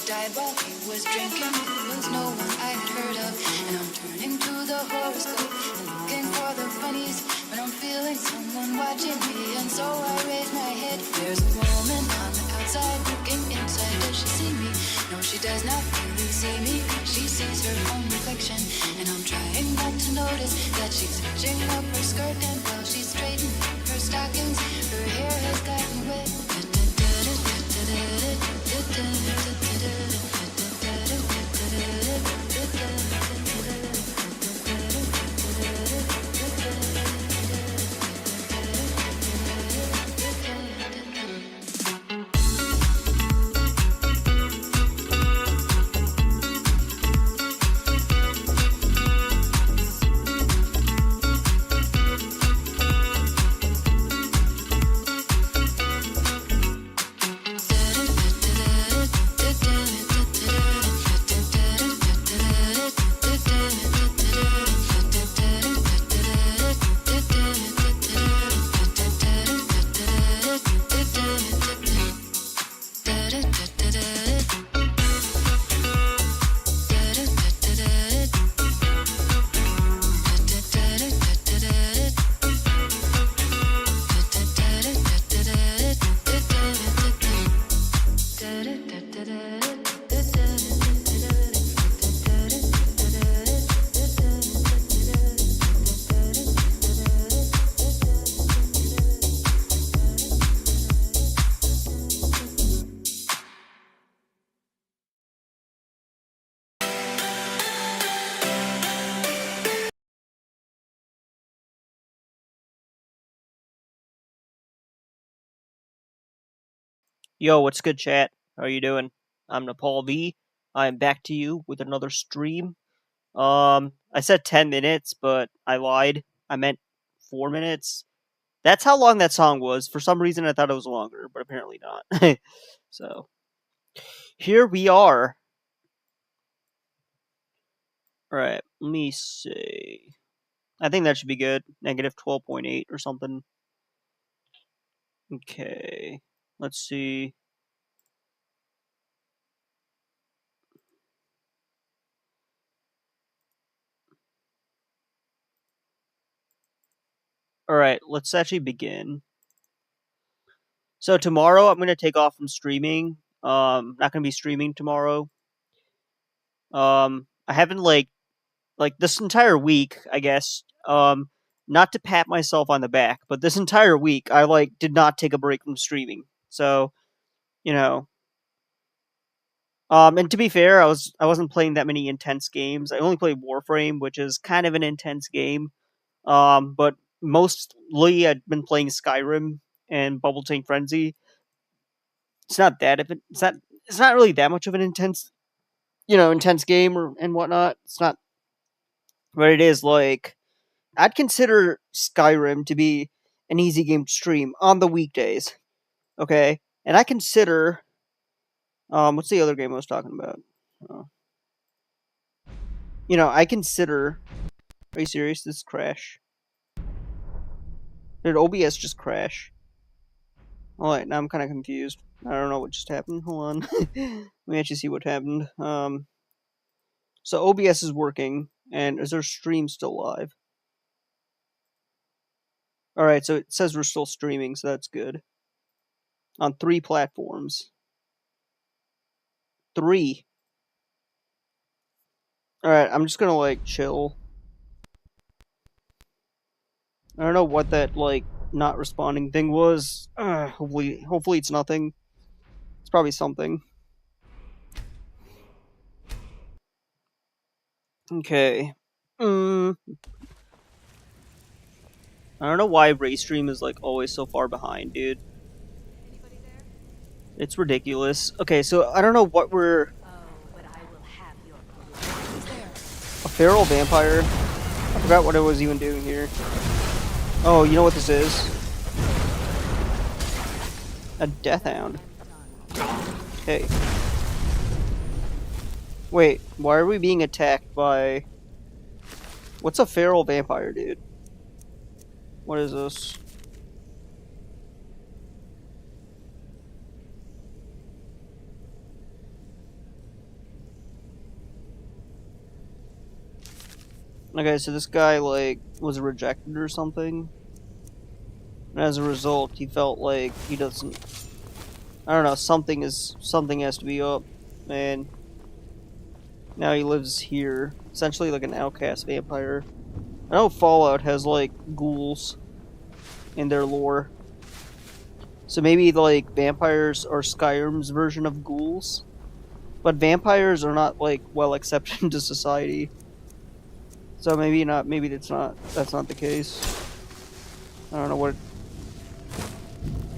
Died while he was drinking. It was no one I had heard of. And I'm turning to the horoscope and looking for the funnies when I'm feeling someone watching me. And so I raise my head. There's a woman on the outside looking inside. Does she see me? No, she does not really see me. She sees her own reflection. And I'm trying not to notice that she's hitching up her skirt. And while she's straightening her stockings, her hair has gotten wet. Yo, what's good, chat? How are you doing? I'm Nepal V. I'm back to you with another stream. I said 10 minutes, but I lied. I meant 4 minutes. That's how long that song was. For some reason, I thought it was longer, but apparently not. So, here we are. Alright, let me see. I think that should be good. Negative 12.8 or something. Okay, let's see. Alright, let's actually begin. So tomorrow I'm gonna take off from streaming. Not gonna be streaming tomorrow. I haven't like this entire week, I guess. Not to pat myself on the back, but this entire week I did not take a break from streaming. So, you know. And to be fair, I wasn't playing that many intense games. I only played Warframe, which is kind of an intense game. But mostly I've been playing Skyrim and Bubble Tank Frenzy. It's not really that much of an intense game and whatnot. It's not, but it is like, I'd consider Skyrim to be an easy game to stream on the weekdays. Okay, and I consider, what's the other game I was talking about? I consider. Are you serious? This crash. Did OBS just crash? Alright, now I'm kind of confused. I don't know what just happened. Hold on. Let me actually see what happened. So OBS is working, and is our stream still live? Alright, so it says we're still streaming, so that's good. On 3 platforms. 3. Alright, I'm just gonna, chill. I don't know what that, not responding thing was. Hopefully it's nothing. It's probably something. Okay. I don't know why Raystream is, always so far behind, dude. It's ridiculous. Okay, so I don't know what we're... Who's there? A feral vampire? I forgot what I was even doing here. Oh, you know what this is? A death hound. Hey. Wait, why are we being attacked by... What's a feral vampire, dude? What is this? Okay, so this guy, like, was rejected or something. And as a result, he felt like he doesn't... I don't know, something has to be up. And now he lives here. Essentially like an outcast vampire. I know Fallout has, like, ghouls in their lore. So maybe, like, vampires are Skyrim's version of ghouls. But vampires are not, like, well accepted into society. So maybe not, maybe that's not the case. I don't know what...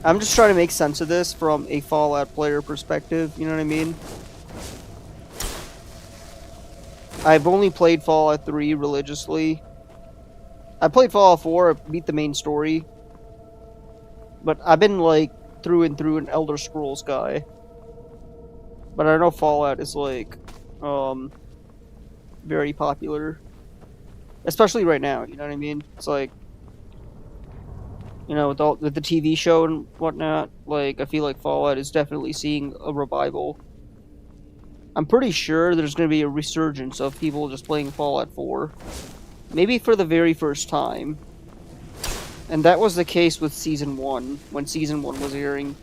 I'm just trying to make sense of this from a Fallout player perspective, you know what I mean? I've only played Fallout 3 religiously. I played Fallout 4, I beat the main story. But I've been, like, through and through an Elder Scrolls guy. But I know Fallout is, like, very popular. Especially right now, you know what I mean? It's like, you know, with the TV show and whatnot, like, I feel like Fallout is definitely seeing a revival. I'm pretty sure there's going to be a resurgence of people just playing Fallout 4. Maybe for the very first time. And that was the case with Season 1, when Season 1 was airing.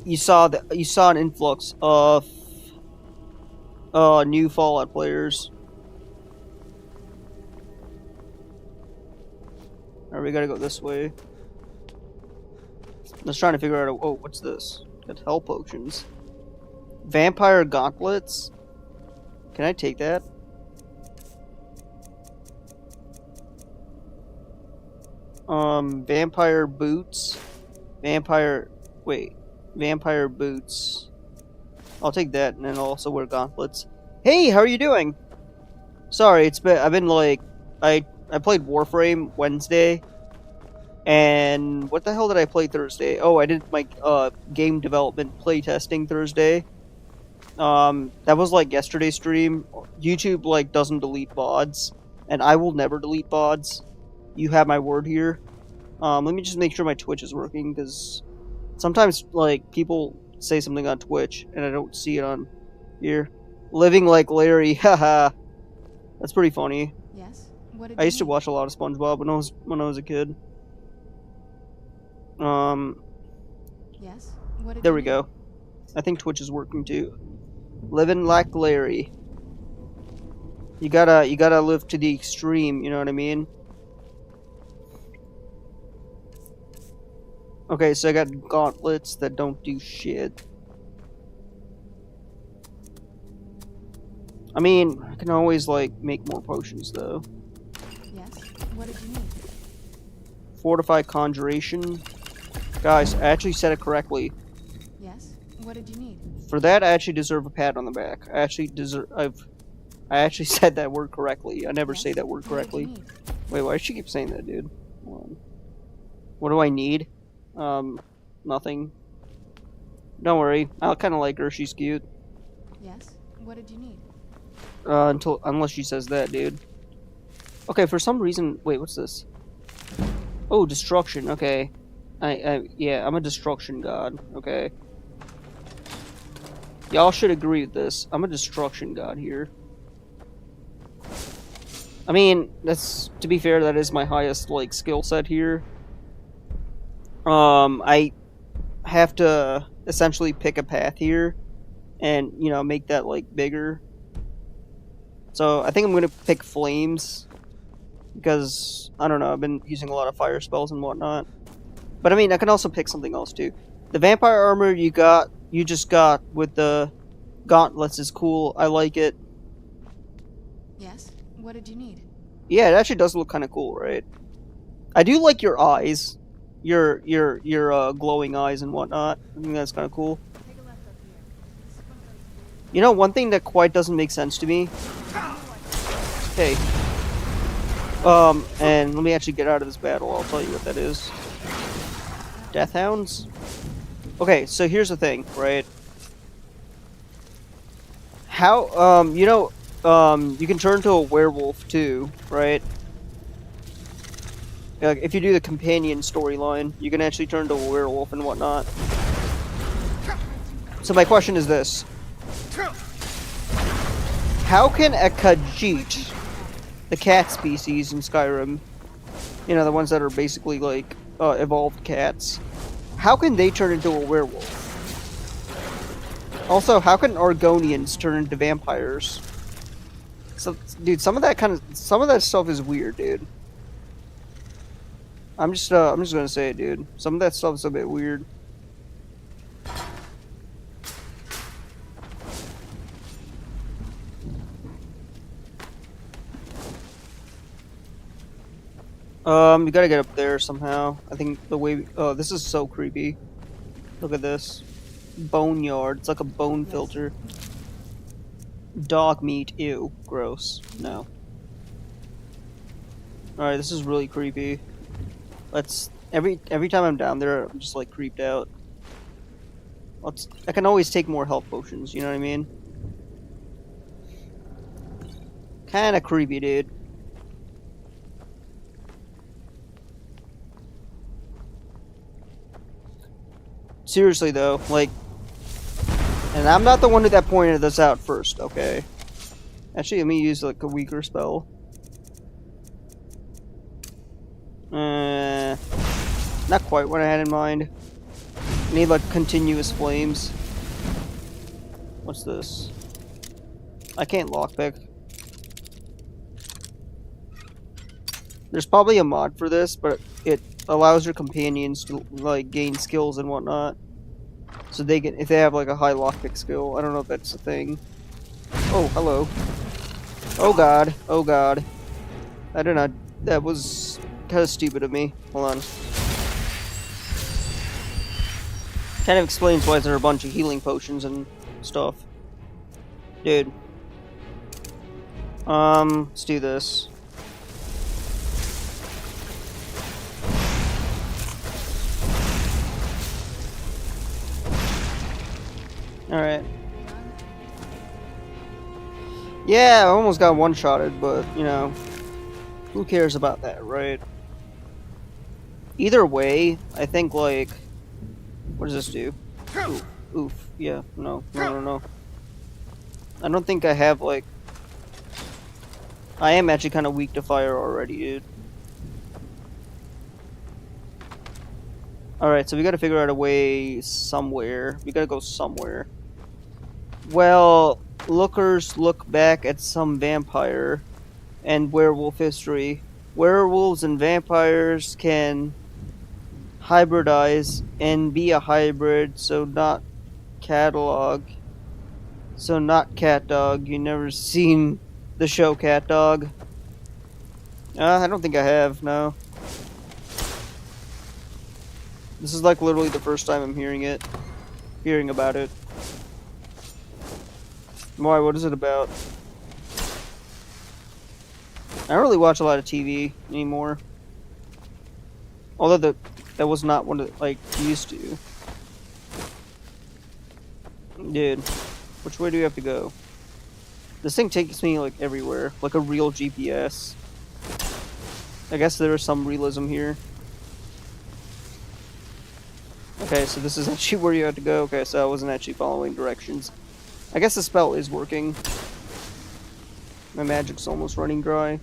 You saw an influx of new Fallout players. Alright, we gotta go this way. I was trying to figure out... Oh, what's this? Got hell potions. Vampire gauntlets? Can I take that? Vampire boots. Vampire boots. I'll take that, and then I'll also wear gauntlets. Hey, how are you doing? Sorry, I've been like... I played Warframe Wednesday, and what the hell did I play Thursday? Oh, I did my game development playtesting Thursday. That was like yesterday's stream. YouTube like doesn't delete VODs, and I will never delete VODs. You have my word here. Let me just make sure my Twitch is working, because sometimes like people say something on Twitch and I don't see it on here. Living like Larry, haha. That's pretty funny. Yes. What did I you used to need? watch a lot of SpongeBob when I was a kid. Yes. What did There you we need? go. I think Twitch is working too. Living like Larry. You gotta live to the extreme, you know what I mean? Okay, so I got gauntlets that don't do shit. I mean, I can always, like, make more potions, though. Yes. What did you need? Fortify Conjuration. Guys, I actually said it correctly. Yes. What did you need? For that, I actually deserve a pat on the back. I actually said that word correctly. I never Yes. say that word What did you correctly. need? Wait, why does she keep saying that, dude? Hold on. What do I need? Nothing. Don't worry. I kind of like her. She's cute. Yes. What did you need? Unless she says that, dude. Okay, for some reason... Wait, what's this? Oh, destruction. Okay. Yeah, I'm a destruction god. Okay. Y'all should agree with this. I'm a destruction god here. I mean, that's... To be fair, that is my highest, like, skill set here. I have to essentially pick a path here and, you know, make that, like, bigger. So, I think I'm gonna pick flames because, I don't know, I've been using a lot of fire spells and whatnot. But, I mean, I can also pick something else, too. The vampire armor you just got with the gauntlets is cool. I like it. Yes. What did you need? Yeah, it actually does look kind of cool, right? I do like your eyes. your glowing eyes and whatnot. I think that's kind of cool. You know, one thing that quite doesn't make sense to me. Hey. And let me actually get out of this battle. I'll tell you what that is. Death Hounds? Okay, so here's the thing, right? How, you can turn to a werewolf too, right? If you do the companion storyline, you can actually turn to a werewolf and whatnot. So my question is this. How can a Khajiit, the cat species in Skyrim, you know, the ones that are basically like evolved cats, how can they turn into a werewolf? Also, how can Argonians turn into vampires? So, dude, some of that stuff is weird, dude. I'm just gonna say it, dude. Some of that stuff's a bit weird. You gotta get up there somehow. I think the way. Oh, this is so creepy. Look at this. Boneyard. It's like a bone filter. Dog meat. Ew. Gross. No. Alright, this is really creepy. Let's. Every time I'm down there, I'm just like creeped out. I can always take more health potions, you know what I mean? Kinda creepy, dude. Seriously though, like, and I'm not the one that pointed this out first, okay? Actually, let me use like a weaker spell. Not quite what I had in mind. I need like continuous flames. What's this? I can't lockpick. There's probably a mod for this, but it allows your companions to like gain skills and whatnot. So they get if they have like a high lockpick skill. I don't know if that's a thing. Oh, hello. Oh god. Oh god. I don't know. That was kind of stupid of me. Hold on. Kind of explains why there are a bunch of healing potions and stuff. Dude. Let's do this. Alright. Yeah, I almost got one-shotted, but, you know, who cares about that, right? Either way, I think, like, what does this do? Ooh, oof, yeah, no. I don't think I have, like, I am actually kind of weak to fire already, dude. Alright, so we gotta figure out a way somewhere. We gotta go somewhere. Well, lookers look back at some vampire and werewolf history. Werewolves and vampires can hybridize and be a hybrid, so not catalog. So not cat dog. You never seen the show Cat Dog? I don't think I have, no. This is like literally the first time I'm hearing about it. Why, what is it about? I don't really watch a lot of TV anymore. Although that was not one that like used to. Dude, which way do we have to go? This thing takes me like everywhere, like a real GPS. I guess there is some realism here. Okay, so this is actually where you have to go. Okay, so I wasn't actually following directions. I guess the spell is working. My magic's almost running dry.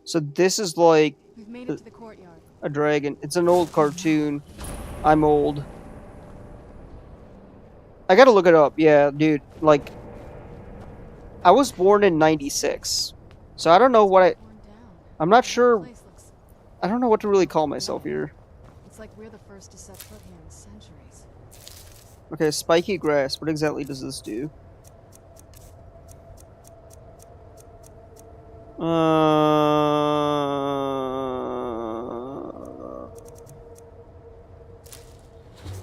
So this is like We've made it to the courtyard. a dragon. It's an old cartoon. I'm old. I gotta look it up. Yeah, dude. Like, I was born in '96, so I don't know what I'm not sure. I don't know what to really call myself here. It's like we're the first to set foot here in centuries. Okay, spiky grass. What exactly does this do?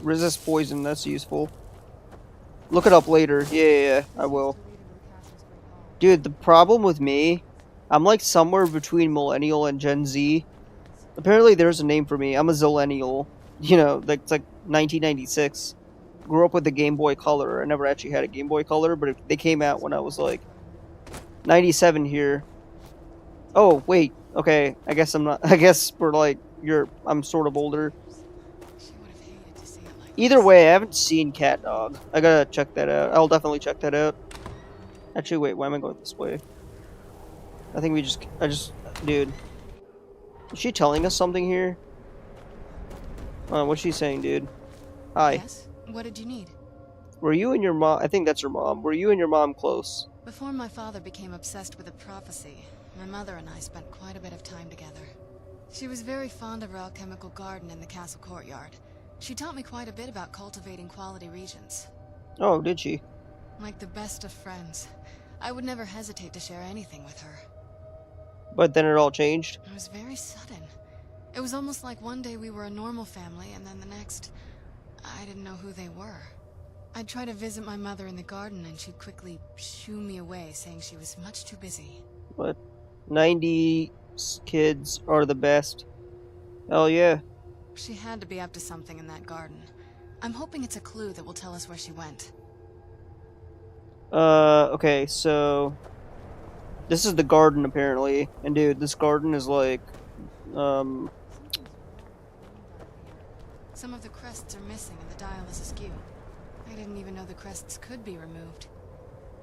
Resist poison, that's useful. Look it up later. Yeah, I will. Dude, the problem with me, I'm like somewhere between millennial and Gen Z. Apparently there's a name for me. I'm a zillennial. You know, like it's like 1996. Grew up with the Game Boy Color. I never actually had a Game Boy Color, but they came out when I was like 97 here. Oh, wait. Okay, I guess I'm not. I guess we're like I'm sort of older. Either way, I haven't seen Cat Dog. I gotta check that out. I'll definitely check that out. Actually, wait, why am I going this way? I think dude. Is she telling us something here? What's she saying, dude? Hi. Yes? What did you need? Were you and your mom, I think that's her mom, were you and your mom close? Before my father became obsessed with a prophecy, my mother and I spent quite a bit of time together. She was very fond of our alchemical garden in the castle courtyard. She taught me quite a bit about cultivating quality regions. Oh, did she? Like the best of friends, I would never hesitate to share anything with her. But then it all changed? It was very sudden. It was almost like one day we were a normal family, and then the next, I didn't know who they were. I'd try to visit my mother in the garden, and she'd quickly shoo me away, saying she was much too busy. What? 90s kids are the best. Hell yeah. She had to be up to something in that garden. I'm hoping it's a clue that will tell us where she went. Okay, so... This is the garden, apparently. And dude, this garden is like... Some of the crests are missing and the dial is askew. I didn't even know the crests could be removed.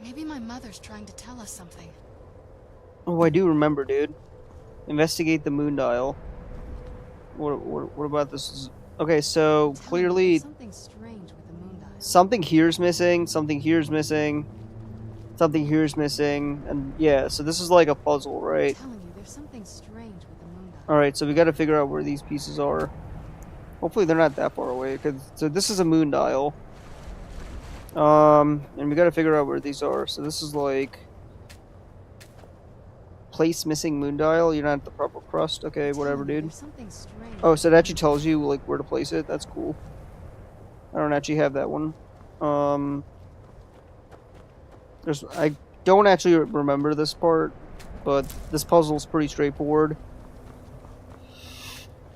Maybe my mother's trying to tell us something. Oh, I do remember, dude. Investigate the moon dial. What about this? Okay, so clearly... Something strange with the moon dial. Something here's missing, something here's missing, something here's missing, and yeah, so this is like a puzzle, right? I'm telling you, there's something strange with the moon dial. Alright, so we gotta figure out where these pieces are. Hopefully they're not that far away, so this is a moon dial. And we gotta figure out where these are, so this is like... Place missing moon dial, you're not at the proper crust, okay, whatever, dude. There's something strange. Oh, so it actually tells you, like, where to place it, that's cool. I don't actually have that one. I don't actually remember this part, but this puzzle's pretty straightforward.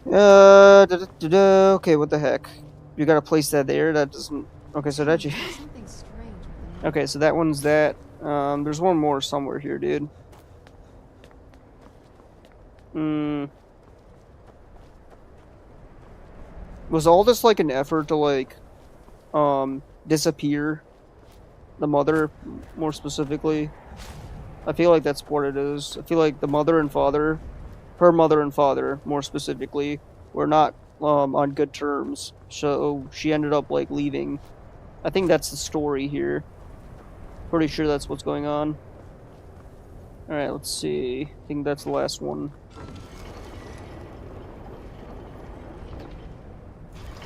Okay, what the heck? You gotta place that there, that doesn't... Okay, so that actually... There's something strange with the moon. Okay, so that one's that. There's one more somewhere here, dude. Was all this like an effort to like disappear the mother, more specifically? I feel like that's what it is. I feel like the mother and father, her mother and father more specifically, were not on good terms, so she ended up like leaving. I think that's the story here. Pretty sure that's what's going on. Alright, let's see. I think that's the last one.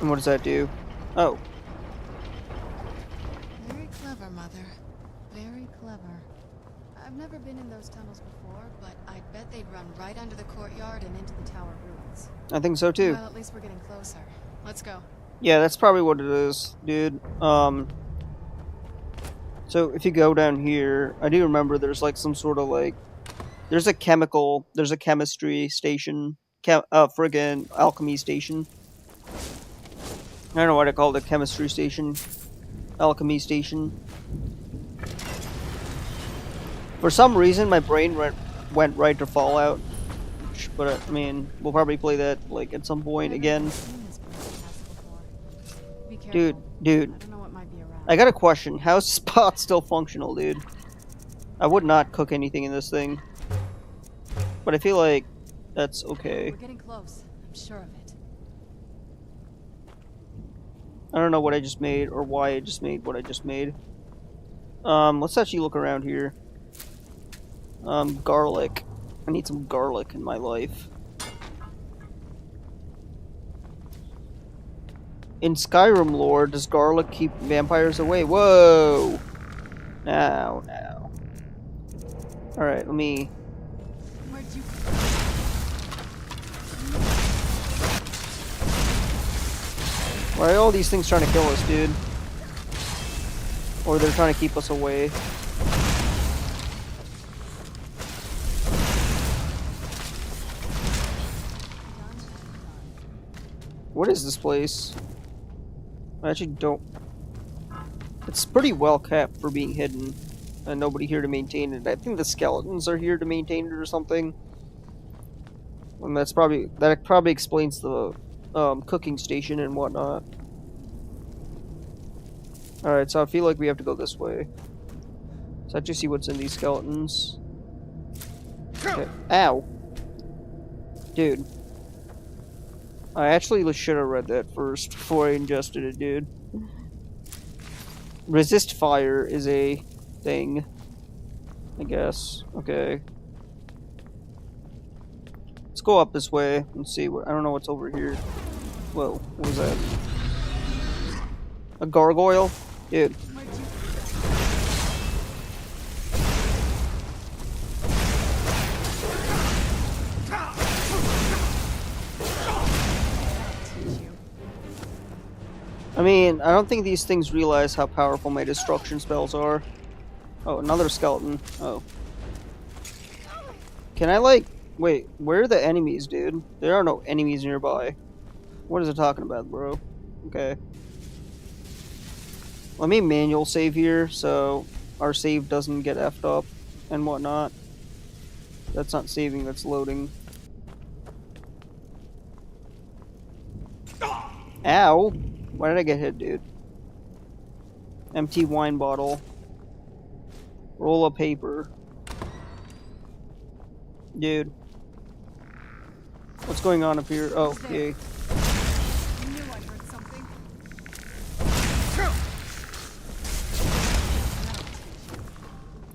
And what does that do? Oh. Very clever, Mother. Very clever. I've never been in those tunnels before, but I bet they'd run right under the courtyard and into the tower ruins. I think so too. Well, at least we're getting closer. Let's go. Yeah, that's probably what it is, dude. So if you go down here, I do remember there's like some sort of like... There's a chemistry station. Friggin' alchemy station. I don't know what I call it, chemistry station. Alchemy station. For some reason, my brain went right to Fallout. But, I mean, we'll probably play that, like, at some point again. Dude. I don't know what might be around. I got a question. How is Spot still functional, dude? I would not cook anything in this thing. But I feel like that's okay. We're getting close. I'm sure of it. I don't know what I just made or why I just made what I just made. Let's actually look around here. Garlic. I need some garlic in my life. In Skyrim lore, does garlic keep vampires away? Whoa! Now. Alright, let me... Where'd you... Why are all these things trying to kill us, dude? Or they're trying to keep us away. What is this place? I actually don't... It's pretty well kept for being hidden. And nobody here to maintain it. I think the skeletons are here to maintain it or something. And that probably explains the cooking station and whatnot. Alright, so I feel like we have to go this way. So I just see what's in these skeletons. Okay. Ow! Dude. I actually should have read that first before I ingested it, dude. Resist fire is a thing. I guess. Okay. Let's go up this way and see what... I don't know what's over here. Whoa, what was that? A gargoyle? Dude. I mean, I don't think these things realize how powerful my destruction spells are. Oh, another skeleton. Oh. Can I, like... Wait, where are the enemies, dude? There are no enemies nearby. What is it talking about, bro? Okay. Let me manual save here, so our save doesn't get effed up and whatnot. That's not saving, that's loading. Ow! Why did I get hit, dude? Empty wine bottle. Roll of paper. Dude. What's going on up here? Oh, yay.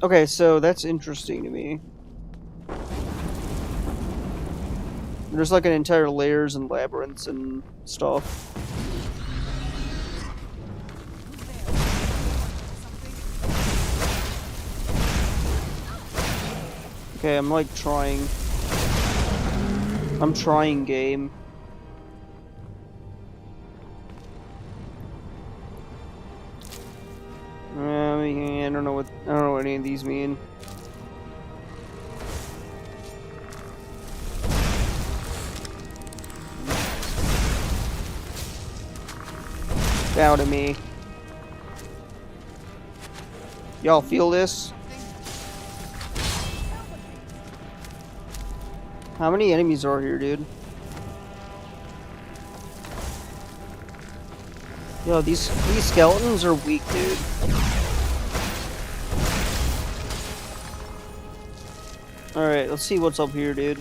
Okay, so that's interesting to me. There's like an entire layers and labyrinths and stuff. Okay, I'm like trying. I'm trying, game. I don't know what any of these mean. Down to me. Y'all feel this? How many enemies are here, dude? Yo, these skeletons are weak, dude. Alright, let's see what's up here, dude.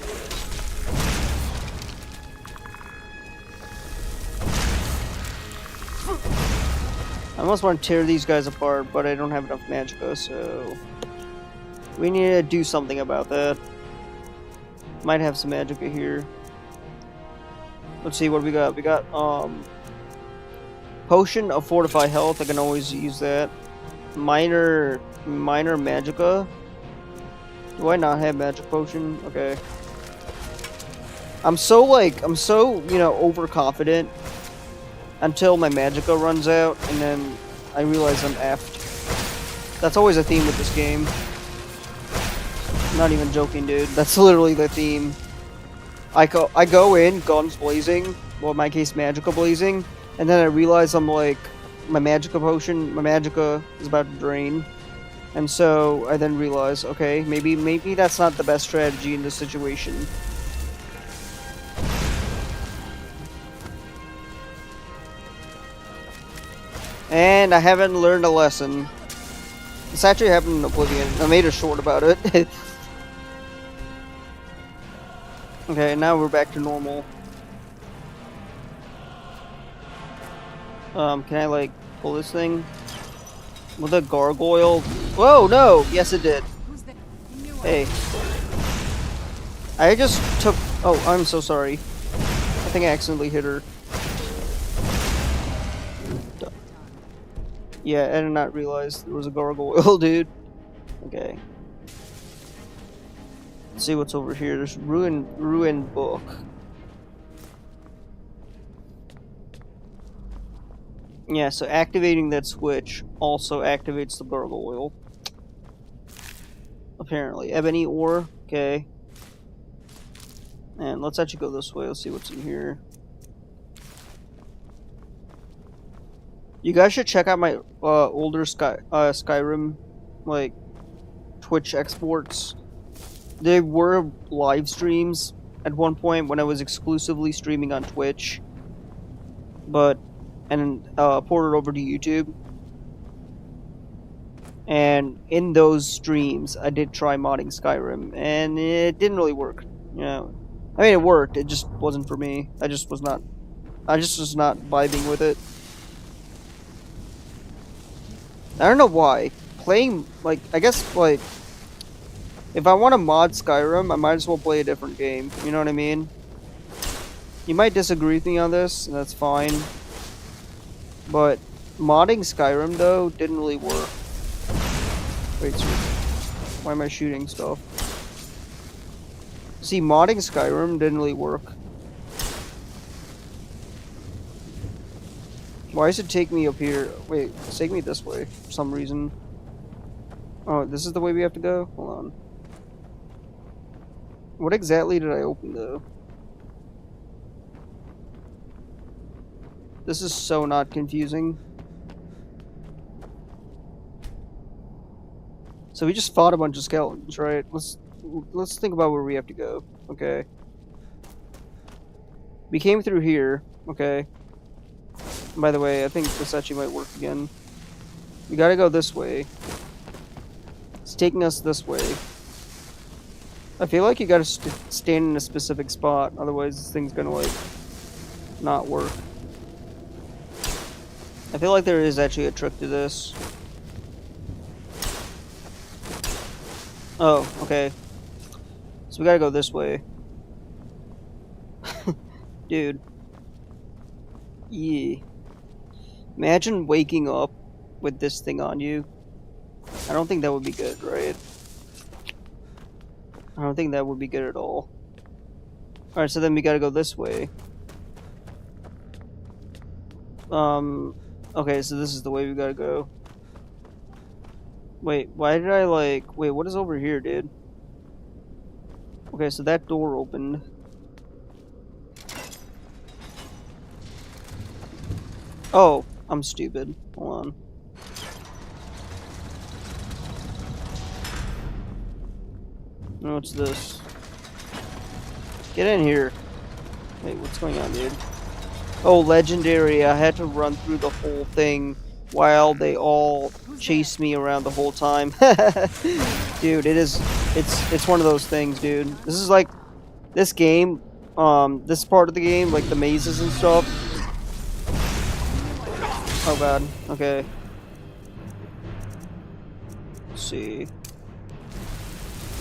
I almost want to tear these guys apart, but I don't have enough magicka, so... we need to do something about that. Might have some magicka here. Let's see what we got. We got, potion of fortify health. I can always use that. Minor magicka. Do I not have magic potion? Okay. I'm so, you know, overconfident until my magicka runs out, and then I realize I'm effed. That's always a theme with this game. I'm not even joking, dude. That's literally the theme. I go in, guns blazing, well, in my case, magicka blazing, and then I realize I'm like, my magicka is about to drain. And so I then realize, okay, maybe that's not the best strategy in this situation. And I haven't learned a lesson. This actually happened in Oblivion. I made a short about it. Okay, now we're back to normal. Can I, like, pull this thing? With a gargoyle? Whoa, no! Yes, it did. Hey. I just took... Oh, I'm so sorry. I think I accidentally hit her. Yeah, I did not realize there was a gargoyle, dude. Okay. Let's see what's over here. There's ruined book. Yeah, so activating that switch also activates the gargoyle. Apparently. Ebony ore. Okay. And let's actually go this way. Let's see what's in here. You guys should check out my older Skyrim, like, Twitch exports. They were live streams at one point when I was exclusively streaming on Twitch, and ported over to YouTube. And in those streams, I did try modding Skyrim, and it didn't really work. You know, I mean, it worked. It just wasn't for me. I just was not vibing with it. I don't know why. Playing, like, I guess, like, if I want to mod Skyrim, I might as well play a different game. You know what I mean? You might disagree with me on this, and that's fine. But modding Skyrim, though, didn't really work. Wait, so why am I shooting stuff? See, modding Skyrim didn't really work. Why does it take me up here? Wait, it's taking me this way for some reason. Oh, this is the way we have to go? Hold on. What exactly did I open, though? This is so not confusing. So we just fought a bunch of skeletons, right? Let's think about where we have to go. Okay. We came through here. Okay. By the way, I think this actually might work again. We gotta go this way. It's taking us this way. I feel like you gotta stand in a specific spot, otherwise this thing's gonna, like, not work. I feel like there is actually a trick to this. Oh, okay. So we gotta go this way. Dude. Yeah. Imagine waking up with this thing on you. I don't think that would be good, right? I don't think that would be good at all. Alright, so then we gotta go this way. Okay, so this is the way we gotta go. Wait, why did I, like... Wait, what is over here, dude? Okay, so that door opened. Oh, I'm stupid. Hold on. What's this? Get in here. Wait, what's going on, dude? Oh, legendary. I had to run through the whole thing while they all chased me around the whole time. Dude, it's one of those things, dude. This is like, this game, this part of the game, like the mazes and stuff. Oh god, okay. Let's see.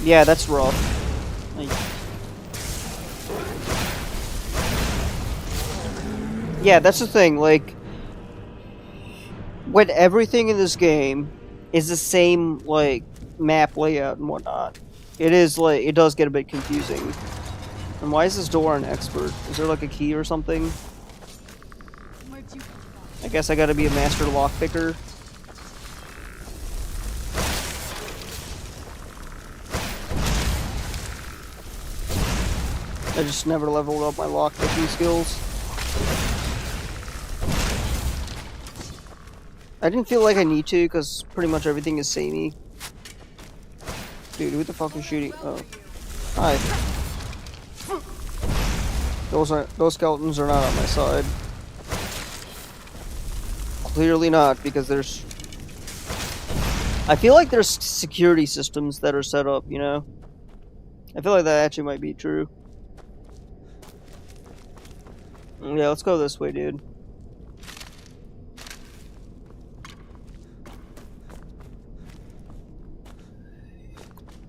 Yeah, that's rough. Like, yeah, that's the thing, like, when everything in this game is the same, like, map layout and whatnot, it is, like, it does get a bit confusing. And why is this door an expert? Is there, like, a key or something? I guess I gotta be a master lockpicker. I just never leveled up my lockpicking skills. I didn't feel like I need to, because pretty much everything is samey. Dude, who the fuck is shooting? Oh. Hi. Those skeletons are not on my side. Clearly not, because there's... I feel like there's security systems that are set up, you know? I feel like that actually might be true. Yeah, let's go this way, dude.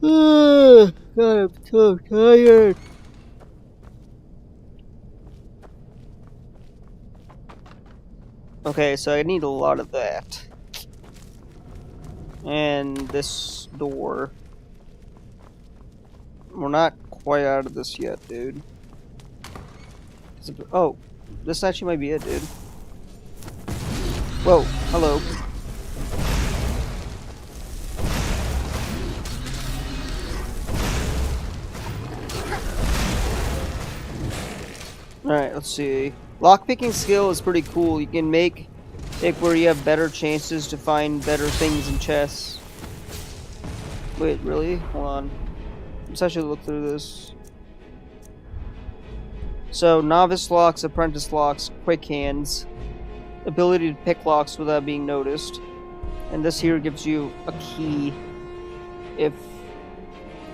God, I'm so tired. Okay, so I need a lot of that. And this door. We're not quite out of this yet, dude. Oh, this actually might be it, dude. Whoa, hello. Alright, let's see. Lockpicking skill is pretty cool. You can make it where you have better chances to find better things in chests. Wait, really? Hold on. Let's actually look through this. So, novice locks, apprentice locks, quick hands, ability to pick locks without being noticed. And this here gives you a key. If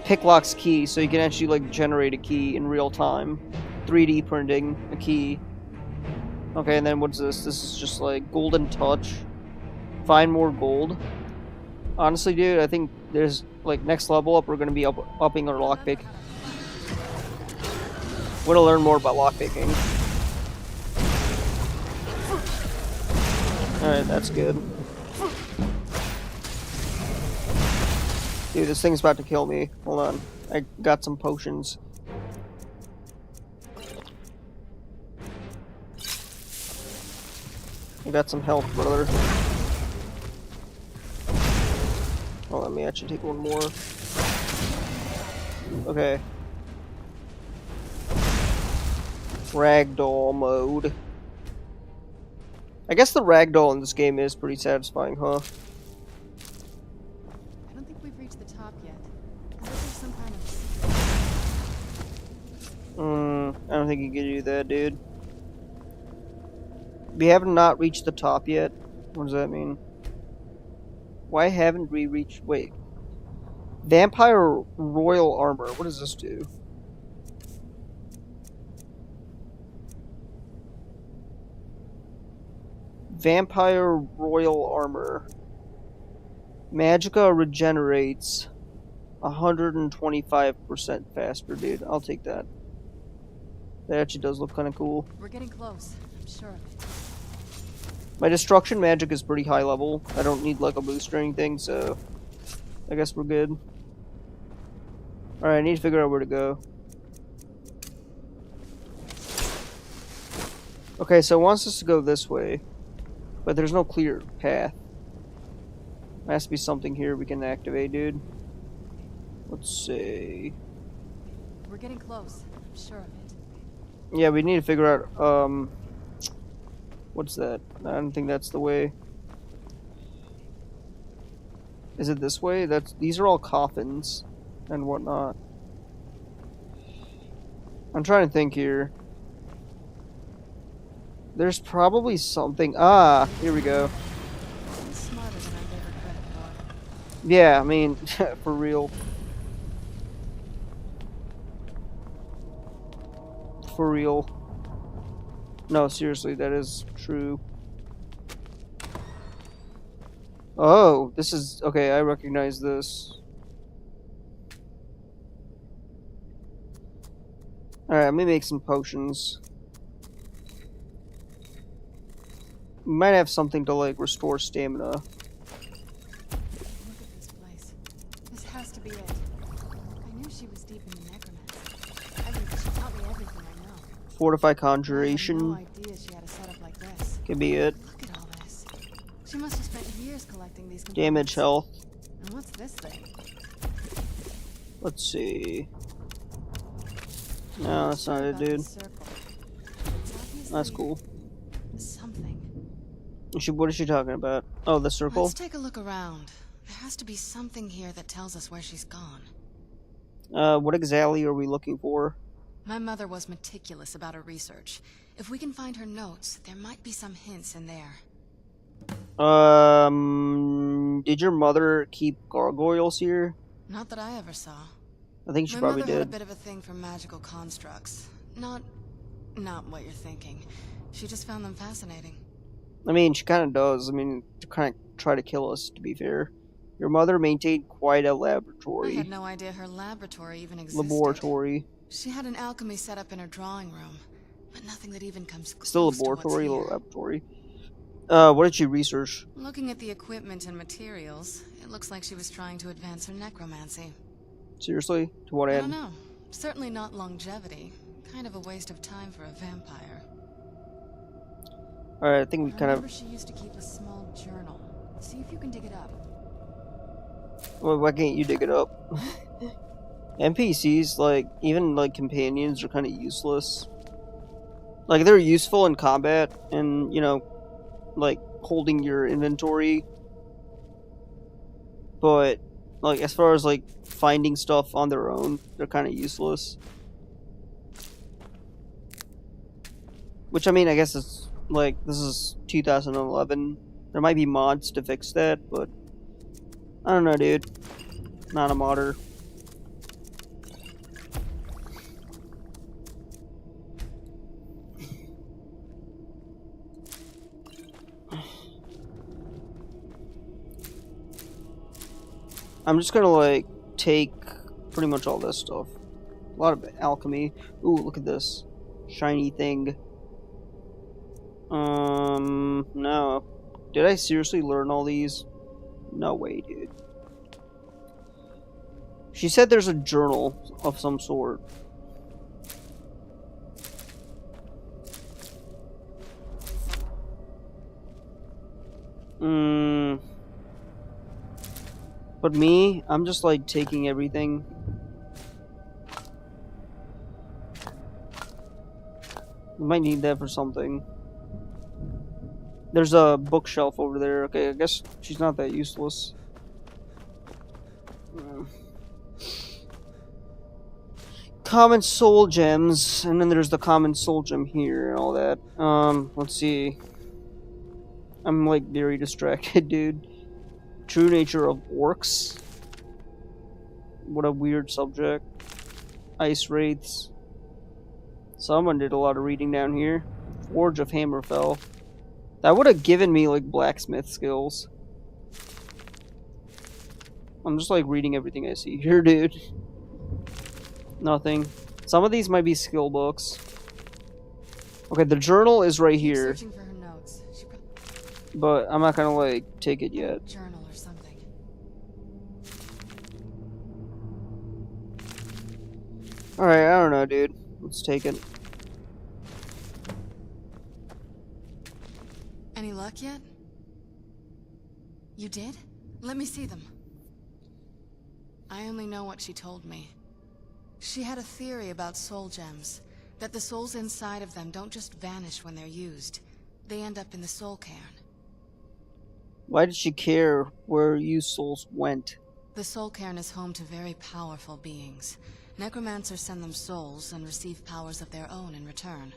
pick lock's key, so you can actually like generate a key in real time. 3D printing a key. Okay, and then what's this? This is just like golden touch. Find more gold. Honestly, dude, I think there's like next level up, we're gonna be upping our lockpick. We're gonna learn more about lockpicking. Alright, that's good. Dude, this thing's about to kill me. Hold on. I got some potions. I got some health, brother. Oh, let me actually take one more. Okay. Ragdoll mode. I guess the ragdoll in this game is pretty satisfying, huh? I don't think we've reached the top yet. Unless there's some kind of... I don't think you can do that, dude. We have not reached the top yet. What does that mean? Why haven't we reached... Wait. Vampire Royal Armor. What does this do? Vampire Royal Armor. Magicka regenerates 125% faster, dude. I'll take that. That actually does look kind of cool. We're getting close. I'm sure of it. My destruction magic is pretty high level. I don't need like a boost or anything, so I guess we're good. Alright, I need to figure out where to go. Okay, so it wants us to go this way, but there's no clear path. There has to be something here we can activate, dude. Let's see. We're getting close. I'm sure of it. Yeah, we need to figure out, what's that? I don't think that's the way. Is it this way? These are all coffins and whatnot. I'm trying to think here. There's probably something. Ah, here we go. He's smarter than I gave her credit for. Yeah, I mean, for real. For real. No, seriously, that is true. Oh, this is... Okay, I recognize this. Alright, let me make some potions. We might have something to, like, restore stamina. Look at this place. This has to be it. I knew she was deep in the necromancy. I mean, she taught me everything I know. Fortify I had conjuration. no idea she had a setup like this. Could be it. Look at all this. She must have spent years collecting these Damage, components. health. And what's this thing? Let's see. No, that's not it, dude. That's cool. Something. What is she talking about? Oh, the circle? Let's take a look around. There has to be something here that tells us where she's gone. What exactly are we looking for? My mother was meticulous about her research. If we can find her notes, there might be some hints in there. Did your mother keep gargoyles here? Not that I ever saw. I think she My probably mother had a did. bit of a thing for magical constructs. Not what you're thinking. She just found them fascinating. I mean, she kind of does. I mean, to kind of try to kill us, to be fair. Your mother maintained quite a I laboratory. had no idea her laboratory even existed. Laboratory. She had an alchemy set up in her drawing room, but nothing that even comes close Still to laboratory, what's here. laboratory. What did she research? Looking at the equipment and materials, it looks like she was trying to advance her necromancy. Seriously? To what I end? don't know. Certainly not longevity. Kind of a waste of time for a vampire. Alright, I think we I kind of... remember she used to keep a small journal. See if you can dig it up. Well, why can't you dig it up? NPCs, like, even, like, companions are kind of useless. Like, they're useful in combat and, you know, like, holding your inventory. But, like, as far as, like, finding stuff on their own, they're kind of useless. Which, I mean, I guess it's, like, this is 2011. There might be mods to fix that, but... I don't know, dude. Not a modder. I'm just gonna, like, take pretty much all this stuff. A lot of alchemy. Ooh, look at this. Shiny thing. No. Did I seriously learn all these? No way, dude. She said there's a journal of some sort. But me, I'm just like taking everything. We might need that for something. There's a bookshelf over there. Okay, I guess she's not that useless. Common soul gems, and then there's the common soul gem here and all that. Let's see. I'm like very distracted, dude. True nature of orcs. What a weird subject. Ice wraiths. Someone did a lot of reading down here. Forge of Hammerfell. That would have given me like blacksmith skills. I'm just like reading everything I see here, dude. Nothing. Some of these might be skill books. Okay, the journal is right here. Searching for her notes. But I'm not gonna like take it yet. Journal or something. Alright, I don't know, dude. Let's take it. Any luck yet? You did? Let me see them. I only know what she told me. She had a theory about soul gems. That the souls inside of them don't just vanish when they're used. They end up in the soul cairn. Why did she care where you souls went? The soul cairn is home to very powerful beings. Necromancers send them souls and receive powers of their own in return.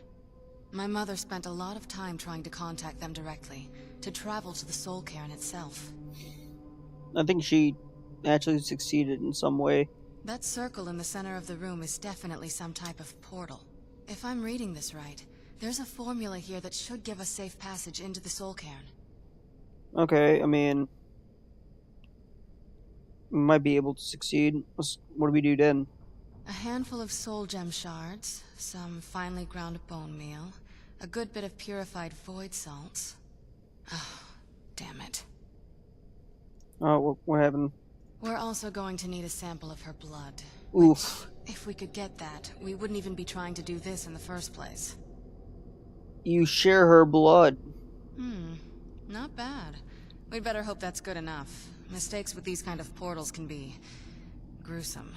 My mother spent a lot of time trying to contact them directly, to travel to the soul cairn itself. I think she actually succeeded in some way. That circle in the center of the room is definitely some type of portal. If I'm reading this right, there's a formula here that should give us safe passage into the soul cairn. Okay, I mean... we might be able to succeed. What do we do then? A handful of soul gem shards, some finely ground bone meal, a good bit of purified void salts. Oh, damn it. Oh, what happened? We're also going to need a sample of her blood. Oof. Which, if we could get that, we wouldn't even be trying to do this in the first place. You share her blood. Not bad. We'd better hope that's good enough. Mistakes with these kind of portals can be... gruesome.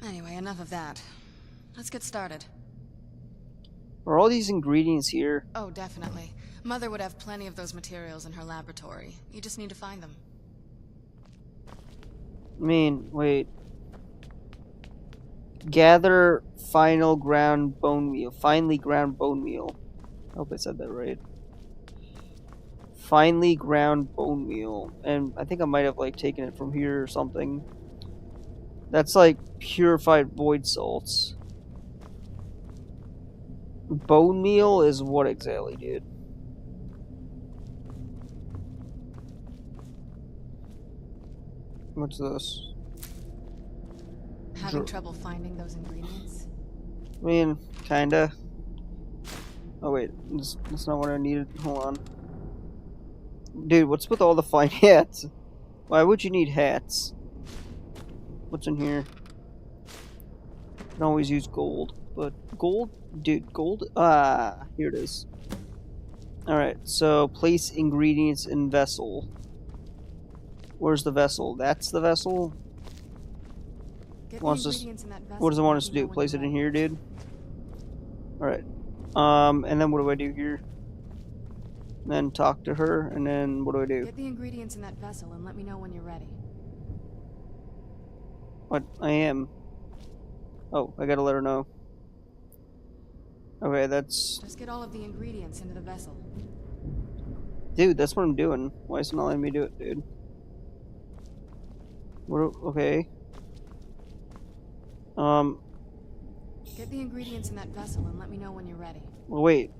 Anyway, enough of that. Let's get started. Are all these ingredients here? Oh, definitely. Mother would have plenty of those materials in her laboratory. You just need to find them. I mean, wait. Gather finely ground bone meal. I hope I said that right. Finely ground bone meal. And I think I might have like taken it from here or something. That's like purified void salts. Bone meal is what exactly, dude? What's this? Having trouble finding those ingredients? I mean, kinda. Oh wait, that's not what I needed. Hold on. Dude, what's with all the fine hats? Why would you need hats? What's in here? You can always use gold, but gold? Dude, gold? Ah, here it is. Alright, so place ingredients in vessel. Where's the vessel? That's the vessel? Get the Wants us, ingredients in that vessel. what does it want us to and let me do? know when Place you're it in ready. here, dude? Alright. And then what do I do here? Then talk to her, and then what do I do? Get the ingredients in that vessel and let me know when you're ready. What? I am. Oh, I gotta let her know. Okay, that's... Just get all of the ingredients into the vessel. Dude, that's what I'm doing. Why is it not letting me do it, dude? Okay. Get the ingredients in that vessel and let me know when you're ready. Well, wait.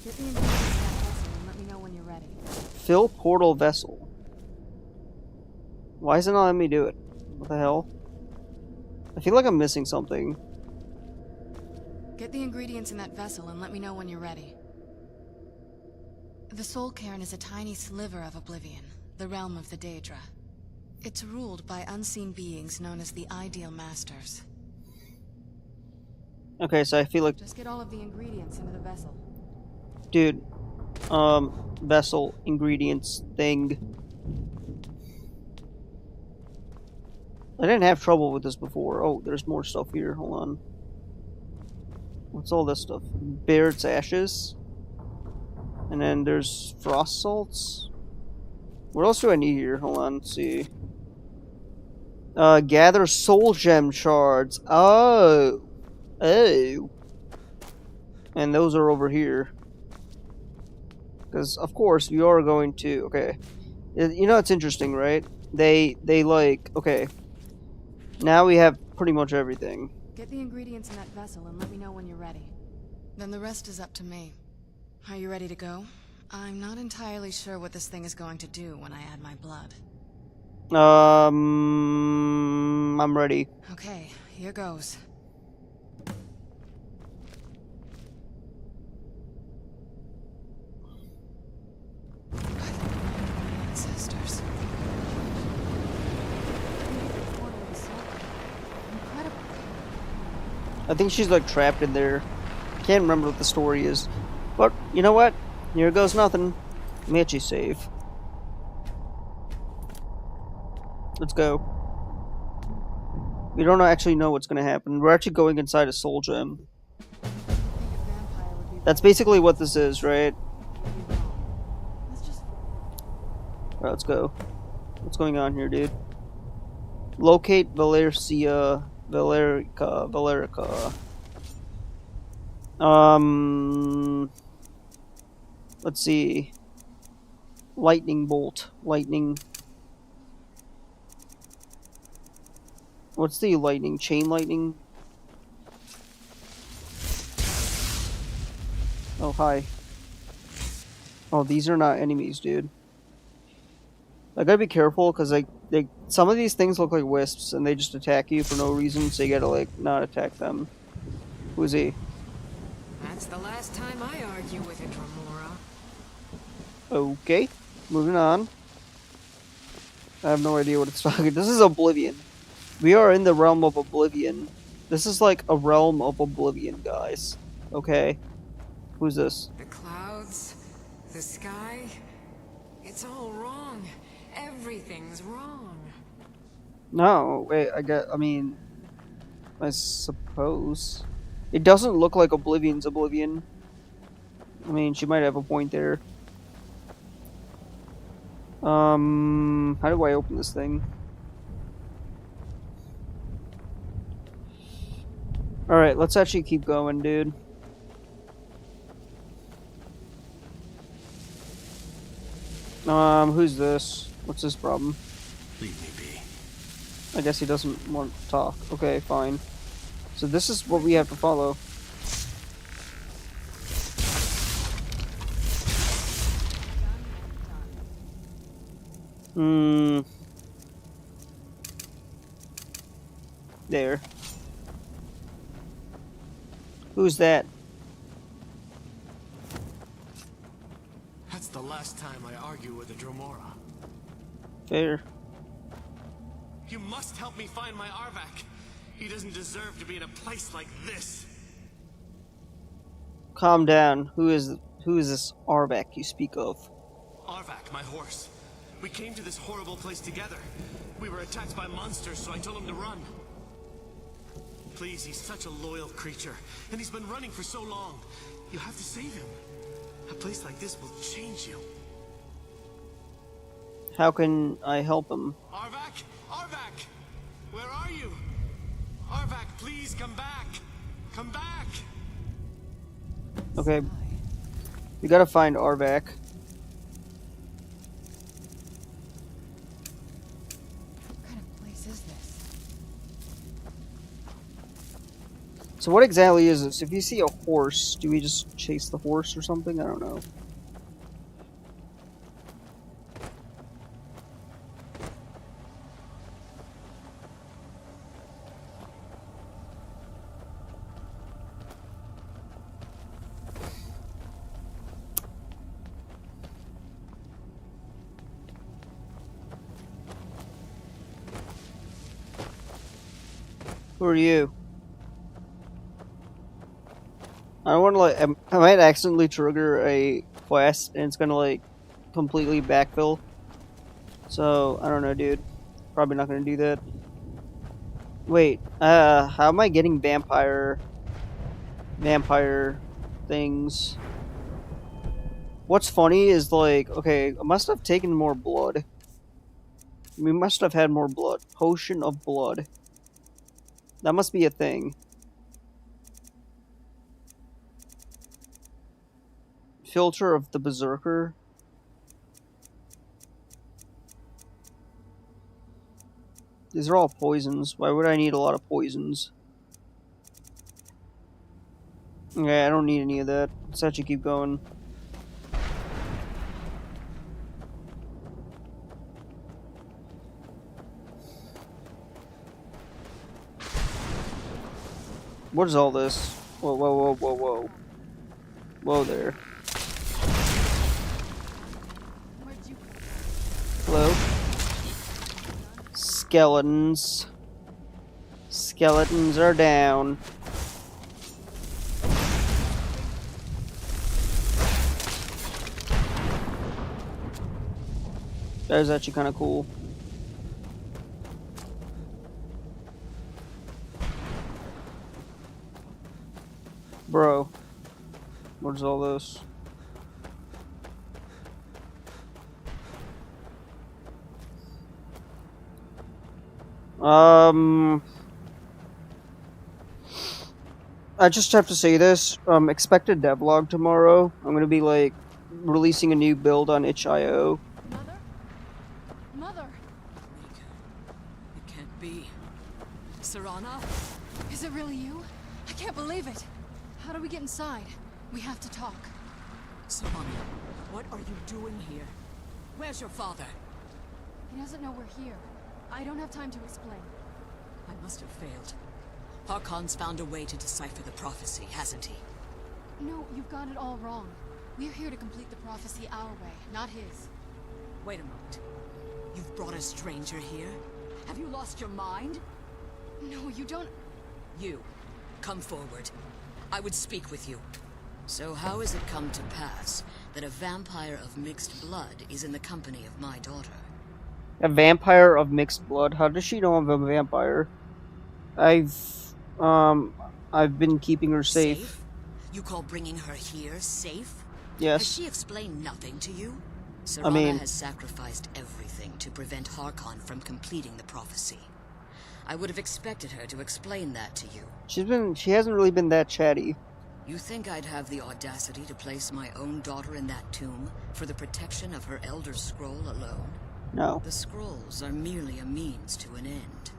Get the ingredients in that vessel and let me know when you're ready. Fill portal vessel. Why is it not letting me do it? What the hell? I feel like I'm missing something. Get the ingredients in that vessel and let me know when you're ready. The Soul Cairn is a tiny sliver of Oblivion, the realm of the Daedra. It's ruled by unseen beings known as the Ideal Masters. Okay, so I feel like... Just get all of the ingredients into the vessel. Dude. Vessel, ingredients, thing. I didn't have trouble with this before. Oh, there's more stuff here. Hold on. What's all this stuff? Barrett's ashes. And then there's frost salts. What else do I need here? Hold on, let's see. Gather soul gem shards. Oh. Oh. And those are over here. Because, of course, we are going to... Okay. You know, it's interesting, right? They like... Okay. Now we have pretty much everything. Get the ingredients in that vessel and let me know when you're ready. Then the rest is up to me. Are you ready to go? I'm not entirely sure what this thing is going to do when I add my blood. I'm ready. Okay, here goes. Ancestors. Incredible. I think she's like trapped in there. Can't remember what the story is. But, you know what? Here goes nothing. Let me actually save. Let's go. We don't actually know what's going to happen. We're actually going inside a soul gem. That's basically what this is, right? Alright, let's go. What's going on here, dude? Locate Valerica. Let's see. Lightning bolt. Lightning. What's the lightning? Chain lightning? Oh, hi. Oh, these are not enemies, dude. I gotta be careful, because some of these things look like wisps, and they just attack you for no reason, so you gotta, like, not attack them. Who's he? That's the last time I argue with a Dromora. Okay, moving on. I have no idea what it's talking. This is Oblivion. We are in the realm of Oblivion. This is like a realm of Oblivion, guys. Okay. Who's this? The clouds, the sky, it's all wrong. Everything's wrong. No, wait, I suppose. It doesn't look like Oblivion's Oblivion. I mean, she might have a point there. How do I open this thing? Alright, let's actually keep going, dude. Who's this? What's his problem? Leave me be. I guess he doesn't want to talk. Okay, fine. So this is what we have to follow. There. Who's that? That's the last time I argue with a Dromora. Fair. You must help me find my Arvak. He doesn't deserve to be in a place like this. Calm down. Who is this Arvak you speak of? Arvak, my horse. We came to this horrible place together. We were attacked by monsters, so I told him to run. Please, he's such a loyal creature, and he's been running for so long. You have to save him. A place like this will change you. How can I help him? Arvak! Arvak! Where are you? Arvak, please come back! Come back! Okay. We gotta find Arvak. What kind of place is this? So what exactly is this? If you see a horse, do we just chase the horse or something? I don't know. Who are you? I don't want to like. I might accidentally trigger a quest and it's gonna like completely backfill. So I don't know, dude. Probably not gonna do that. Wait. How am I getting vampire things? What's funny is like, okay, I must have taken more blood. We must have had more blood. Potion of blood. That must be a thing. Filter of the Berserker. These are all poisons. Why would I need a lot of poisons? Okay, I don't need any of that. Let's actually keep going. What is all this? Whoa, whoa, whoa, whoa, whoa. Whoa there. Hello? Skeletons. Skeletons are down. That is actually kind of cool. Bro, what is all this? I just have to say this. Expect a devlog tomorrow. I'm gonna be like releasing a new build on itch.io. Mother? Mother? It can't be. Serana? Is it really you? I can't believe it. How do we get inside? We have to talk. Serana, what are you doing here? Where's your father? He doesn't know we're here. I don't have time to explain. I must have failed. Harkon's found a way to decipher the prophecy, hasn't he? No, you've got it all wrong. We're here to complete the prophecy our way, not his. Wait a moment. You've brought a stranger here? Have you lost your mind? No, you don't... You, come forward. I would speak with you. So how has it come to pass that a vampire of mixed blood is in the company of my daughter? A vampire of mixed blood? How does she know I'm a vampire? I've been keeping her safe. You call bringing her here safe? Yes. Has she explained nothing to you? Serana has sacrificed everything to prevent Harkon from completing the prophecy. I would have expected her to explain that to you. She hasn't really been that chatty. You think I'd have the audacity to place my own daughter in that tomb for the protection of her Elder Scroll alone? No. The scrolls are merely a means to an end.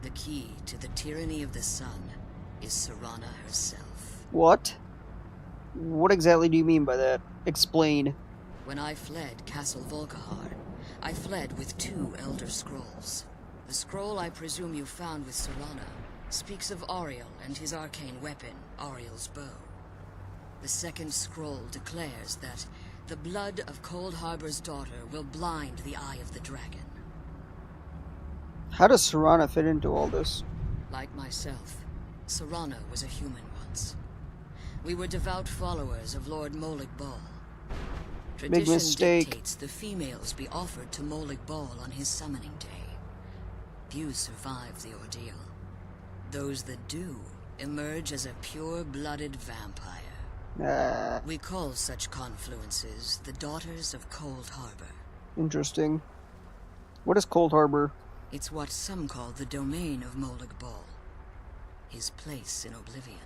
The key to the tyranny of the sun is Serana herself. What? What exactly do you mean by that? Explain. When I fled Castle Volkahar, I fled with 2 Elder Scrolls. The scroll I presume you found with Serana speaks of Ariel and his arcane weapon, Ariel's bow. The second scroll declares that the blood of Cold Harbor's daughter will blind the eye of the dragon. How does Serana fit into all this? Like myself, Serana was a human once. We were devout followers of Lord Molig Bal. Big Tradition mistake. dictates the females be offered to Molig Bal on his summoning day. Few survive the ordeal. Those that do emerge as a pure-blooded vampire. We call such confluences the Daughters of Cold Harbor. Interesting. What is Cold Harbor? It's what some call the domain of Molig Bal. His place in oblivion.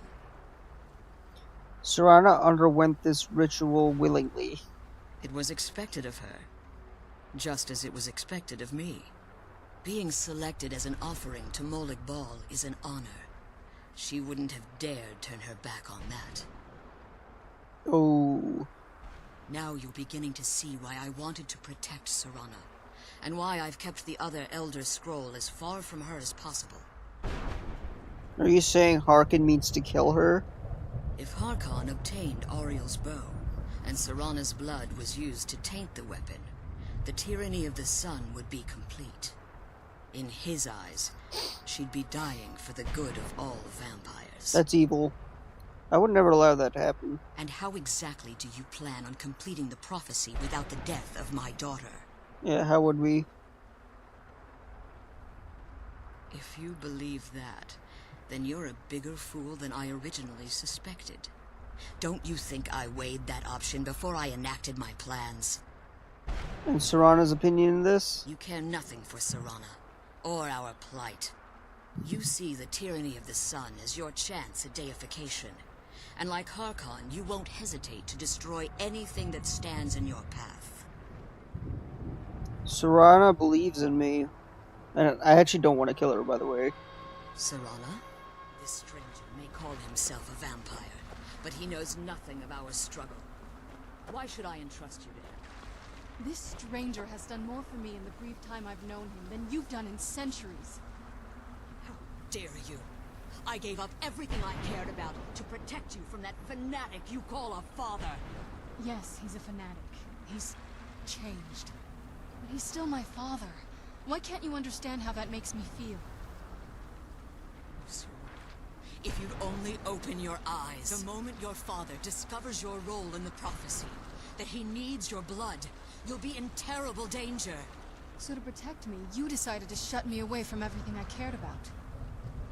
Serana underwent this ritual willingly. It was expected of her, just as it was expected of me. Being selected as an offering to Molig Bal is an honor. She wouldn't have dared turn her back on that. Oh. Now you're beginning to see why I wanted to protect Serana, and why I've kept the other Elder Scroll as far from her as possible. Are you saying Harkon means to kill her? If Harkon obtained Auriel's bow, and Serana's blood was used to taint the weapon, the tyranny of the sun would be complete. In his eyes, she'd be dying for the good of all vampires. That's evil. I would never allow that to happen. And how exactly do you plan on completing the prophecy without the death of my daughter? Yeah, how would we? If you believe that, then you're a bigger fool than I originally suspected. Don't you think I weighed that option before I enacted my plans? And Serana's opinion in this? You care nothing for Serana, or our plight. You see the tyranny of the sun as your chance at deification. And like Harkon, you won't hesitate to destroy anything that stands in your path. Serana believes in me. And I actually don't want to kill her, by the way. Serana? This stranger may call himself a vampire, but he knows nothing of our struggle. Why should I entrust you to him? This stranger has done more for me in the brief time I've known him than you've done in centuries. How dare you? I gave up everything I cared about to protect you from that fanatic you call a father. Yes, he's a fanatic. He's changed. But he's still my father. Why can't you understand how that makes me feel? If you'd only open your eyes. The moment your father discovers your role in the prophecy, that he needs your blood, you'll be in terrible danger. So to protect me, you decided to shut me away from everything I cared about.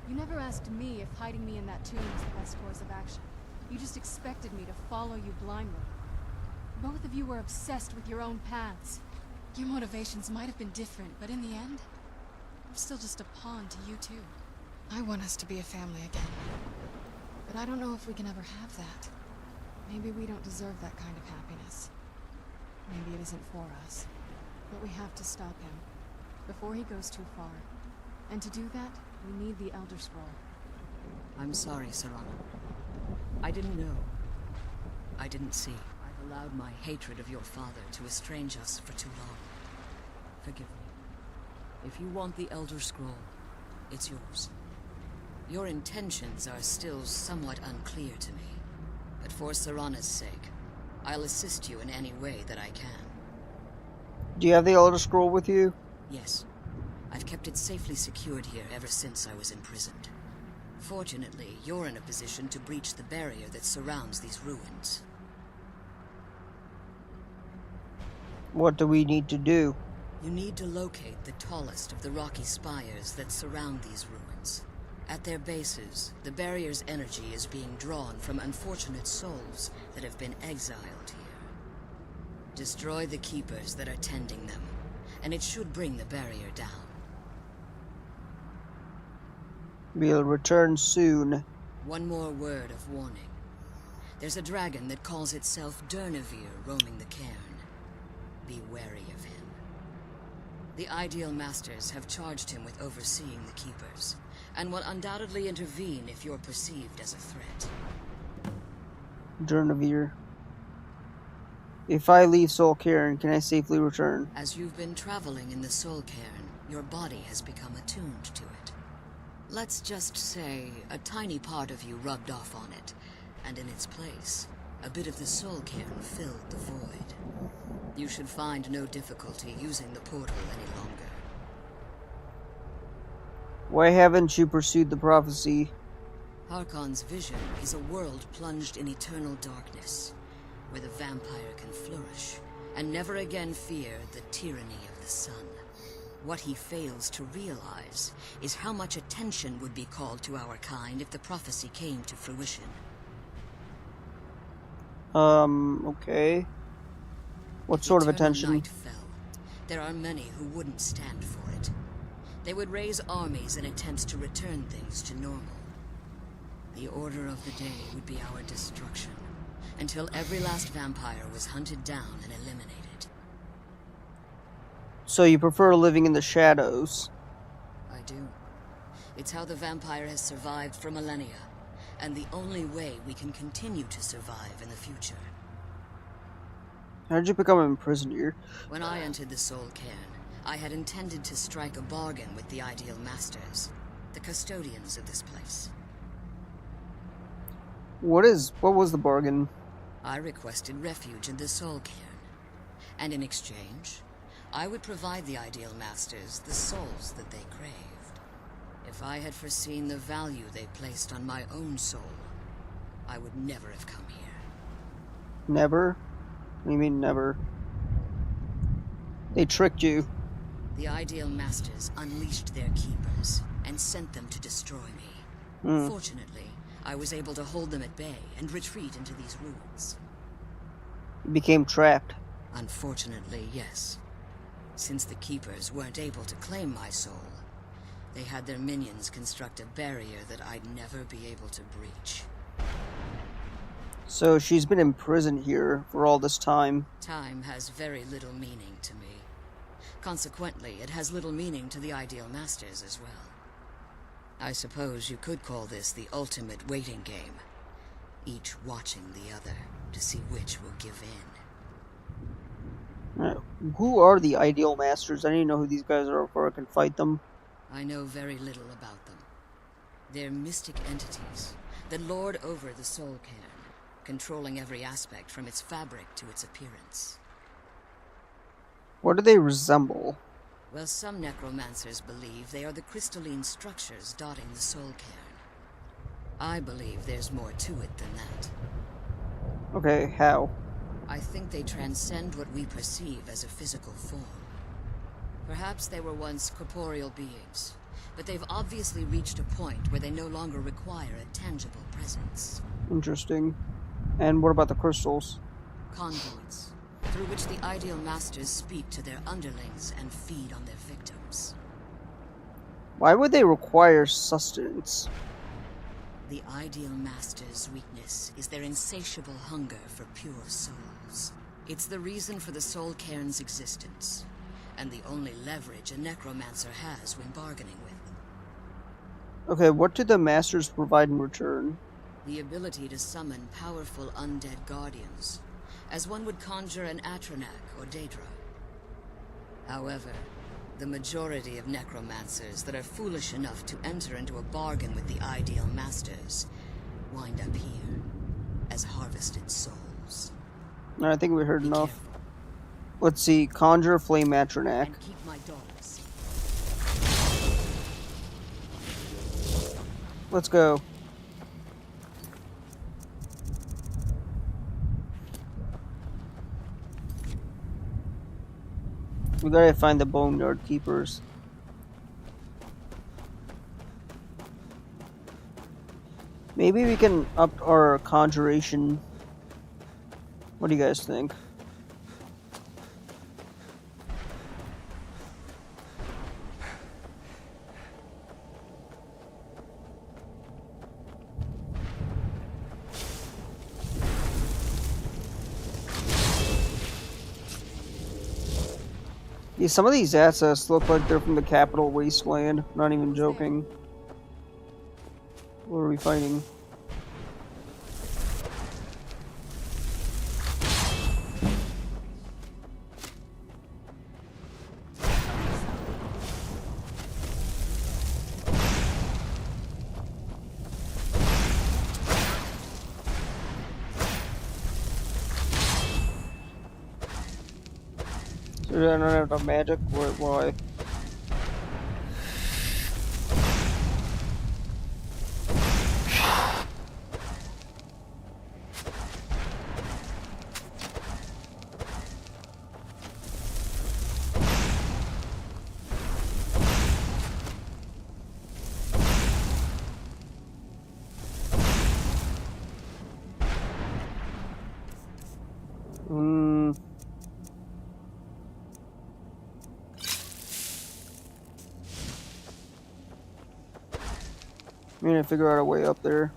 You never asked me if hiding me in that tomb was the best course of action. You just expected me to follow you blindly. Both of you were obsessed with your own paths. Your motivations might have been different, but in the end, I'm still just a pawn to you two. I want us to be a family again. But I don't know if we can ever have that. Maybe we don't deserve that kind of happiness. Maybe it isn't for us. But we have to stop him, before he goes too far. And to do that, we need the Elder Scroll. I'm sorry, Serana. I didn't know. I didn't see. I've allowed my hatred of your father to estrange us for too long. Forgive me. If you want the Elder Scroll, it's yours. Your intentions are still somewhat unclear to me. But for Serana's sake, I'll assist you in any way that I can. Do you have the Elder Scroll with you? Yes. I've kept it safely secured here ever since I was imprisoned. Fortunately, you're in a position to breach the barrier that surrounds these ruins. What do we need to do? You need to locate the tallest of the rocky spires that surround these ruins. At their bases, the barrier's energy is being drawn from unfortunate souls that have been exiled here. Destroy the keepers that are tending them, and it should bring the barrier down. We'll return soon. One more word of warning. There's a dragon that calls itself Durnavir roaming the cairn. Be wary of him. The Ideal Masters have charged him with overseeing the Keepers, and will undoubtedly intervene if you're perceived as a threat. Durnavir. If I leave Soul Cairn, can I safely return? As you've been traveling in the Soul Cairn, your body has become attuned to it. Let's just say a tiny part of you rubbed off on it, and in its place, a bit of the Soul Cairn filled the void. You should find no difficulty using the portal any longer. Why haven't you pursued the prophecy? Harkon's vision is a world plunged in eternal darkness, where the vampire can flourish, and never again fear the tyranny of the sun. What he fails to realize is how much attention would be called to our kind if the prophecy came to fruition. Okay. What If sort of eternal attention? night fell, there are many who wouldn't stand for it. They would raise armies in attempts to return things to normal. The order of the day would be our destruction, until every last vampire was hunted down and eliminated. So you prefer living in the shadows? I do. It's how the vampire has survived for millennia, and the only way we can continue to survive in the future. How did you become imprisoned here? When I entered the Soul Cairn, I had intended to strike a bargain with the Ideal Masters, the custodians of this place. What was the bargain? I requested refuge in the Soul Cairn, and in exchange, I would provide the Ideal Masters the souls that they craved. If I had foreseen the value they placed on my own soul, I would never have come here. Never? What do you mean never? They tricked you. The Ideal Masters unleashed their keepers and sent them to destroy me. Fortunately, I was able to hold them at bay and retreat into these ruins. You became trapped. Unfortunately, yes. Since the keepers weren't able to claim my soul, they had their minions construct a barrier that I'd never be able to breach. So she's been imprisoned here for all this time. Time has very little meaning to me. Consequently, it has little meaning to the Ideal Masters as well. I suppose you could call this the ultimate waiting game, each watching the other to see which will give in. Who are the Ideal Masters? I don't even know who these guys are before I can fight them. I know very little about them. They're mystic entities that lord over the Soul Cairn, controlling every aspect from its fabric to its appearance. What do they resemble? Well, some necromancers believe they are the crystalline structures dotting the Soul Cairn. I believe there's more to it than that. Okay, how? I think they transcend what we perceive as a physical form. Perhaps they were once corporeal beings, but they've obviously reached a point where they no longer require a tangible presence. Interesting. And what about the crystals? Conduits, through which the Ideal Masters speak to their underlings and feed on their victims. Why would they require sustenance? The Ideal Masters' weakness is their insatiable hunger for pure souls. It's the reason for the Soul Cairn's existence, and the only leverage a necromancer has when bargaining with them. Okay, what do the Masters provide in return? The ability to summon powerful undead guardians, as one would conjure an Atronak or Daedra. However, the majority of necromancers that are foolish enough to enter into a bargain with the Ideal Masters wind up here as harvested souls. I think we heard Be enough. careful, Let's see, Conjure Flame Atronak. and keep my daughters. Let's go. We gotta find the Boneyard Keepers. Maybe we can up our conjuration. What do you guys think? Yeah, some of these assets look like they're from the Capital Wasteland. Not even joking. What are we fighting? So I don't have enough magic? Why? I'm gonna figure out a way up there.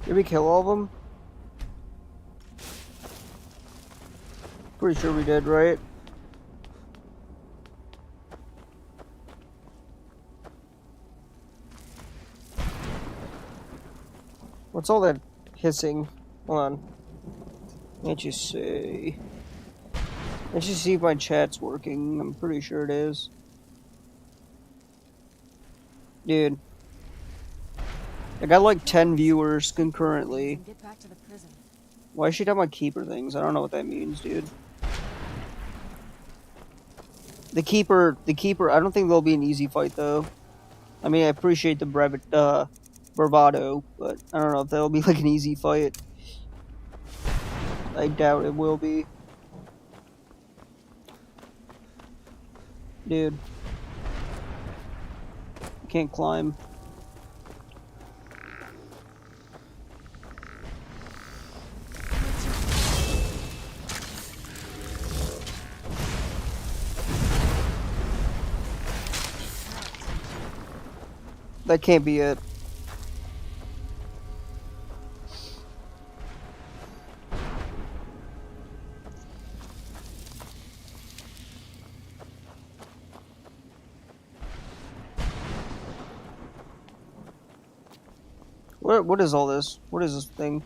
Did we kill all of them? Pretty sure we did, right? What's all that hissing? Hold on. Can't you see? Can't you see if my chat's working? I'm pretty sure it is. Dude. I got like 10 viewers concurrently. Get back to the prison. Why is she talking about keeper things? I don't know what that means, dude. The keeper, I don't think there'll be an easy fight, though. I mean, I appreciate the bravado, but I don't know if that'll be like an easy fight. I doubt it will be. Dude. I can't climb. That can't be it. What is all this? What is this thing?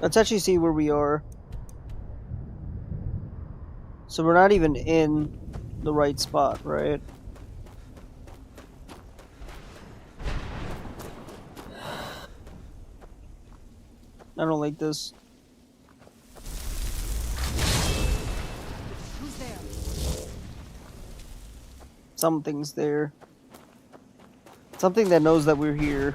Let's actually see where we are. So we're not even in the right spot, right? I don't like this. Who's there? Something's there. Something that knows that we're here.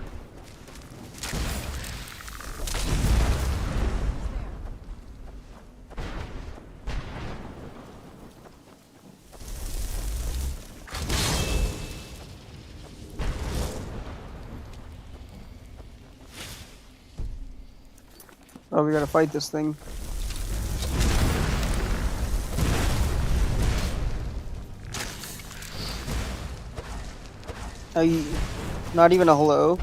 Oh, we gotta fight this thing. Are you not even a hello?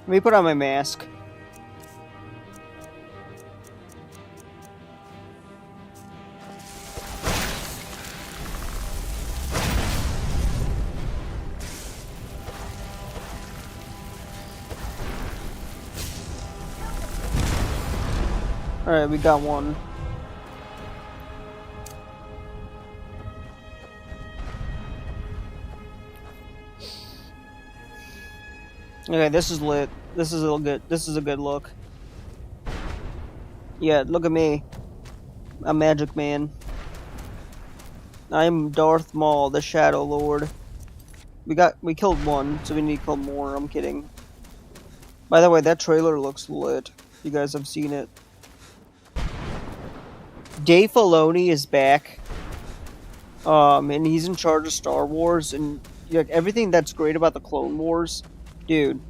Let me put on my mask. Alright, we got one. Okay, this is lit. This is a good. This is a good look. Yeah, look at me. I'm Magic Man. I'm Darth Maul, the Shadow Lord. We killed one, so we need to kill more. I'm kidding. By the way, that trailer looks lit. You guys have seen it. Dave Filoni is back. And he's in charge of Star Wars, and like everything that's great about the Clone Wars, dude.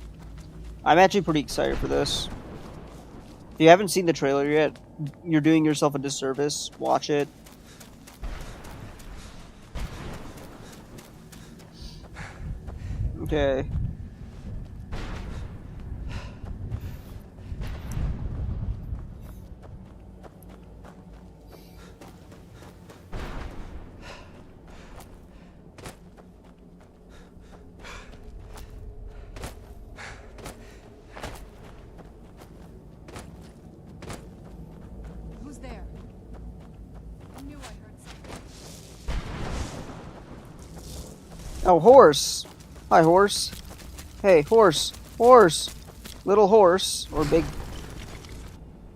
I'm actually pretty excited for this. If you haven't seen the trailer yet, you're doing yourself a disservice. Watch it. Okay. Oh, horse! Hi, horse. Hey, horse! Horse! Little horse. Or big...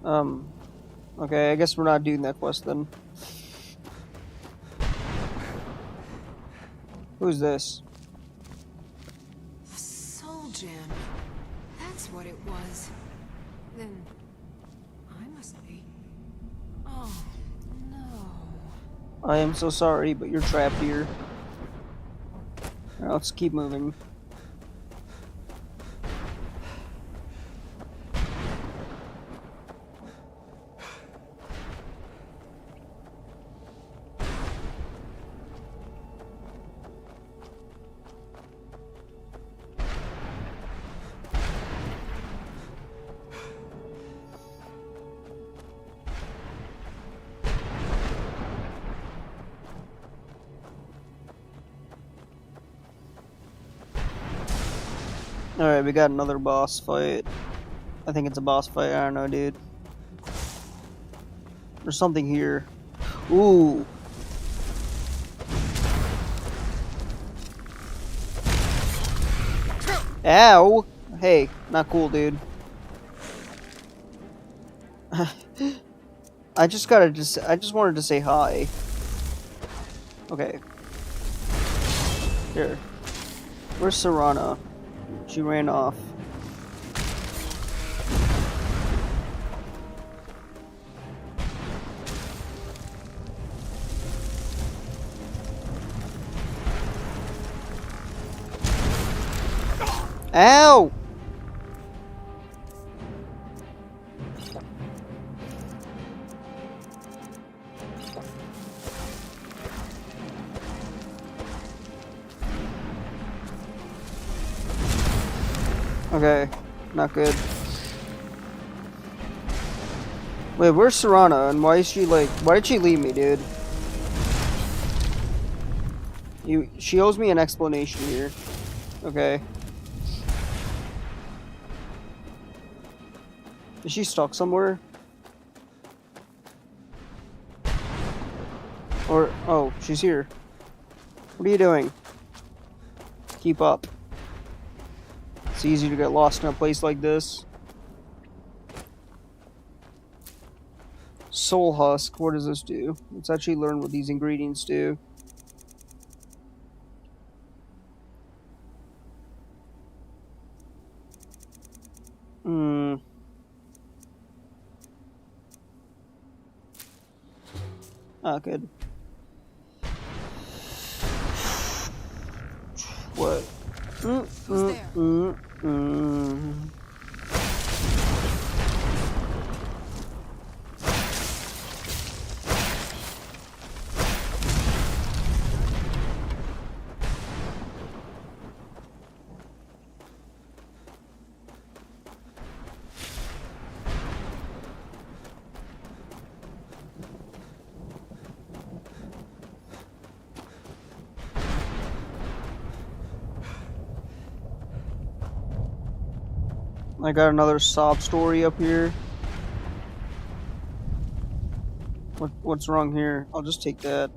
Okay, I guess we're not doing that quest then. Who's this? The soul gem. That's what it was. Then I must be. Oh no. I am so sorry, but you're trapped here. Alright, let's keep moving. Alright, we got another boss fight. I think it's a boss fight. I don't know, dude. There's something here. Ooh. Ow! Hey, not cool, dude. I just wanted to say hi. Okay. Here. Where's Serana? She ran off. Ow! Okay, not good. Wait, where's Serana? And why is she like? Why did she leave me, dude? She owes me an explanation here. Okay. Is she stuck somewhere? Or oh, she's here. What are you doing? Keep up. It's easy to get lost in a place like this. Soul Husk, what does this do? Let's actually learn what these ingredients do. Ah, good. What? Who's there? I got another sob story up here. What's wrong here? I'll just take that.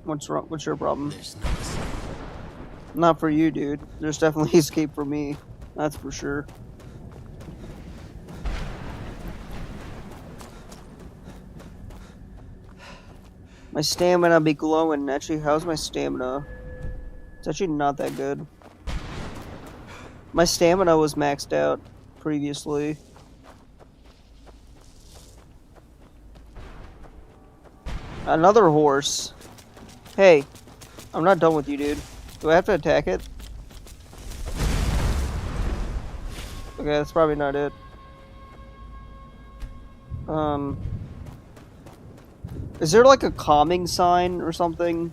What's wrong? What's your problem? There's no escape. Not for you, dude. There's definitely escape for me. That's for sure. My stamina be glowing. Actually, how's my stamina? It's actually not that good. My stamina was maxed out previously. Another horse. Hey, I'm not done with you, dude. Do I have to attack it? Okay, that's probably not it. Is there like a calming sign or something?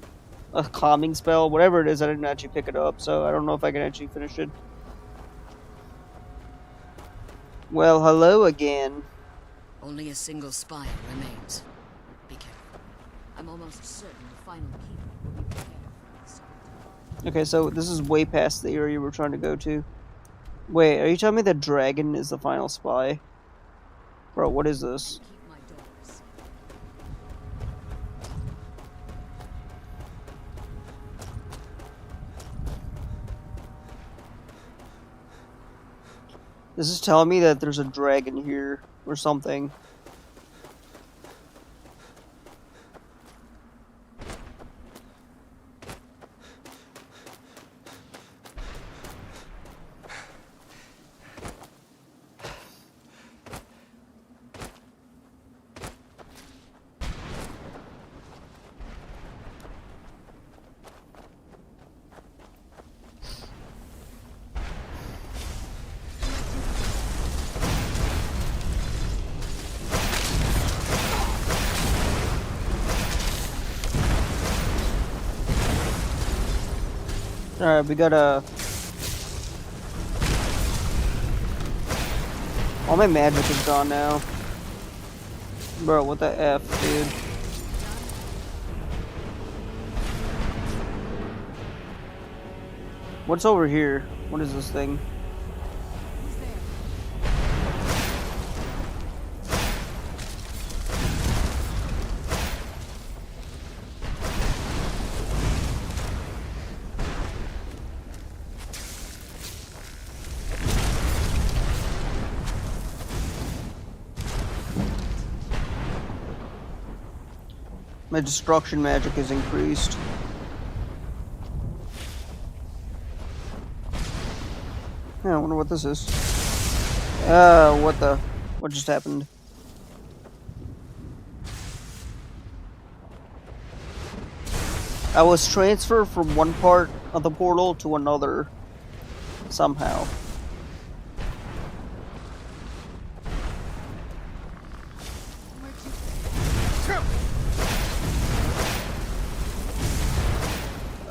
A calming spell? Whatever it is, I didn't actually pick it up, so I don't know if I can actually finish it. Well, hello again. Only a single spire remains. Be careful. I'm almost certain the final keeper will be prepared for this. Okay, so this is way past the area we're trying to go to. Wait, are you telling me the dragon is the final spy? Bro, what is this? Keep my doors. This is telling me that there's a dragon here or something. Alright, we gotta... All my magic is gone now. Bro, what the F, dude? What's over here? What is this thing? Who's there? My destruction magic is increased. Yeah, I wonder what this is. What just happened? I was transferred from one part of the portal to another somehow.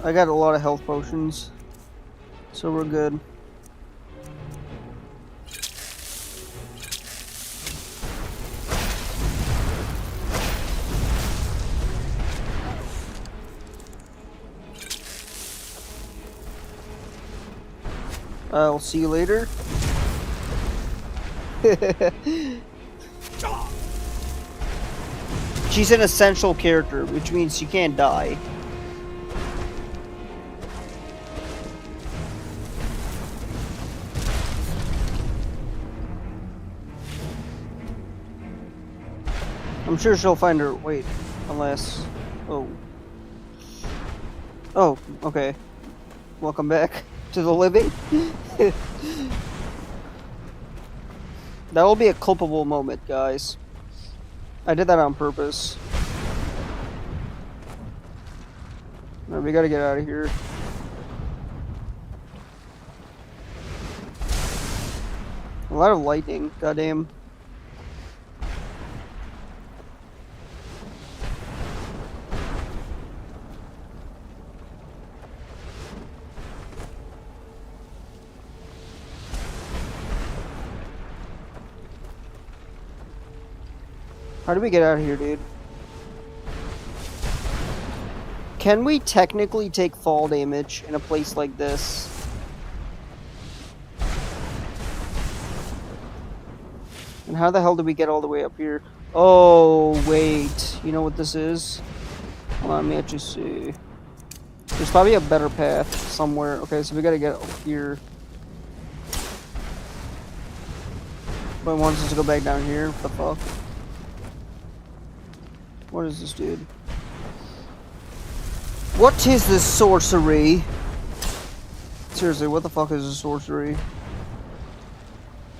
I got a lot of health potions, so we're good. I'll see you later. She's an essential character, which means she can't die. I'm sure she'll find her. Wait, unless. Oh. Oh, okay. Welcome back to the living. That will be a culpable moment, guys. I did that on purpose. Alright, we gotta get out of here. A lot of lightning, goddamn. How do we get out of here, dude? Can we technically take fall damage in a place like this? And how the hell did we get all the way up here? Oh, wait. You know what this is? Hold on, let me actually see. There's probably a better path somewhere. Okay, so we gotta get up here. But it wants us to go back down here. What the fuck? What is this, dude? What is this sorcery? Seriously, what the fuck is this sorcery?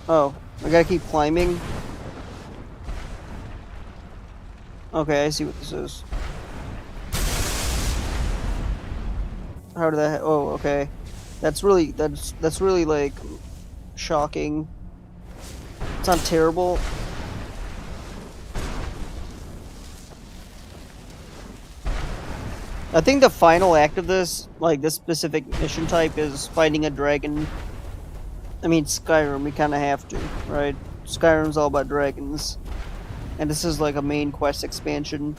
Oh, I gotta keep climbing? Okay, I see what this is. How did that... Oh, okay. That's really like shocking. It's not terrible. I think the final act of this, like this specific mission type, is fighting a dragon. I mean, Skyrim, we kind of have to, right? Skyrim's all about dragons. And this is like a main quest expansion.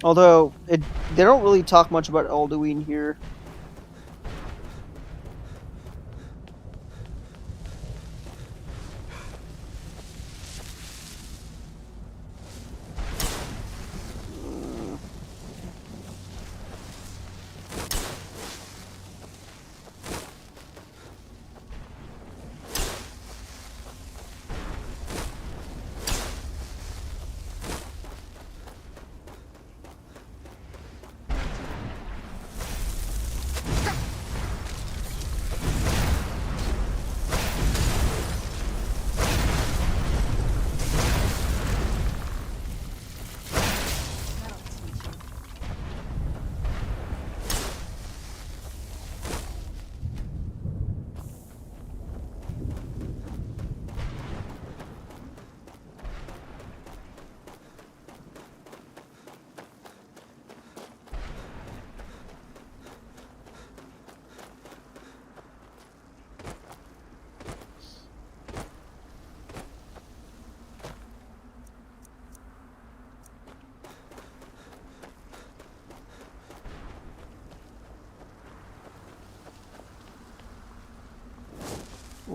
Although, they don't really talk much about Alduin here.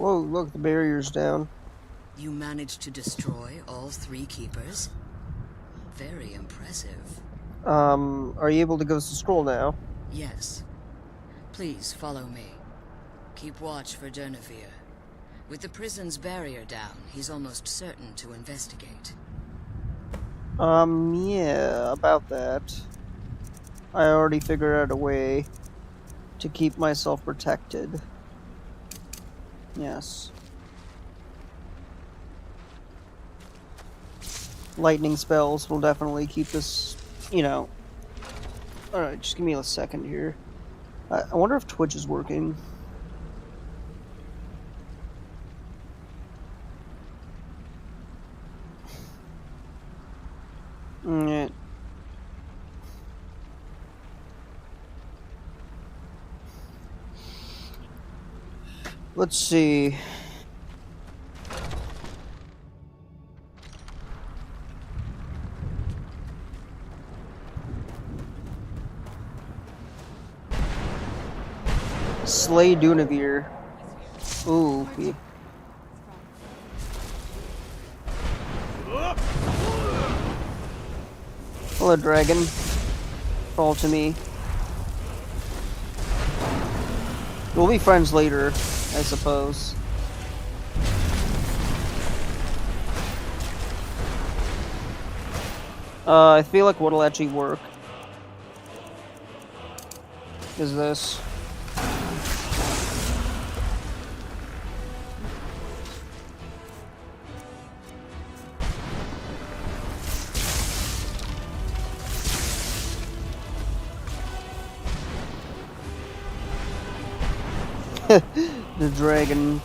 Whoa, look, the barrier's down. You managed to destroy all 3 keepers? Very impressive. Are you able to give us the scroll now? Yes. Please follow me. Keep watch for Durnevere. With the prison's barrier down, he's almost certain to investigate. Yeah, about that. I already figured out a way to keep myself protected. Yes. Lightning spells will definitely keep us, you know. Alright, just give me a second here. I wonder if Twitch is working. Alright. Let's see. Slay Dunavir. Ooh. Yeah. Hello, dragon. Fall to me. We'll be friends later, I suppose. I feel like what'll actually work is this. The dragon.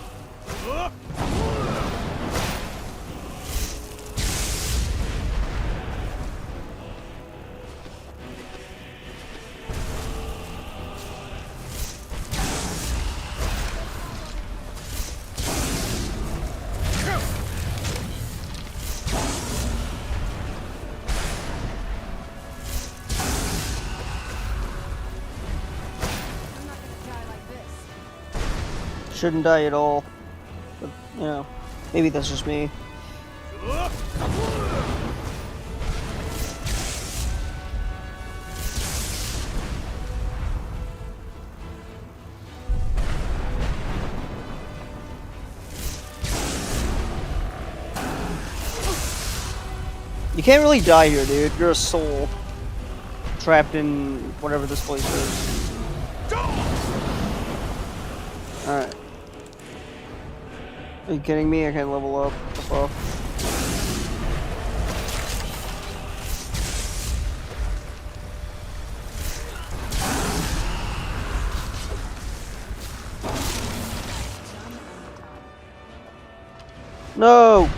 Shouldn't die at all. But, you know, maybe that's just me. You can't really die here, dude. You're a soul trapped in whatever this place is. Alright. Are you kidding me? I can't level up. What the fuck? No!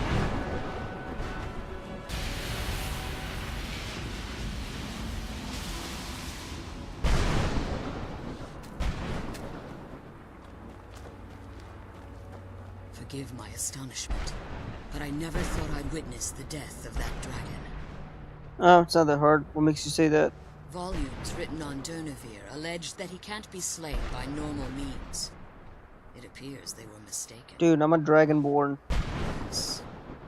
Forgive my astonishment, but I never thought I'd witness the death of that dragon. Oh, it's not that hard. What makes you say that? Volumes written on Durnevere allege that he can't be slain by normal means. It appears they were mistaken. Dude, I'm a dragonborn. Yes.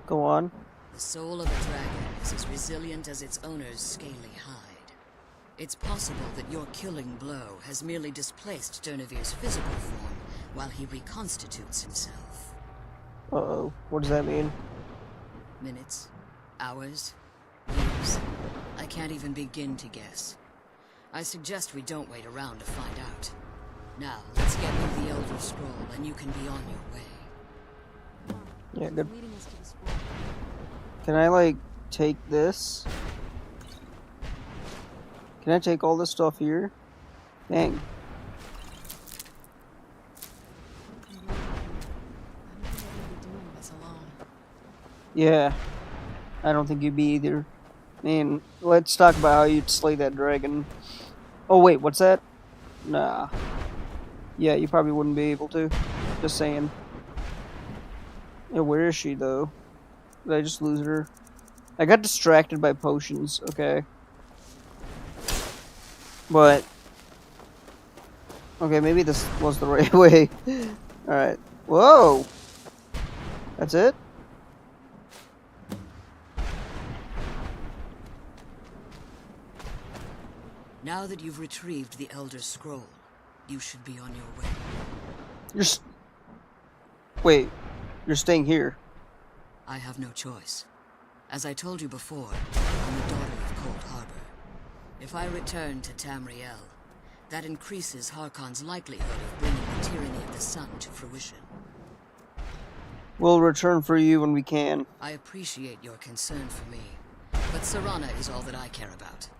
Go on. The soul of a dragon is as resilient as its owner's scaly hide. It's possible that your killing blow has merely displaced Durnevere's physical form while he reconstitutes himself. Uh-oh. What does that mean? Minutes, hours, years. I can't even begin to guess. I suggest we don't wait around to find out. Now, let's get you the Elder Scroll and you can be on your way. Yeah, good. Can I, like, take this? Can I take all this stuff here? Dang. Yeah. I don't think you'd be either. Man, let's talk about how you'd slay that dragon. Oh, wait, what's that? Nah. Yeah, you probably wouldn't be able to. Just saying. Yeah, where is she, though? Did I just lose her? I got distracted by potions, okay. But... okay, maybe this was the right way. Alright. Whoa! That's it? Now that you've retrieved the Elder Scroll, you should be on your way. Wait, you're staying here. I have no choice. As I told you before, I'm the daughter of Cold Harbor. If I return to Tamriel, that increases Harkon's likelihood of bringing the tyranny of the sun to fruition. We'll return for you when we can. I appreciate your concern for me, but Serana is all that I care about.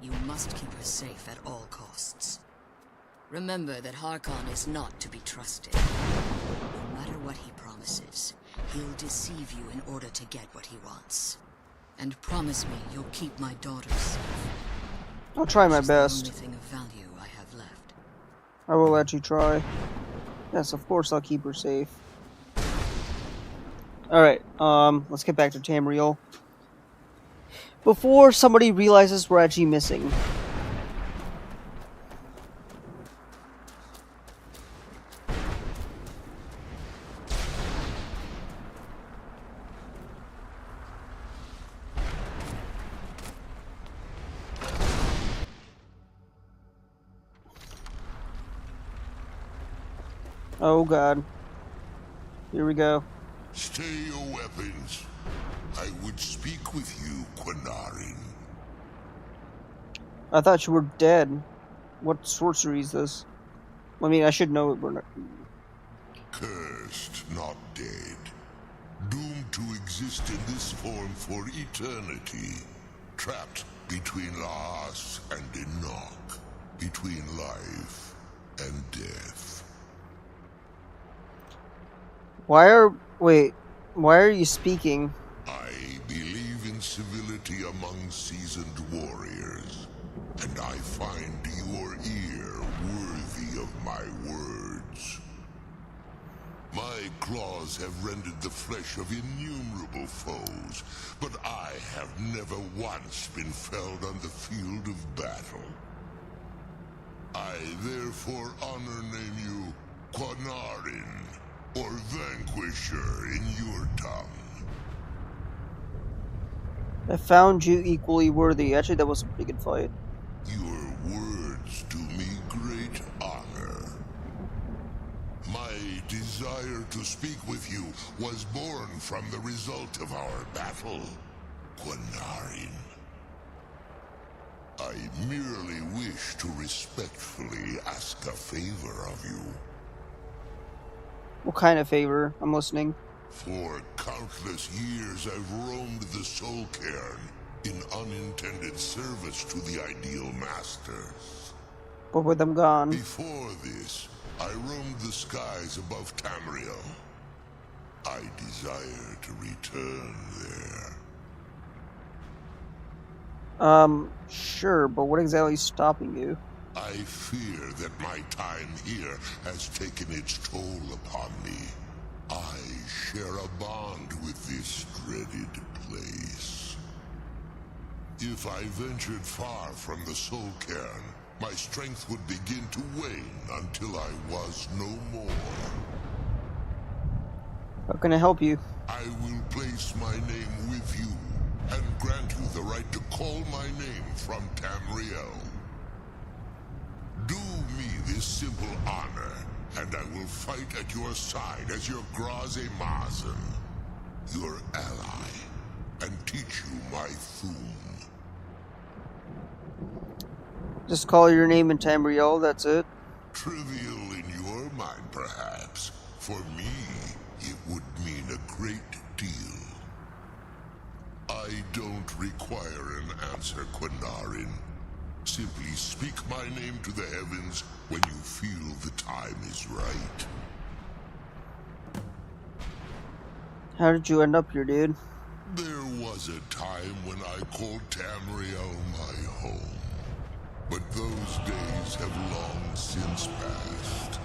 You must keep her safe at all costs. Remember that Harkon is not to be trusted. No matter what he promises, he'll deceive you in order to get what he wants. And promise me you'll keep my daughter safe. I'll try my She's the best. only thing of value I have left. I will let you try. Yes, of course I'll keep her safe. Alright, let's get back to Tamriel. Before somebody realizes we're actually missing. Oh god. Here we go. Stay your weapons. I would speak with you, Quinarin. I thought you were dead. What sorcery is this? I mean, I should know it. We're not... Cursed, not dead. Doomed to exist in this form for eternity. Trapped between Laas and Enoch. Between life and death. Why are you speaking? I believe in civility among seasoned warriors, and I find your ear worthy of my words. My claws have rended the flesh of innumerable foes, but I have never once been felled on the field of battle. I therefore name you Quinarin, or Vanquisher in your tongue. I found you equally worthy. Actually, that was a pretty good fight. Your words do me great honor. My desire to speak with you was born from the result of our battle, Quinarin. I merely wish to respectfully ask a favor of you. What kind of favor? I'm listening. For countless years I've roamed the Soul Cairn in unintended service to the Ideal Masters. But with them gone. Before this, I roamed the skies above Tamriel. I desire to return there. Sure, but what exactly is stopping you? I fear that my time here has taken its toll upon me. I share a bond with this dreaded place. If I ventured far from the Soul Cairn, my strength would begin to wane until I was no more. How can I help you? I will place my name with you, and grant you the right to call my name from Tamriel. Do me this simple honor, and I will fight at your side as your Graze Mazen, your ally, and teach you my Thum. Just call your name in Tamriel, that's it? Trivial in your mind, perhaps. For me, it would mean a great deal. I don't require an answer, Quinarin. Simply speak my name to the heavens when you feel the time is right. How did you end up here, dude? There was a time when I called Tamriel my home. But those days have long since passed.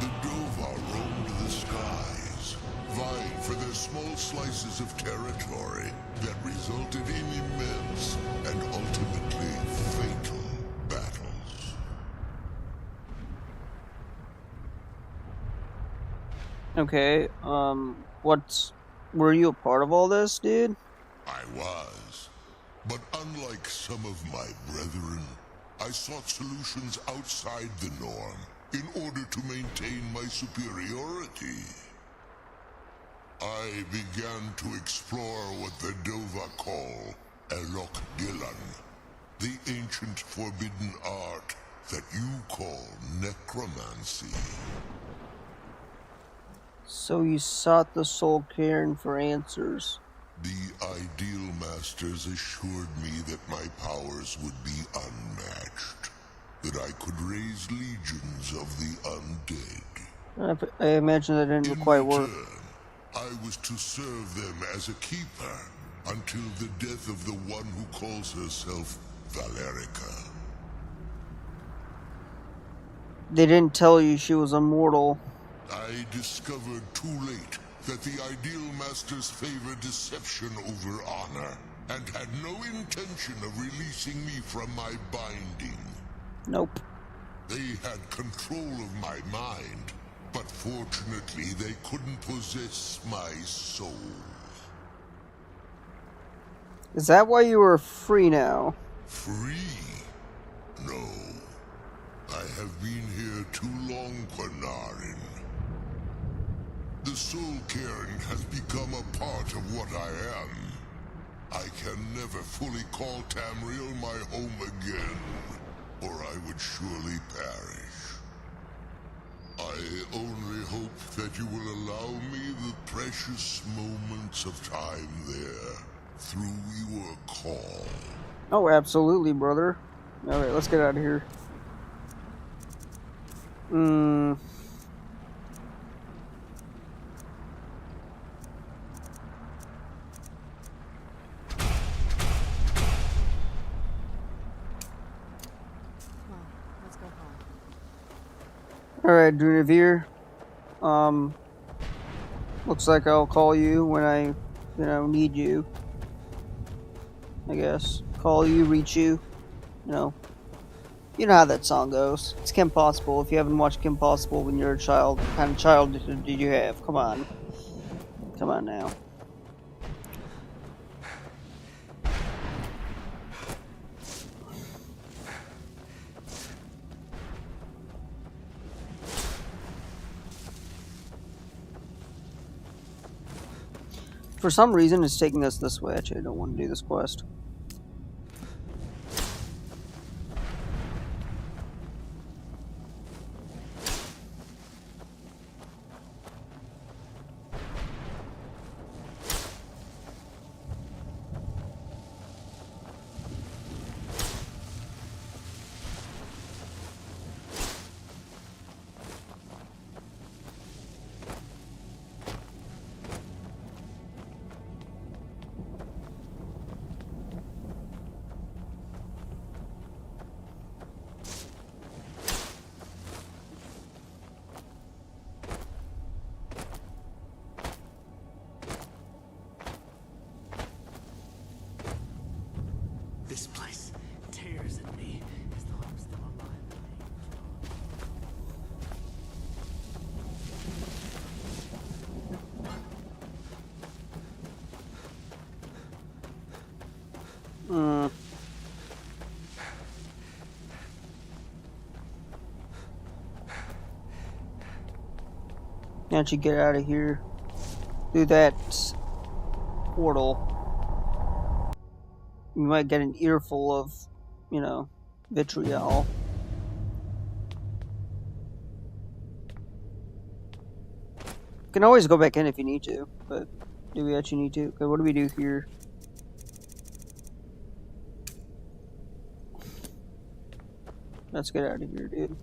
The Dova roamed the skies, vying for their small slices of territory that resulted in immense and ultimately fatal battles. Okay, were you a part of all this, dude? I was. But unlike some of my brethren, I sought solutions outside the norm in order to maintain my superiority. I began to explore what the Dova call Elok Dylan, the ancient forbidden art that you call necromancy. So you sought the Soul Cairn for answers. The Ideal Masters assured me that my powers would be unmatched, that I could raise legions of the undead. I imagine that didn't In quite work. return, I was to serve them as a keeper until the death of the one who calls herself Valerica. They didn't tell you she was immortal. I discovered too late that the Ideal Masters favor deception over honor, and had no intention of releasing me from my binding. Nope. They had control of my mind, but fortunately they couldn't possess my soul. Is that why you are free now? Free? No. I have been here too long, Quanarin. The Soul Cairn has become a part of what I am. I can never fully call Tamriel my home again, or I would surely perish. I only hope that you will allow me the precious moments of time there, through your call. Oh, absolutely, brother. Alright, let's get out of here. Let's go home. Alright, Drunavir. Looks like I'll call you when I, need you. I guess. Call you, reach you. You know how that song goes. It's Kim Possible. If you haven't watched Kim Possible when you're a child, what kind of child did you have? Come on. Come on now. For some reason, it's taking us this way. Actually, I don't want to do this quest. This place tears at me as though I'm still alive. Can't you get out of here through that portal? You might get an earful of, vitriol. You can always go back in if you need to, but do we actually need to? Okay, what do we do here? Let's get out of here, dude.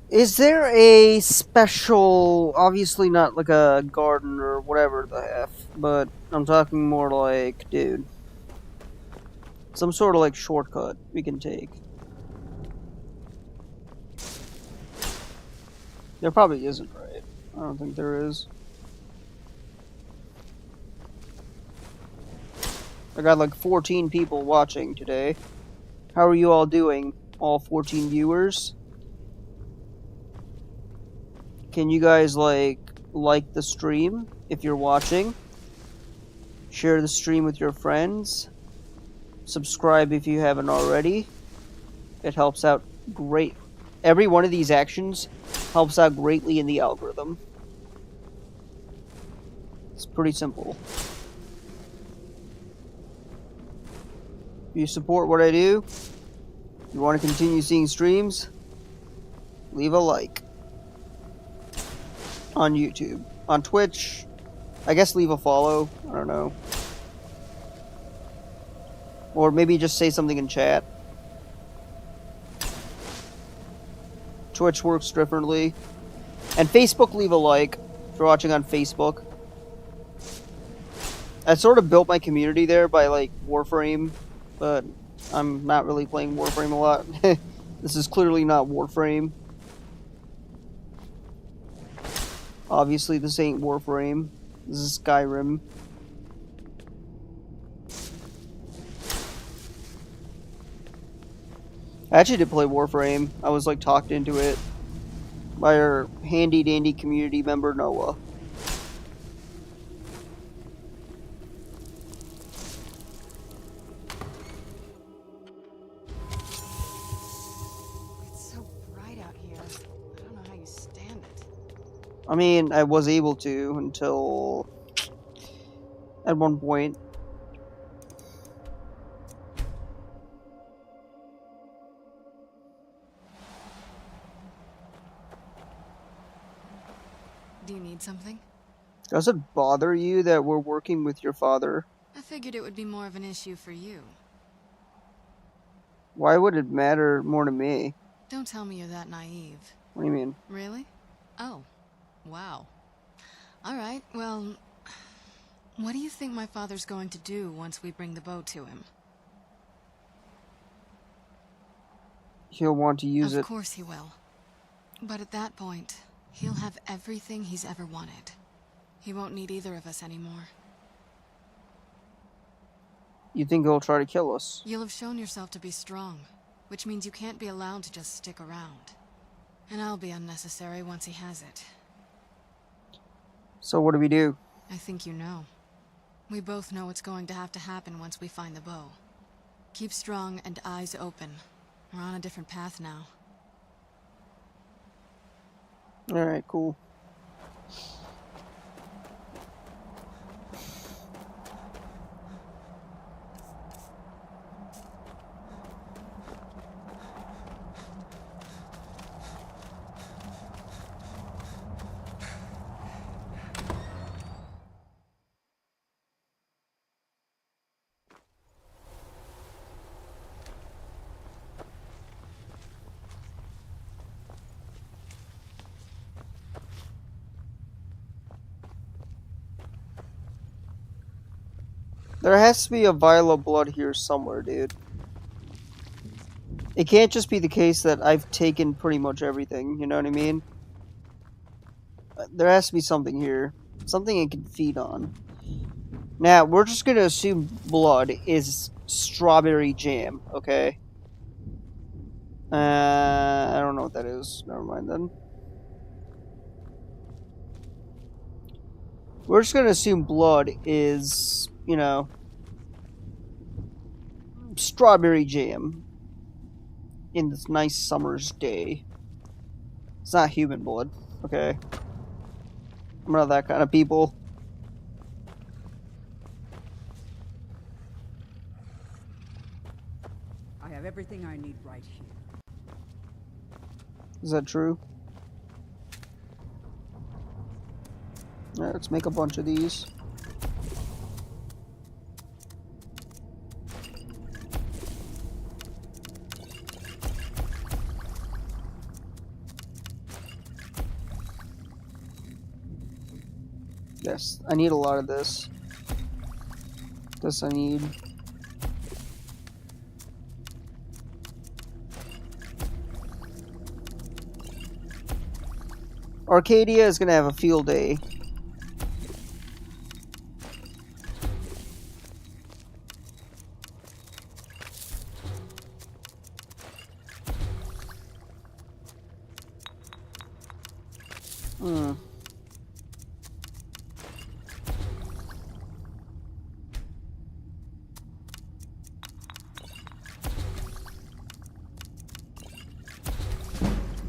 Is there a special, obviously not like a garden or whatever the F, but I'm talking more like, dude, some sort of like shortcut we can take. There probably isn't, right? I don't think there is. I got like 14 people watching today. How are you all doing? All 14 viewers? can you guys like the stream if you're watching? Share the stream with your friends. Subscribe if you haven't already. It helps out great. Every one of these actions helps out greatly in the algorithm. It's pretty simple. If you support what I do, you want to continue seeing streams, leave a like. On YouTube. On Twitch, I guess leave a follow. I don't know. Or maybe just say something in chat. Twitch works differently. And Facebook, leave a like if you're watching on Facebook. I sort of built my community there by like Warframe, but I'm not really playing Warframe a lot. This is clearly not Warframe. Obviously this ain't Warframe. This is Skyrim. I actually did play Warframe. I was like talked into it by our handy dandy community member Noah. It's so bright out here. I don't know how you stand it. I mean, I was able to until at one point. Do you need something? Does it bother you that we're working with your father? I figured it would be more of an issue for you. Why would it matter more to me? Don't tell me you're that naive. What do you mean? Really? Oh. Wow. Alright, well... What do you think my father's going to do once we bring the bow to him? He'll want to use it. Of course he will. But at that point, he'll have everything he's ever wanted. He won't need either of us anymore. You think he'll try to kill us? You'll have shown yourself to be strong, which means you can't be allowed to just stick around. And I'll be unnecessary once he has it. So what do we do? I think you know. We both know what's going to have to happen once we find the bow. Keep strong and eyes open. We're on a different path now. Alright, cool. There has to be a vial of blood here somewhere, dude. It can't just be the case that I've taken pretty much everything, you know what I mean? There has to be something here. Something it can feed on. Now, we're just gonna assume blood is strawberry jam, okay? I don't know what that is. Never mind then. We're just gonna assume blood is, you know, strawberry jam in this nice summer's day. It's not human blood, okay? I'm not that kind of people. I have everything I need right here. Is that true? Alright, let's make a bunch of these. Yes, I need a lot of this. This I need. Arcadia is gonna have a field day.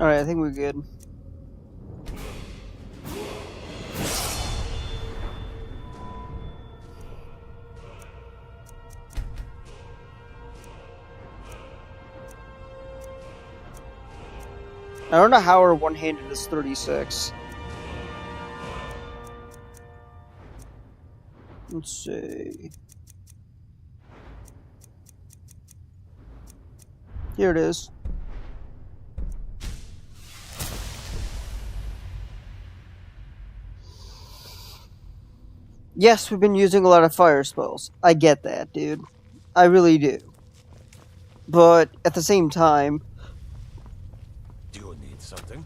Alright, I think we're good. I don't know how our one-handed is 36. Let's see. Here it is. Yes, we've been using a lot of fire spells. I get that, dude. I really do. But at the same time, Do you need something?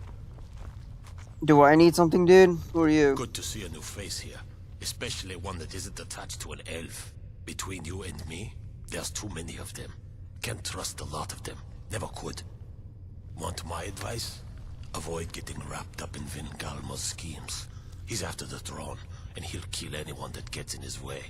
do I need something, dude? Who are you? Good to see a new face here. Especially one that isn't attached to an elf. Between you and me, there's too many of them. Can't trust a lot of them. Never could. Want my advice? Avoid getting wrapped up in Vingalmo's schemes. He's after the throne, and he'll kill anyone that gets in his way.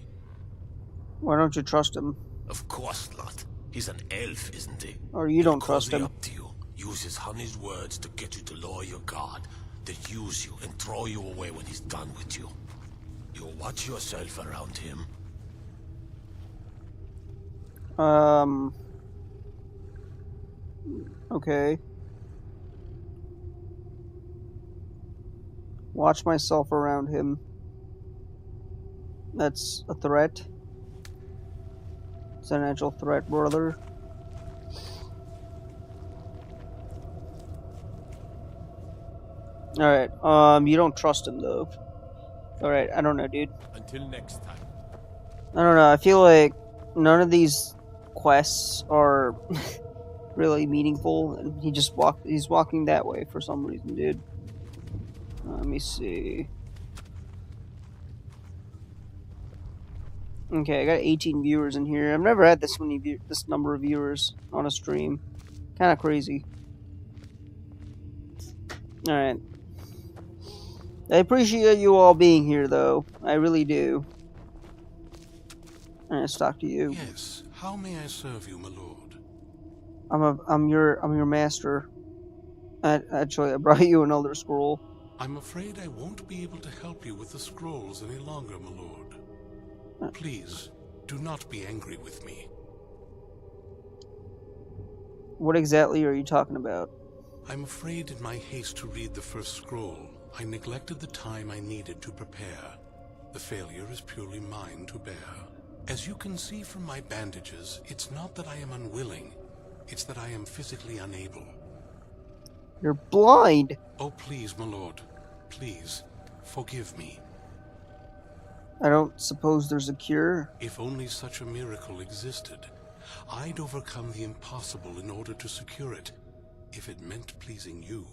Why don't you trust him? Of course not. He's an elf, isn't he? Or you don't He'll trust cozy him. up to you. Uses honey's words to get you to lower your guard. Then use you and throw you away when he's done with you. You watch yourself around him. Okay. Watch myself around him. That's a threat. It's an actual threat, brother. Alright, you don't trust him, though. Alright, I don't know, dude. Until next time. I don't know, I feel like none of these quests are really meaningful, and he's walking that way for some reason, dude. Let me see. Okay, I got 18 viewers in here. I've never had this number of viewers on a stream. Kind of crazy. Alright. I appreciate you all being here, though. I really do. Alright, let's talk to you. Yes. How may I serve you, my lord? I'm your master. Actually, I brought you an Elder Scroll. I'm afraid I won't be able to help you with the scrolls any longer, my lord. Please, do not be angry with me. What exactly are you talking about? I'm afraid in my haste to read the first scroll, I neglected the time I needed to prepare. The failure is purely mine to bear. As you can see from my bandages, it's not that I am unwilling, it's that I am physically unable. You're blind! Oh, please, my lord. Please, forgive me. I don't suppose there's a cure? If only such a miracle existed, I'd overcome the impossible in order to secure it, if it meant pleasing you.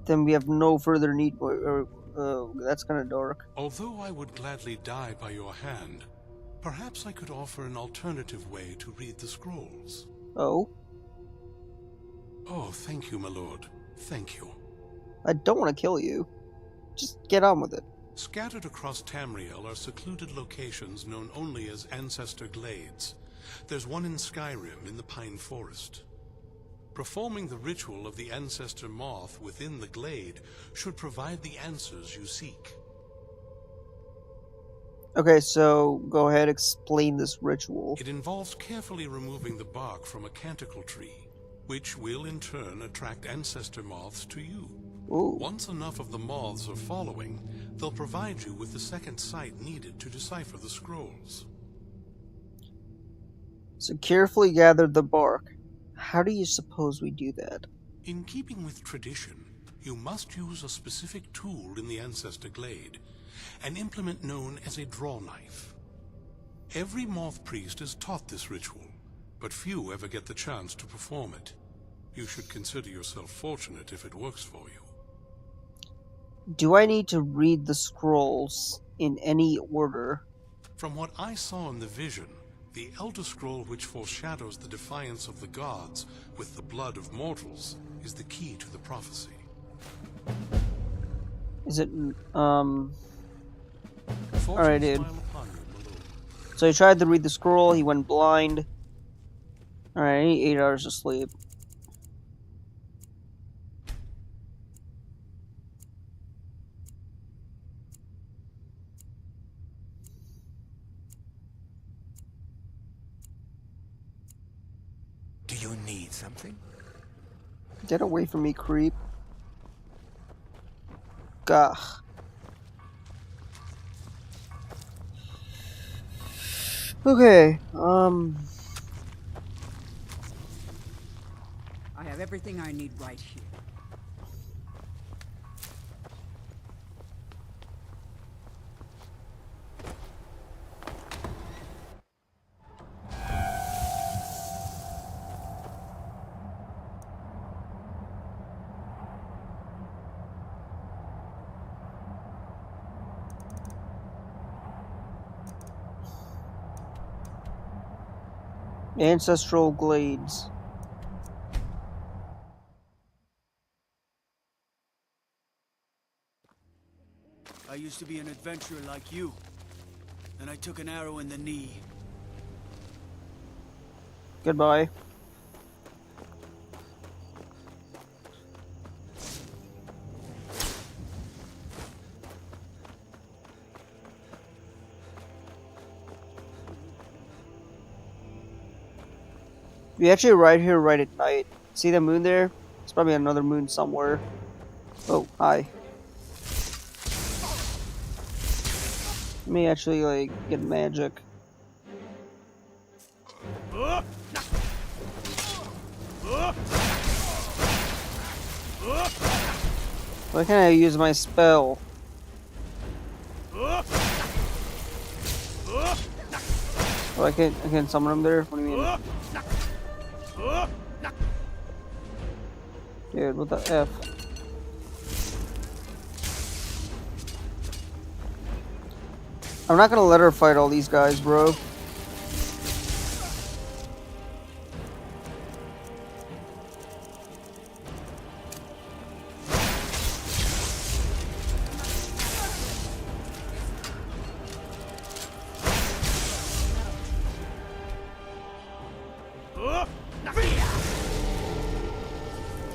Then we have no further need. That's kind of dark. Although I would gladly die by your hand, perhaps I could offer an alternative way to read the scrolls. Oh? Oh, thank you, my lord. Thank you. I don't want to kill you. Just get on with it. Scattered across Tamriel are secluded locations known only as Ancestor Glades. There's one in Skyrim in the Pine Forest. Performing the ritual of the Ancestor Moth within the glade should provide the answers you seek. Okay, so go ahead, explain this ritual. It involves carefully removing the bark from a canticle tree, which will in turn attract Ancestor Moths to you. Ooh. Once enough of the moths are following, they'll provide you with the second sight needed to decipher the scrolls. So carefully gather the bark. How do you suppose we do that? In keeping with tradition, you must use a specific tool in the Ancestor Glade, an implement known as a draw knife. Every moth priest is taught this ritual, but few ever get the chance to perform it. You should consider yourself fortunate if it works for you. Do I need to read the scrolls in any order? From what I saw in the vision, the Elder Scroll which foreshadows the defiance of the gods with the blood of mortals is the key to the prophecy. Is it, Fortune Alright, dude. smile upon you, my lord. So he tried to read the scroll, he went blind. Alright, I need 8 hours of sleep. You need something? Get away from me, creep. Gah. Okay, I have everything I need right here. Ancestral Glades. I used to be an adventurer like you. Then I took an arrow in the knee. Goodbye. We actually ride here right at night. See the moon there? There's probably another moon somewhere. Oh, hi. Let me actually, like, get magic. Why can't I use my spell? Oh, I can't summon him there? What do you mean? Dude, what the F? I'm not gonna let her fight all these guys, bro.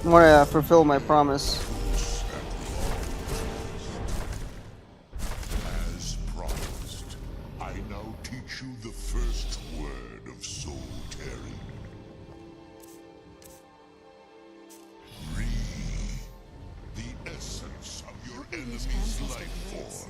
I want to fulfill my promise. As promised, I now teach you the first word of soul tearing. Re, the essence of your enemy's life force.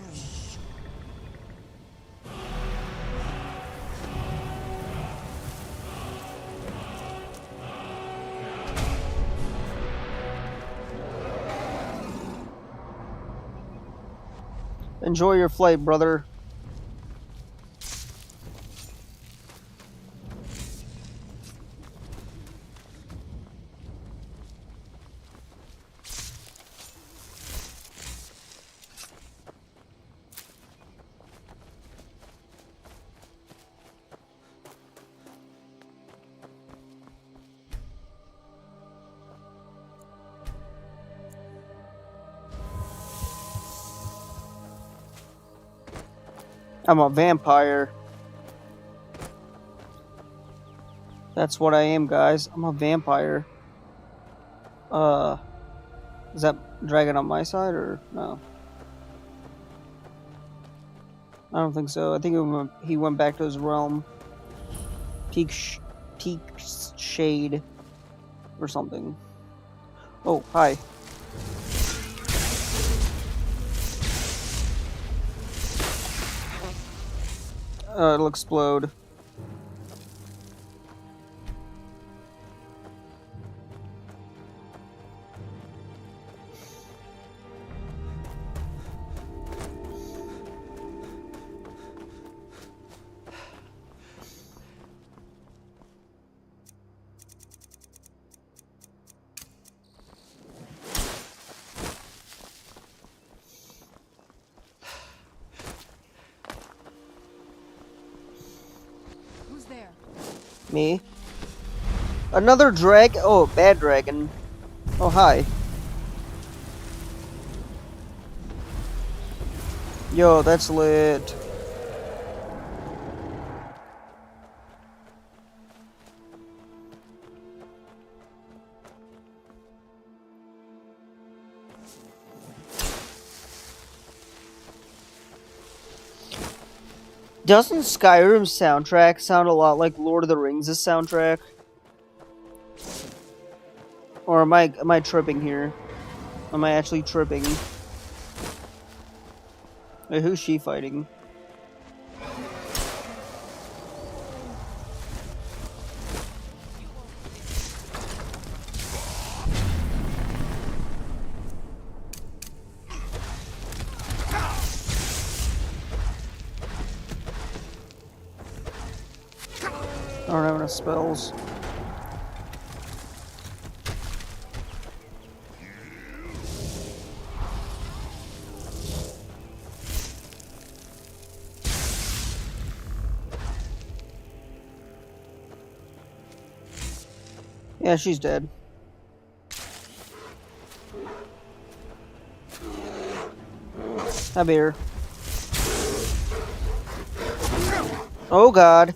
Enjoy your flight, brother. I'm a vampire. That's what I am, guys. I'm a vampire. Is that dragon on my side or no? I don't think so. I think he went back to his realm. Peak Shade or something. Oh, hi. It'll explode. Who's there? Me. Another drag. Oh, bad dragon. Oh, hi. Yo, that's lit. Doesn't Skyrim's soundtrack sound a lot like Lord of the Rings' soundtrack? Or am I tripping here? Am I actually tripping? Wait, who's she fighting? I don't have enough spells. Yeah, she's dead. Hi, bear. Oh god.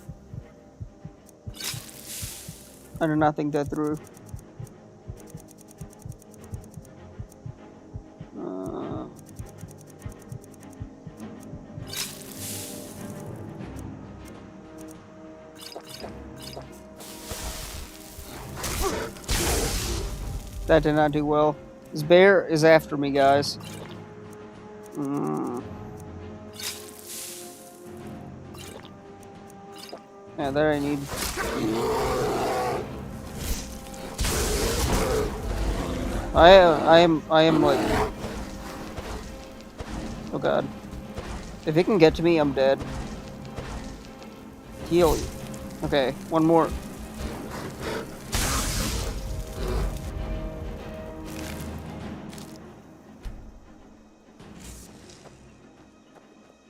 I did not think that through. That did not do well. This bear is after me, guys. Yeah, there I need. I am like. Oh god. If it can get to me, I'm dead. Heal. Okay, one more.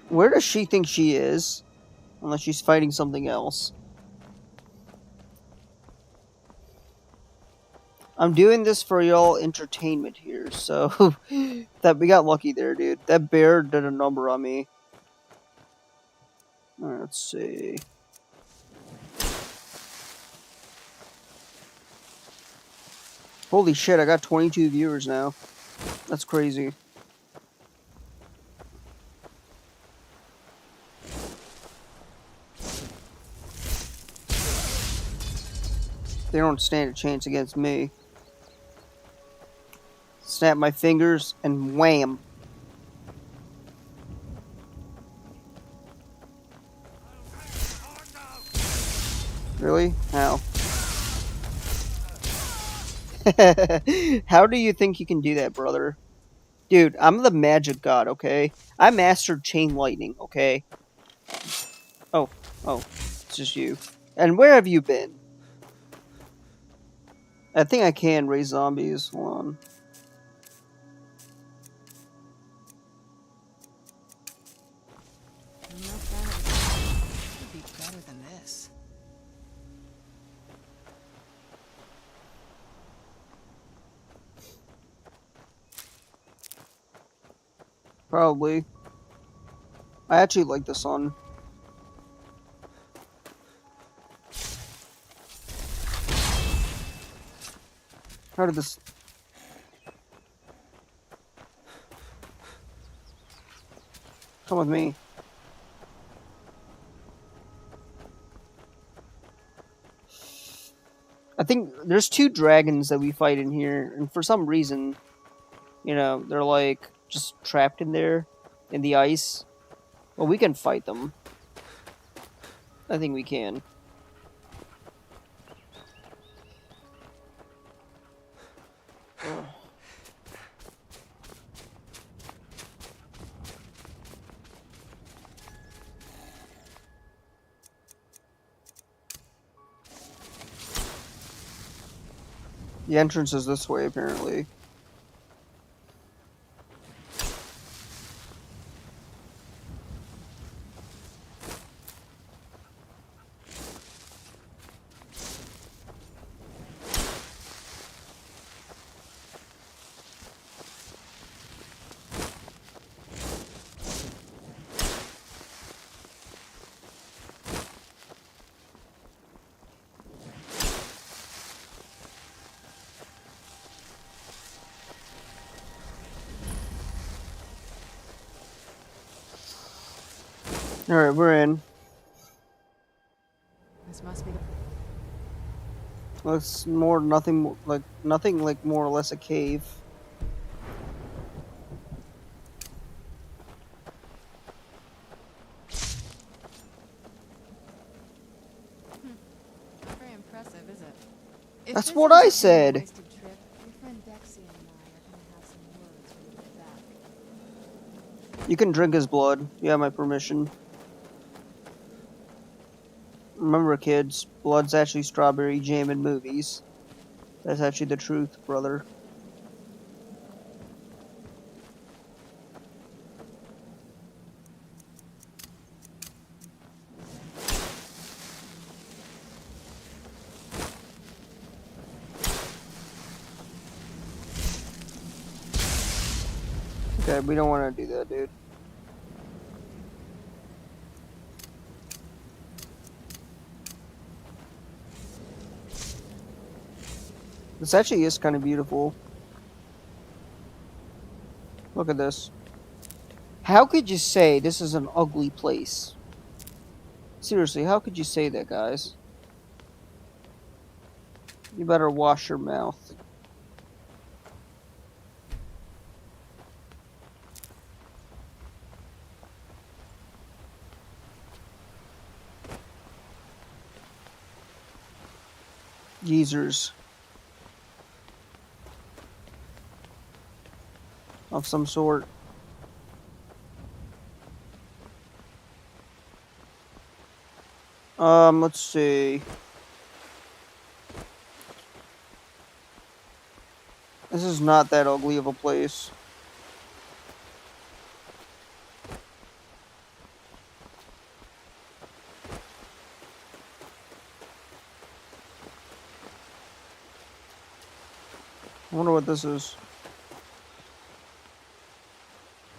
Where does she think she is? Unless she's fighting something else. I'm doing this for y'all entertainment here, so that we got lucky there, dude. That bear did a number on me. Alright, let's see. Holy shit, I got 22 viewers now. That's crazy. They don't stand a chance against me. Snap my fingers and wham. Really? How? How do you think you can do that, brother? Dude, I'm the magic god, okay? I mastered chain lightning, okay? Oh, it's just you. And where have you been? I think I can raise zombies. Hold on. Not bad. Could be better than this. Probably. I actually like the sun. How did this... Come with me. I think there's 2 dragons that we fight in here, and for some reason, you know, they're like just trapped in there, in the ice. Well, we can fight them. I think we can. The entrance is this way, apparently. Alright, we're in. This must be the... Looks nothing like more or less a cave. Not very impressive, is it? If That's this what ends I up being a said. wasted trip, your friend Dexy and I are gonna have some words when we get back. You can drink his blood. You have my permission. Remember, kids, blood's actually strawberry jam in movies. That's actually the truth, brother. Okay, we don't want to do that, dude. This actually is kind of beautiful. Look at this. How could you say this is an ugly place? Seriously, how could you say that, guys? You better wash your mouth. Geezers. Of some sort. Let's see. This is not that ugly of a place. I wonder what this is.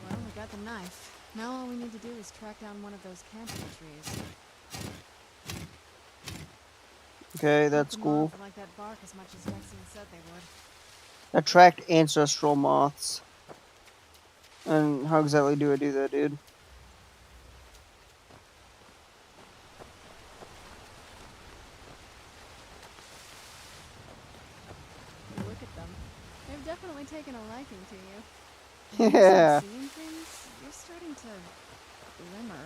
Well, we got the knife. Now all we need to do is track down one of those camping trees. Okay, that's Hope the cool. moths like that bark as much as Dexy said they would. Attract ancestral moths. And how exactly do I do that, dude? Look at them. They've definitely taken a liking to you. And you Yeah. start seeing things, you're starting to glimmer.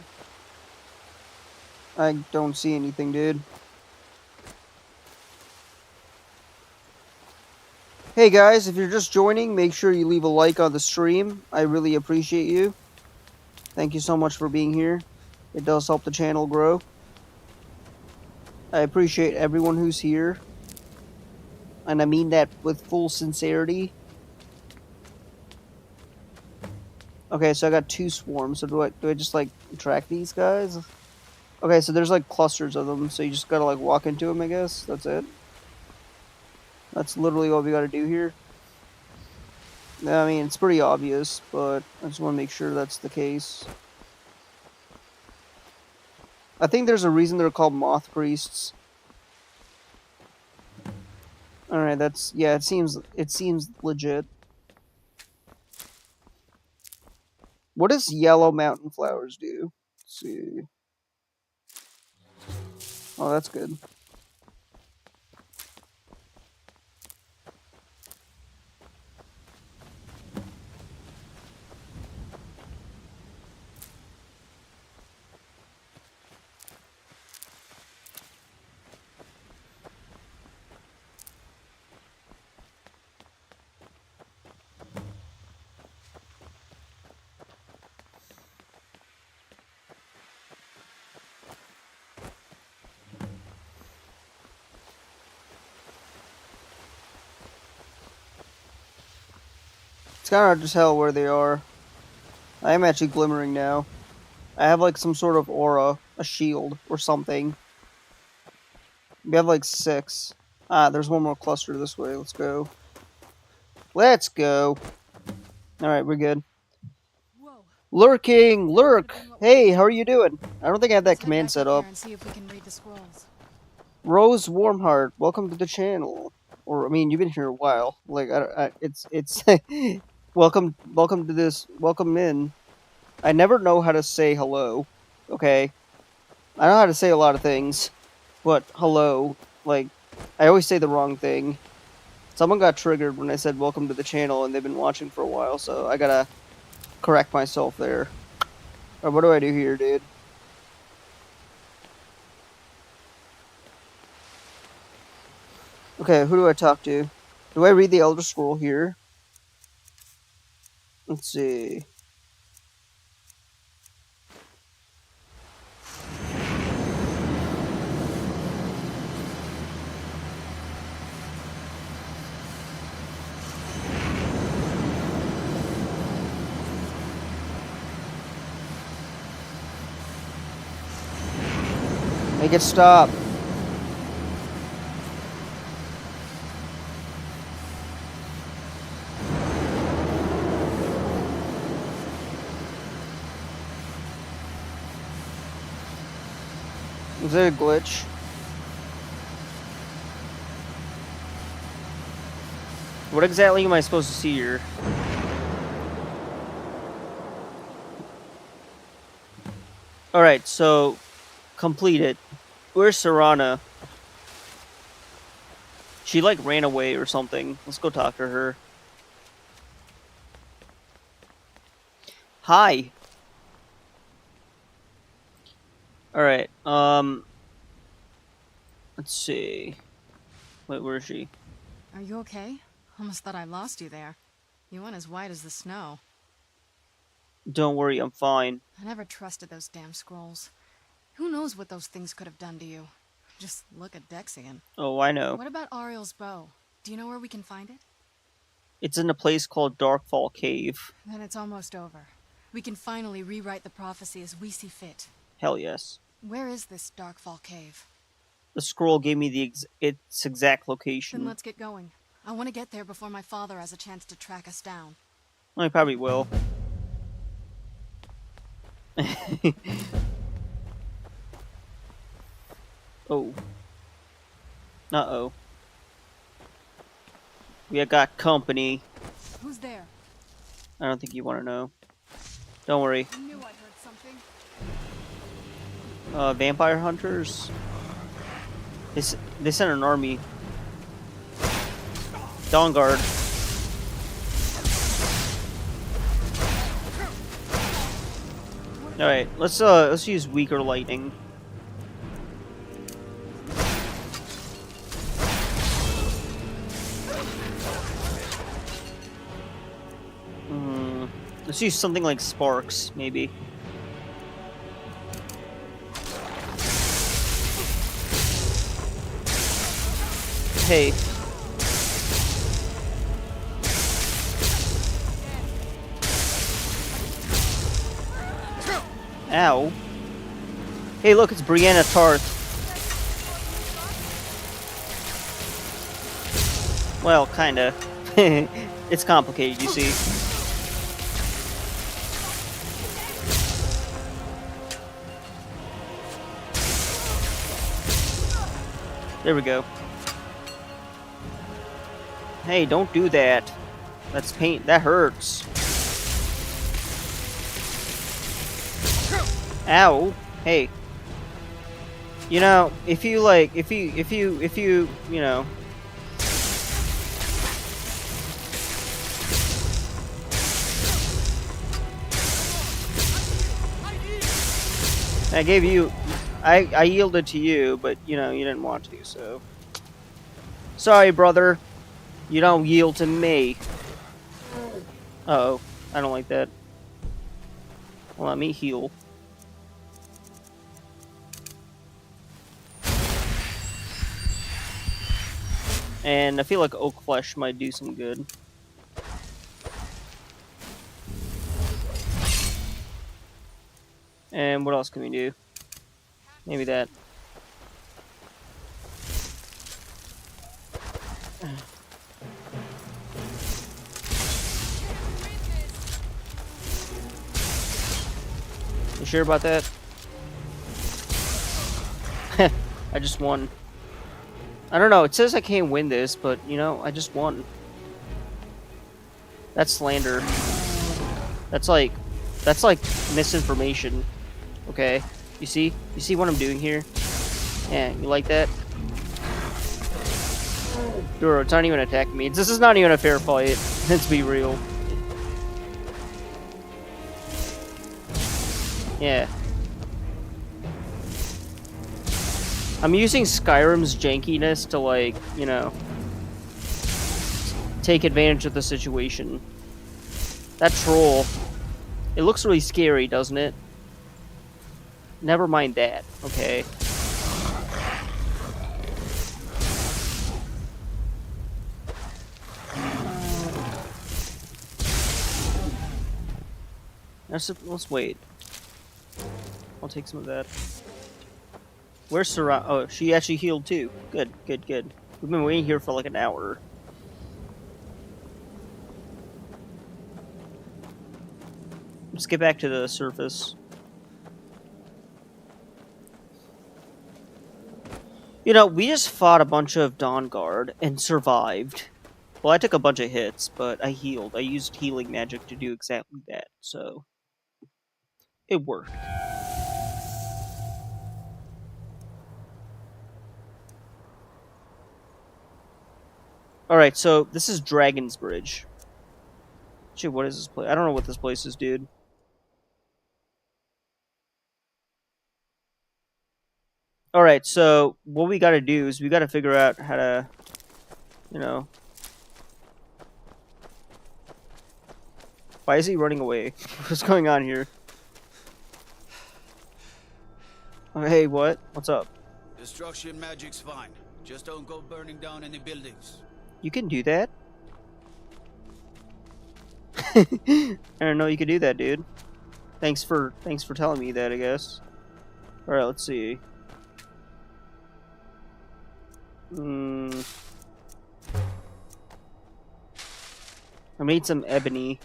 I don't see anything, dude. Hey guys, if you're just joining, make sure you leave a like on the stream. I really appreciate you. Thank you so much for being here. It does help the channel grow. I appreciate everyone who's here. And I mean that with full sincerity. Okay, so I got 2 swarms. So do I just like track these guys? Okay, so there's like clusters of them, so you just gotta like walk into them, I guess. That's it. That's literally what we gotta do here. I mean, it's pretty obvious, but I just want to make sure that's the case. I think there's a reason they're called moth priests. Alright, that's... yeah, it seems legit. What does yellow mountain flowers do? Let's see. Oh, that's good. It's kind of hard to tell where they are. I am actually glimmering now. I have like some sort of aura, a shield, or something. We have like 6. Ah, there's one more cluster this way. Let's go. Let's go. Alright, we're good. Whoa. Lurking! Lurk! Hey, how are you doing? I don't think I have that Let's head command back set there up. and see if we can read the scrolls. Rose Warmheart, welcome to the channel. Or, I mean, you've been here a while. Like, it's... welcome to this... welcome in. I never know how to say hello. Okay? I know how to say a lot of things. But, hello. Like, I always say the wrong thing. Someone got triggered when I said welcome to the channel, and they've been watching for a while, so I gotta correct myself there. Or what do I do here, dude? Okay, who do I talk to? Do I read the Elder Scroll here? Let's see. Make it stop. Is there a glitch? What exactly am I supposed to see here? Alright, so complete it. Where's Serana? She like ran away or something. Let's go talk to her. Hi. Alright, let's see. Wait, where is she? Are you okay? Almost thought I lost you there. You went as white as the snow. Don't worry, I'm fine. I never trusted those damn scrolls. Who knows what those things could have done to you? Just look at Dexian. Oh, I know. What about Ariel's bow? Do you know where we can find it? It's in a place called Darkfall Cave. Then it's almost over. We can finally rewrite the prophecy as we see fit. Hell yes. Where is this Darkfall Cave? The scroll gave me its exact Then location. let's get going. I want to get there before my father has a chance to track us down. I probably will. Oh. Uh-oh. We got company. Who's there? I don't think you want to know. Don't worry. I knew I heard something. Vampire hunters? They sent an army. Dawnguard. Alright, let's use weaker lightning. Let's use something like sparks, maybe. Hey. Ow. Hey, look, it's Brianna Tarth. Well, kinda. It's complicated, you see. There we go. Hey, don't do that. That's pain. That hurts. Ow. Hey. You know, if you, you know. I gave you, I yielded to you, but, you know, you didn't want to, so. Sorry, brother. You don't yield to me. Uh-oh. I don't like that. Well, let me heal. And I feel like oak flesh might do some good. And what else can we do? Maybe that. You sure about that? I just won. I don't know, it says I can't win this, but, you know, I just won. That's slander. That's like misinformation. Okay? You see? You see what I'm doing here? Yeah, you like that? Duro, it's not even attacking me. This is not even a fair fight. Let's be real. Yeah. I'm using Skyrim's jankiness to, like, you know, take advantage of the situation. That troll. It looks really scary, doesn't it? Never mind that. Okay. Let's wait. I'll take some of that. Where's Sarah? Oh, she actually healed too. Good, good, good. We've been waiting here for like an hour. Let's get back to the surface. You know, we just fought a bunch of Dawnguard and survived. Well, I took a bunch of hits, but I healed. I used healing magic to do exactly that, so it worked. Alright, so this is Dragon's Bridge. Shit, what is this place? I don't know what this place is, dude. Alright, so what we gotta do is we gotta figure out how to, you know... Why is he running away? What's going on here? Oh, hey, what? What's up? Destruction magic's fine. Just don't go burning down any buildings. You can do that? I didn't know you could do that, dude. Thanks for telling me that, I guess. Alright, let's see. I made some ebony.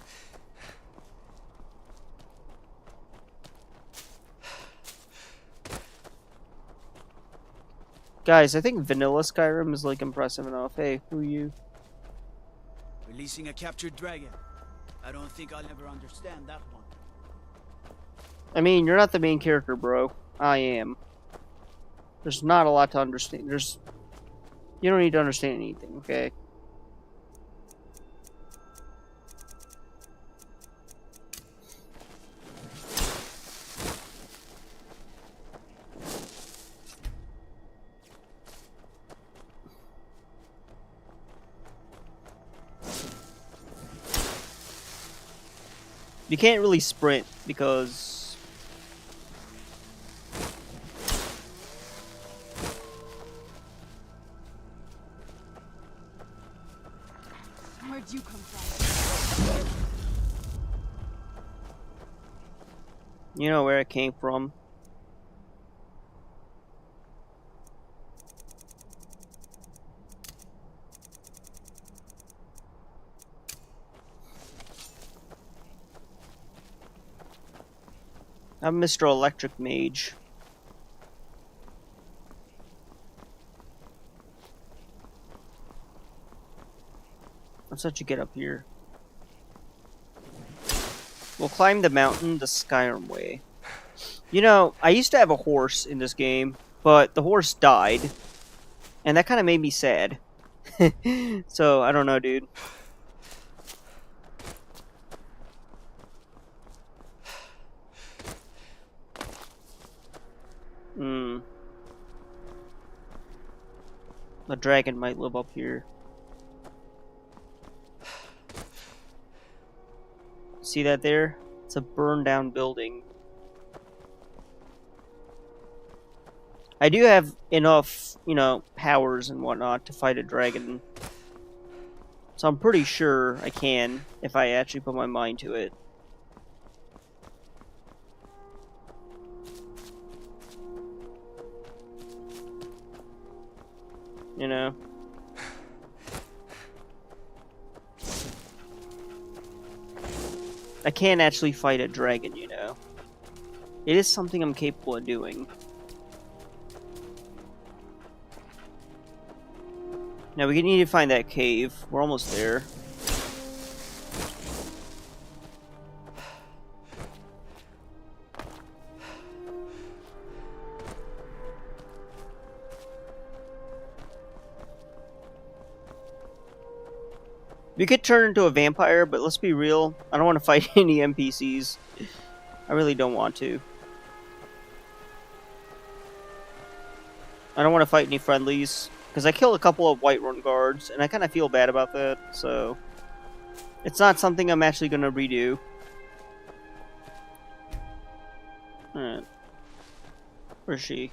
Guys, I think vanilla Skyrim is like impressive enough. Hey, who are you? Releasing a captured dragon. I don't think I'll ever understand that one. I mean, you're not the main character, bro. I am. There's not a lot to understand. You don't need to understand anything, okay? You can't really sprint because... Where'd you come from? You know where it came from. I'm Mr. Electric Mage. Let's let you get up here. We'll climb the mountain the Skyrim way. You know, I used to have a horse in this game, but the horse died. And that kind of made me sad. So, I don't know, dude. The dragon might live up here. See that there? It's a burned down building. I do have enough, you know, powers and whatnot to fight a dragon. So I'm pretty sure I can, if I actually put my mind to it. You know? I can actually fight a dragon, you know? It is something I'm capable of doing. Now we need to find that cave. We're almost there. You could turn into a vampire, but let's be real. I don't want to fight any NPCs. I really don't want to. I don't want to fight any friendlies. Because I killed a couple of Whiterun guards, and I kind of feel bad about that, so... It's not something I'm actually going to redo. Alright. Where's she?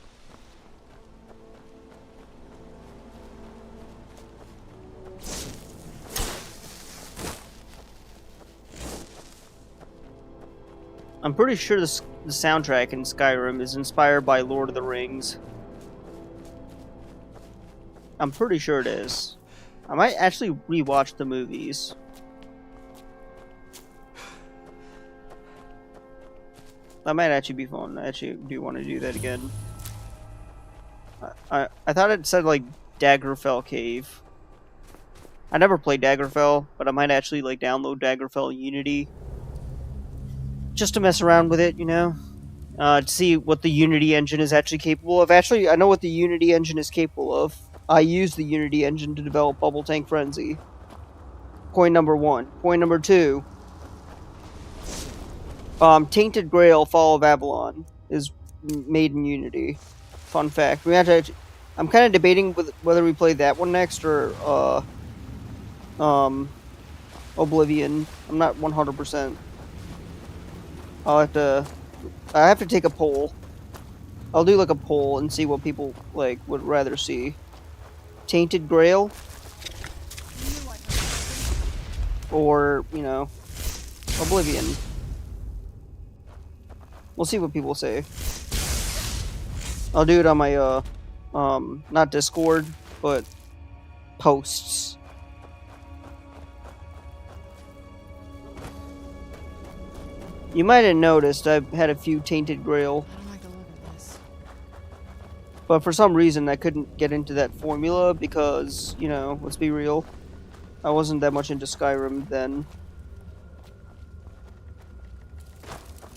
I'm pretty sure the soundtrack in Skyrim is inspired by Lord of the Rings. I'm pretty sure it is. I might actually rewatch the movies. That might actually be fun. I actually do want to do that again. I thought it said like Daggerfell Cave. I never played Daggerfell, but I might actually like download Daggerfell Unity. Just to mess around with it, you know? To see what the Unity engine is actually capable of. Actually, I know what the Unity engine is capable of. I used the Unity engine to develop Bubble Tank Frenzy. Point number 1. Point number 2. Tainted Grail Fall of Avalon is made in Unity. Fun fact. We have to. I'm kind of debating whether we play that one next or Oblivion. I'm not 100%. I have to take a poll. I'll do like a poll and see what people like would rather see. Tainted Grail, or you know, Oblivion. We'll see what people say. I'll do it on my not Discord, but posts. You might have noticed I've had a few Tainted Grail. I don't like the look of this. But for some reason I couldn't get into that formula because, you know, let's be real. I wasn't that much into Skyrim then.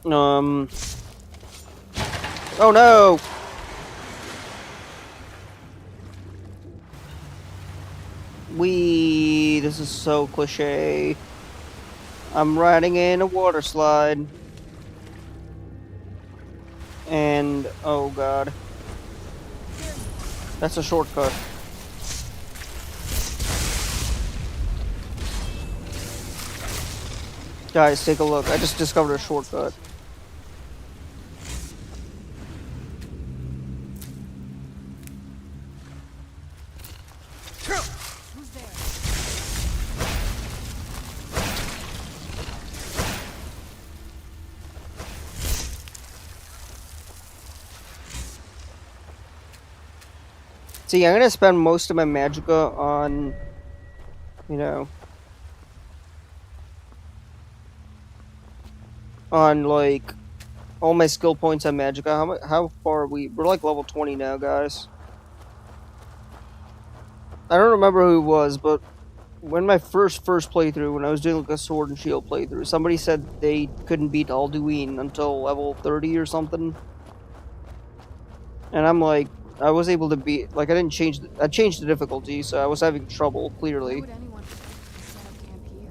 Oh no! This is so cliche. I'm riding in a water slide. And, oh god. That's a shortcut. Guys, take a look. I just discovered a shortcut. Who's there? See, I'm gonna spend most of my magicka on, you know, on like all my skill points on magicka. How far are we? We're like level 20 now, guys. I don't remember who it was, but when my first playthrough, when I was doing like a sword and shield playthrough, somebody said they couldn't beat Alduin until level 30 or something. And I'm like, I was able to beat, like I changed the difficulty, so I was having trouble, clearly. Why would anyone set up camp here?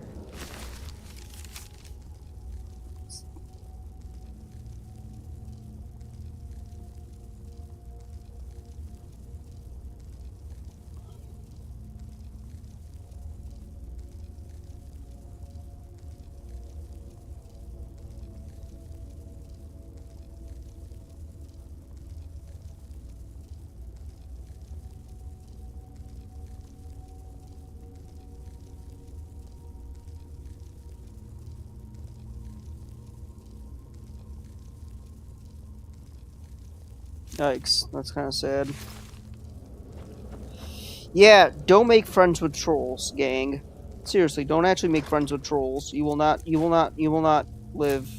Yikes, that's kind of sad. Yeah, don't make friends with trolls, gang. Seriously, don't actually make friends with trolls. You will not live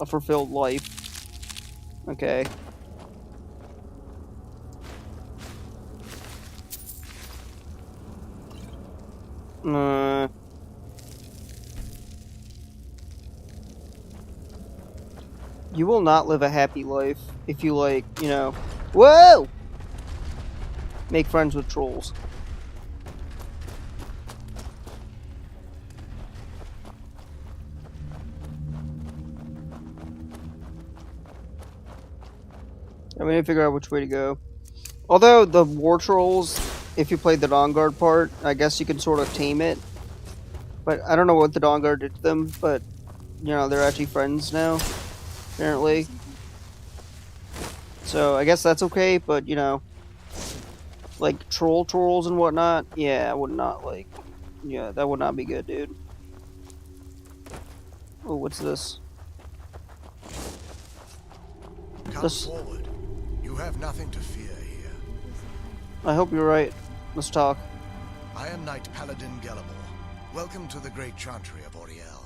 a fulfilled life. Okay. You will not live a happy life if you, like, you know... Whoa! Make friends with trolls. I need to figure out which way to go. Although the war trolls, if you play the Dawnguard part, I guess you can sort of tame it. But I don't know what the Dawnguard did to them, but, you know, they're actually friends now, apparently. So I guess that's okay, but, you know, like trolls and whatnot, yeah, I would not like, yeah, that would not be good, dude. Oh, what's this? Come forward. You have nothing to fear here. I hope you're right. Let's talk. I am Knight Paladin Gellimore. Welcome to the Great Chantry of Auriel.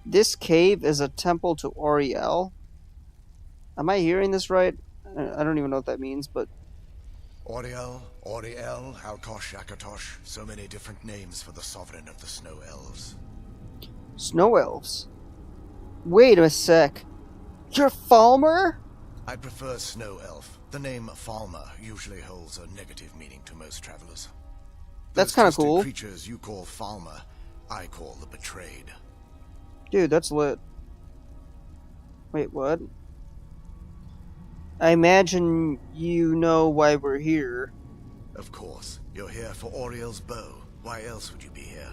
This cave is a temple to Auriel. Am I hearing this right? I don't even know what that means, but... Auriel, Auriel, Alkosh, Akatosh, so many different names for the sovereign of the Snow Elves. Snow Elves? Wait a sec. You're Falmer? I prefer Snow Elf. The name Falmer usually holds a negative meaning to most travelers. That's kind of Those cool. creatures you call Falmer, I call the Betrayed. Dude, that's lit. Wait, what? I imagine you know why we're here. Of course. You're here for Auriel's bow. Why else would you be here?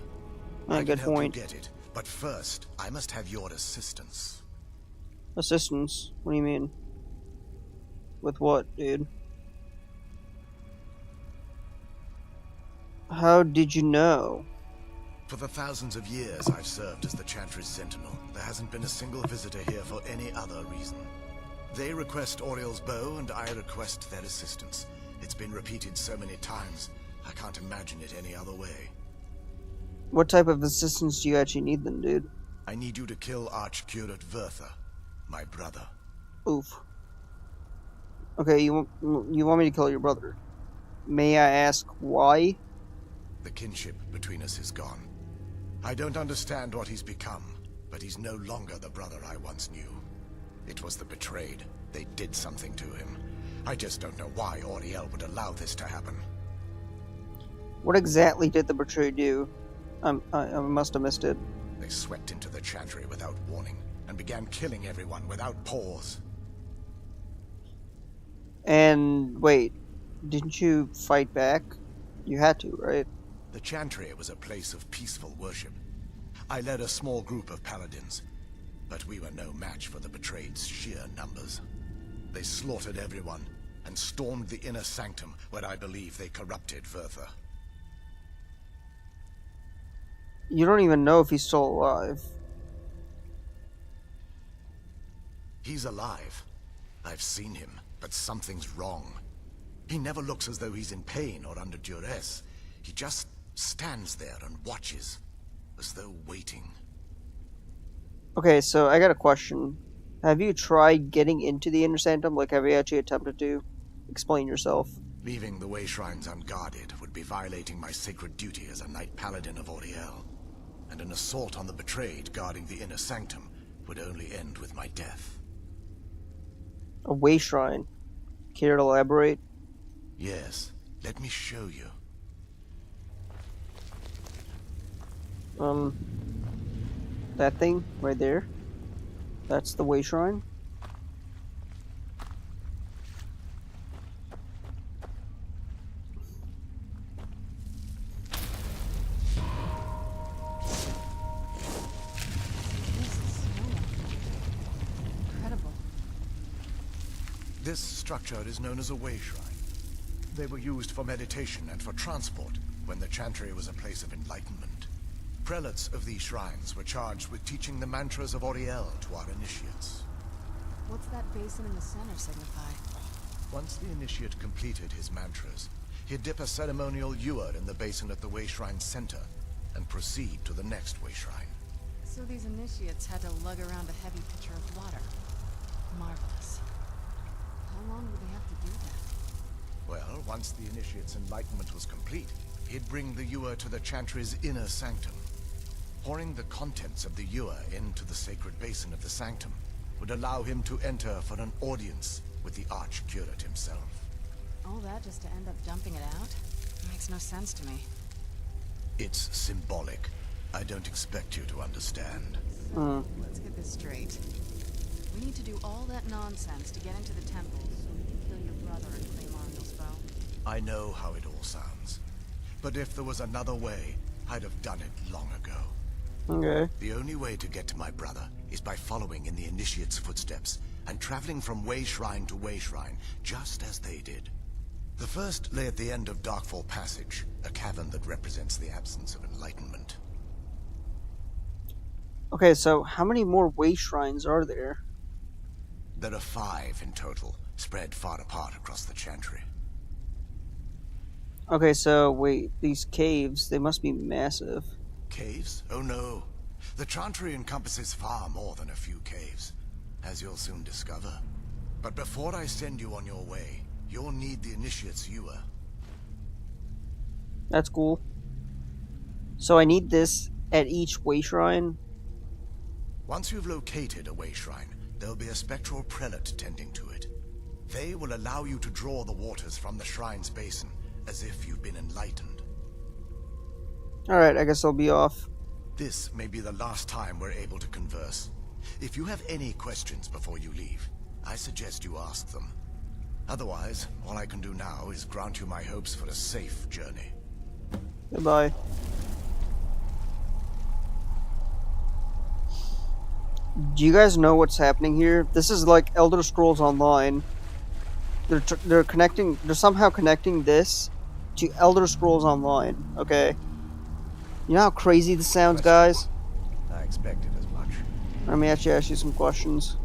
Yeah, I good can help point. you get it, but first, I must have your assistance. Assistance? What do you mean? With what, dude? How did you know? For the thousands of years I've served as the Chantry's sentinel, there hasn't been a single visitor here for any other reason. They request Auriel's bow, and I request their assistance. It's been repeated so many times, I can't imagine it any other way. What type of assistance do you actually need then, dude? I need you to kill Archcurate Vertha, my brother. Oof. Okay, you want me to kill your brother. May I ask why? The kinship between us is gone. I don't understand what he's become, but he's no longer the brother I once knew. It was the Betrayed. They did something to him. I just don't know why Auriel would allow this to happen. What exactly did the Betrayed do? I must have missed it. They swept into the Chantry without warning, and began killing everyone without pause. And, wait, didn't you fight back? You had to, right? The Chantry was a place of peaceful worship. I led a small group of paladins, but we were no match for the Betrayed's sheer numbers. They slaughtered everyone, and stormed the inner sanctum, where I believe they corrupted Vertha. You don't even know if he's still alive. He's alive. I've seen him, but something's wrong. He never looks as though he's in pain or under duress. He just stands there and watches, as though waiting. Okay, so I got a question. Have you tried getting into the Inner Sanctum? Like, have you actually attempted to? Explain yourself. Leaving the way shrines unguarded would be violating my sacred duty as a Knight Paladin of Auriel. And an assault on the Betrayed guarding the Inner Sanctum would only end with my death. A way shrine. Care to elaborate? Yes, let me show you. That thing right there. That's the way shrine. Incredible. This structure is known as a way shrine. They were used for meditation and for transport when the Chantry was a place of enlightenment. Prelates of these shrines were charged with teaching the mantras of Auriel to our initiates. What's that basin in the center signify? Once the initiate completed his mantras, he'd dip a ceremonial ewer in the basin at the way shrine's center and proceed to the next way shrine. So these initiates had to lug around a heavy pitcher of water. Marvelous. How long would they have to do that? Well, once the initiate's enlightenment was complete, he'd bring the ewer to the Chantry's inner sanctum. Pouring the contents of the ewer into the sacred basin of the sanctum would allow him to enter for an audience with the Archcurate himself. All that just to end up dumping it out? Makes no sense to me. It's symbolic. I don't expect you to understand. So, let's get this straight. We need to do all that nonsense to get into the temple so we can kill your brother and claim Ariel's bow. I know how it all sounds. But if there was another way, I'd have done it long ago. Okay. The only way to get to my brother is by following in the Initiate's footsteps and traveling from way shrine to way shrine, just as they did. The first lay at the end of Darkfall Passage, a cavern that represents the absence of enlightenment. Okay, so how many more way shrines are there? There are 5 in total, spread far apart across the Chantry. Okay, so wait, these caves, they must be massive. Caves? Oh no. The Chantry encompasses far more than a few caves, as you'll soon discover. But before I send you on your way, you'll need the Initiate's Ewer. That's cool. So I need this at each way shrine? Once you've located a way shrine, there'll be a spectral prelate tending to it. They will allow you to draw the waters from the shrine's basin, as if you've been enlightened. Alright, I guess I'll be off. This may be the last time we're able to converse. If you have any questions before you leave, I suggest you ask them. Otherwise, all I can do now is grant you my hopes for a safe journey. Goodbye. Do you guys know what's happening here? This is like Elder Scrolls Online. They're somehow connecting this to Elder Scrolls Online, okay? You know how crazy this sounds, guys? I expected as much. Let me actually ask you some questions.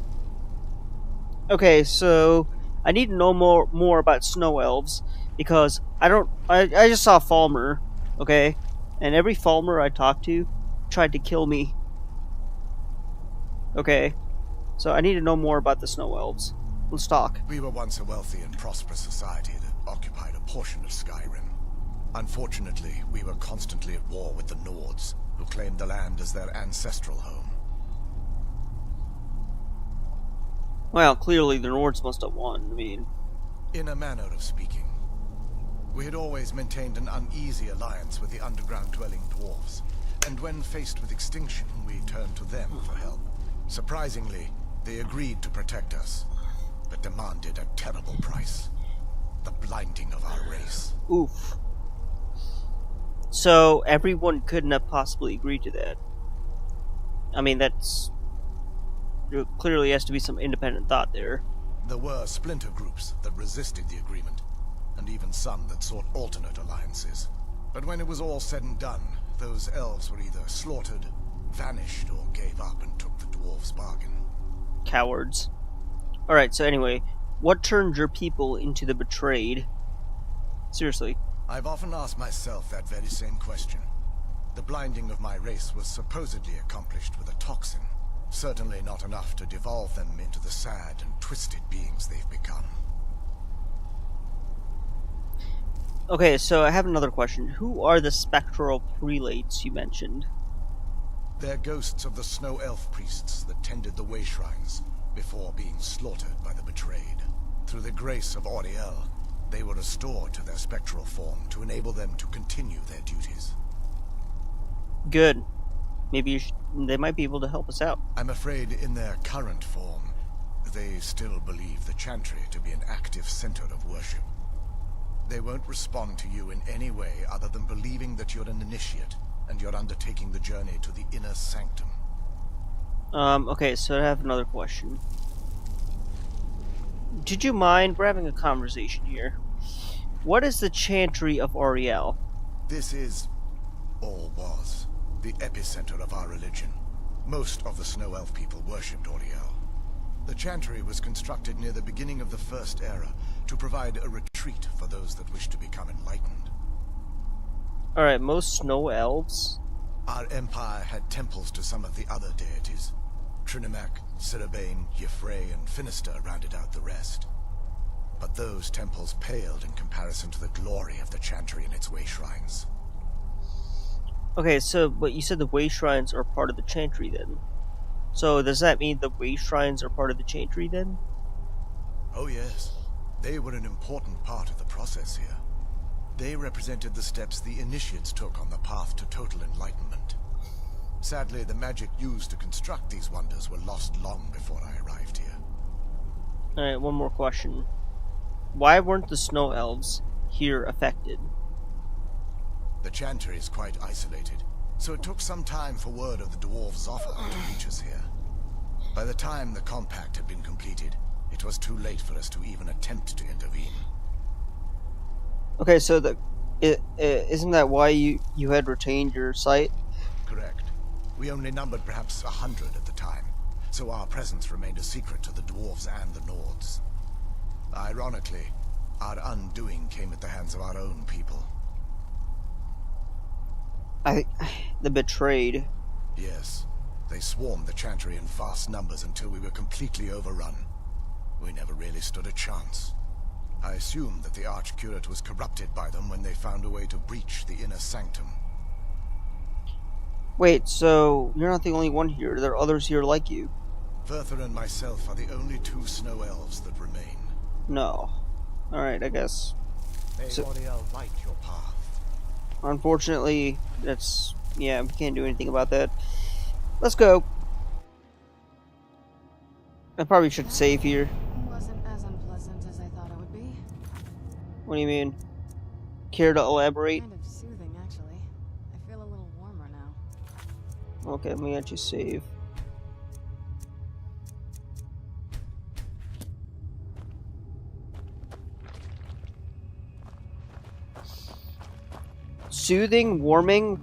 Okay, so I need to know more about snow elves because I just saw Falmer, okay? And every Falmer I talked to tried to kill me. Okay, so I need to know more about the snow elves. Let's talk. We were once a wealthy and prosperous society that occupied a portion of Skyrim. Unfortunately, we were constantly at war with the Nords, who claimed the land as their ancestral home. Well, clearly the Nords must have won, I mean... In a manner of speaking. We had always maintained an uneasy alliance with the underground-dwelling dwarves, and when faced with extinction, we turned to them for help. Surprisingly, they agreed to protect us, but demanded a terrible price. The blinding of our race. Oof. So, everyone couldn't have possibly agreed to that. I mean, there clearly has to be some independent thought there. There were splinter groups that resisted the agreement, and even some that sought alternate alliances. But when it was all said and done, those elves were either slaughtered, vanished, or gave up and took the dwarves' bargain. Cowards. Alright, so anyway, what turned your people into the betrayed? Seriously. I've often asked myself that very same question. The blinding of my race was supposedly accomplished with a toxin. Certainly not enough to devolve them into the sad and twisted beings they've become. Okay, so I have another question. Who are the spectral prelates you mentioned? They're ghosts of the snow elf priests that tended the way shrines before being slaughtered by the betrayed. Through the grace of Auriel, they were restored to their spectral form to enable them to continue their duties. Good. Maybe they might be able to help us out. I'm afraid in their current form, they still believe the Chantry to be an active center of worship. They won't respond to you in any way other than believing that you're an initiate and you're undertaking the journey to the inner sanctum. Okay, so I have another question. Did you mind? We're having a conversation here. What is the Chantry of Auriel? This is, or was, the epicenter of our religion. Most of the Snow Elf people worshipped Auriel. The Chantry was constructed near the beginning of the First Era to provide a retreat for those that wish to become enlightened. Alright, most snow elves? Our empire had temples to some of the other deities. Trinimac, Ciribane, Yffrey, and Finister rounded out the rest. But those temples paled in comparison to the glory of the Chantry and its way shrines. Okay, so, but you said the way shrines are part of the Chantry then. So, does that mean the way shrines are part of the Chantry then? Oh yes. They were an important part of the process here. They represented the steps the initiates took on the path to total enlightenment. Sadly, the magic used to construct these wonders were lost long before I arrived here. Alright, one more question. Why weren't the snow elves here affected? The Chantry is quite isolated, so it took some time for word of the dwarves' offer to reach us here. By the time the compact had been completed, it was too late for us to even attempt to intervene. Okay, so isn't that why you had retained your site? Correct. We only numbered perhaps 100 at the time, so our presence remained a secret to the dwarves and the Nords. Ironically, our undoing came at the hands of our own people. The betrayed. Yes, they swarmed the Chantry in vast numbers until we were completely overrun. We never really stood a chance. I assumed that the Archcurate was corrupted by them when they found a way to breach the inner sanctum. Wait, so you're not the only one here. There are others here like you. Verther and myself are the only 2 snow elves that remain. No. Alright, I guess. May Oriel light your path. Unfortunately, that's... yeah, we can't do anything about that. Let's go. I probably should save here. Wasn't as unpleasant as I thought it would be. What do you mean? Care to elaborate? Kind of soothing, actually. I feel a little warmer now. Okay, let me actually save. Soothing, warming,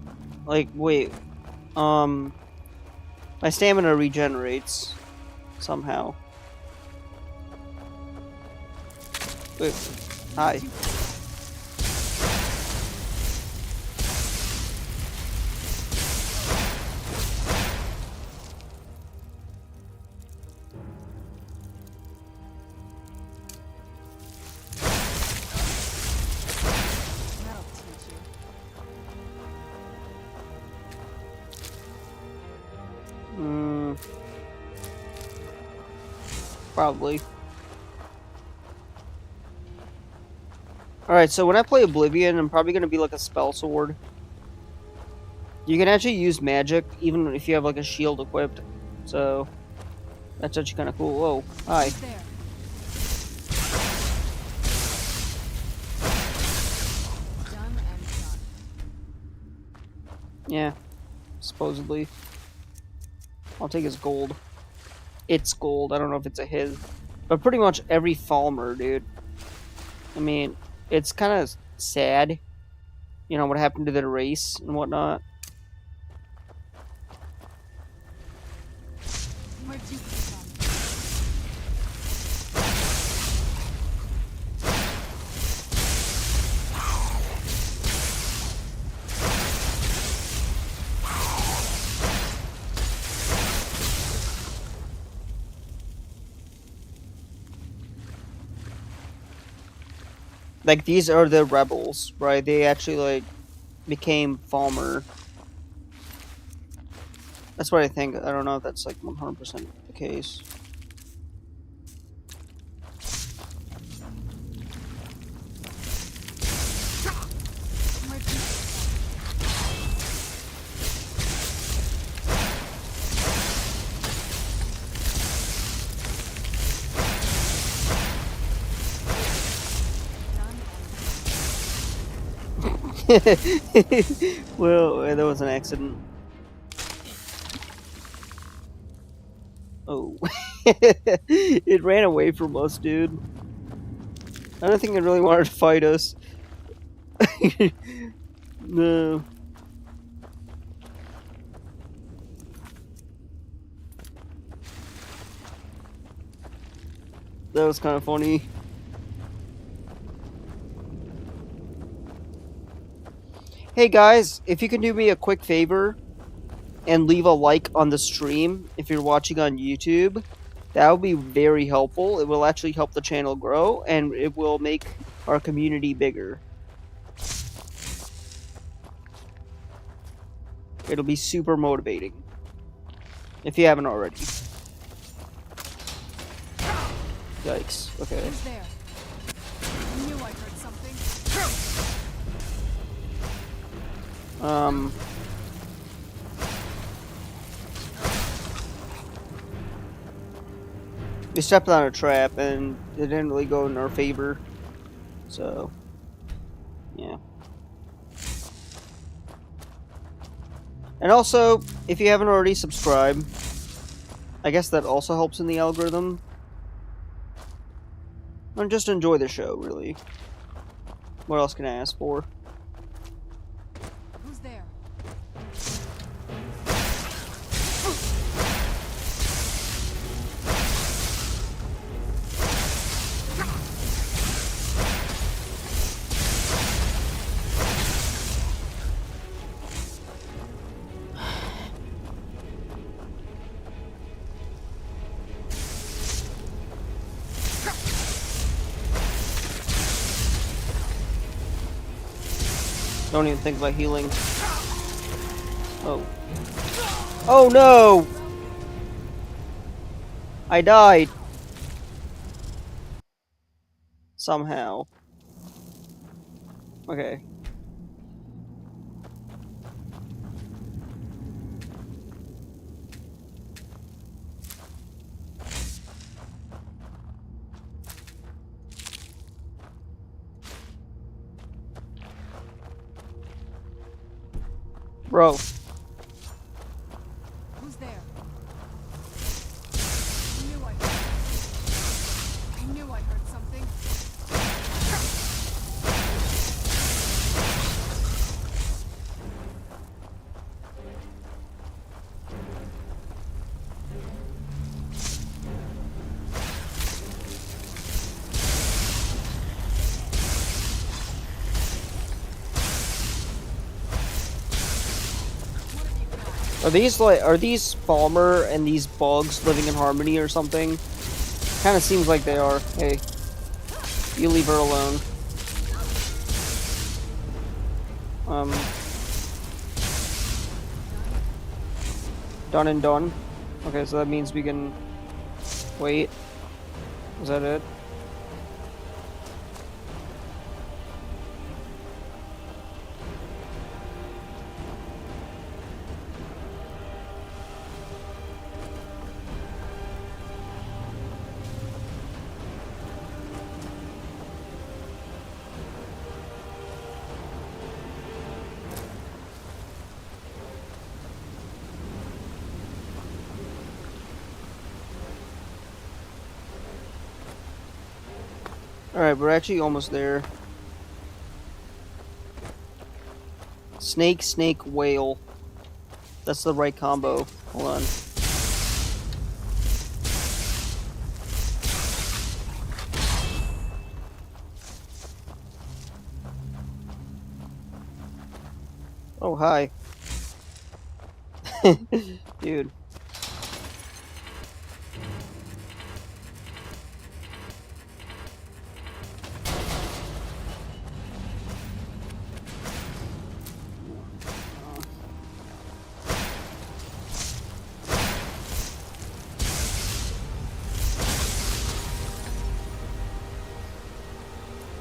like wait, my stamina regenerates somehow. Wait, hi. Probably. Alright, so when I play Oblivion, I'm probably going to be like a spell sword. You can actually use magic, even if you have like a shield equipped. So, that's actually kind of cool. Whoa, hi. There. Done and done. Yeah, supposedly. I'll take his gold. It's gold. I don't know if it's a his. But pretty much every Falmer, dude. I mean, it's kind of sad. You know, what happened to their race and whatnot. Where'd you come from? Like, these are the rebels, right? They actually, like, became Falmer. That's what I think. I don't know if that's, like, 100% the case. Where'd you come from? Well, that was an accident. Oh. It ran away from us, dude. I don't think it really wanted to fight us. No. That was kind of funny. Hey guys, if you can do me a quick favor and leave a like on the stream if you're watching on YouTube, that would be very helpful. It will actually help the channel grow and it will make our community bigger. It'll be super motivating if you haven't already. Yikes. Okay. Who's there? I knew I heard something. We stepped on a trap and it didn't really go in our favor. So, yeah. And also, if you haven't already subscribed, I guess that also helps in the algorithm. And just enjoy the show, really. What else can I ask for? Who's there? Don't even think about healing. Oh. Oh no! I died. Somehow. Okay. Bro. Who's there? I knew I heard something. Are these Falmer and these bugs living in harmony or something? Kind of seems like they are. Hey, you leave her alone. Done and done. Okay, so that means we can wait. Is that it? Alright, we're actually almost there. Snake, snake, whale. That's the right combo. Hold on. Oh, hi. Dude.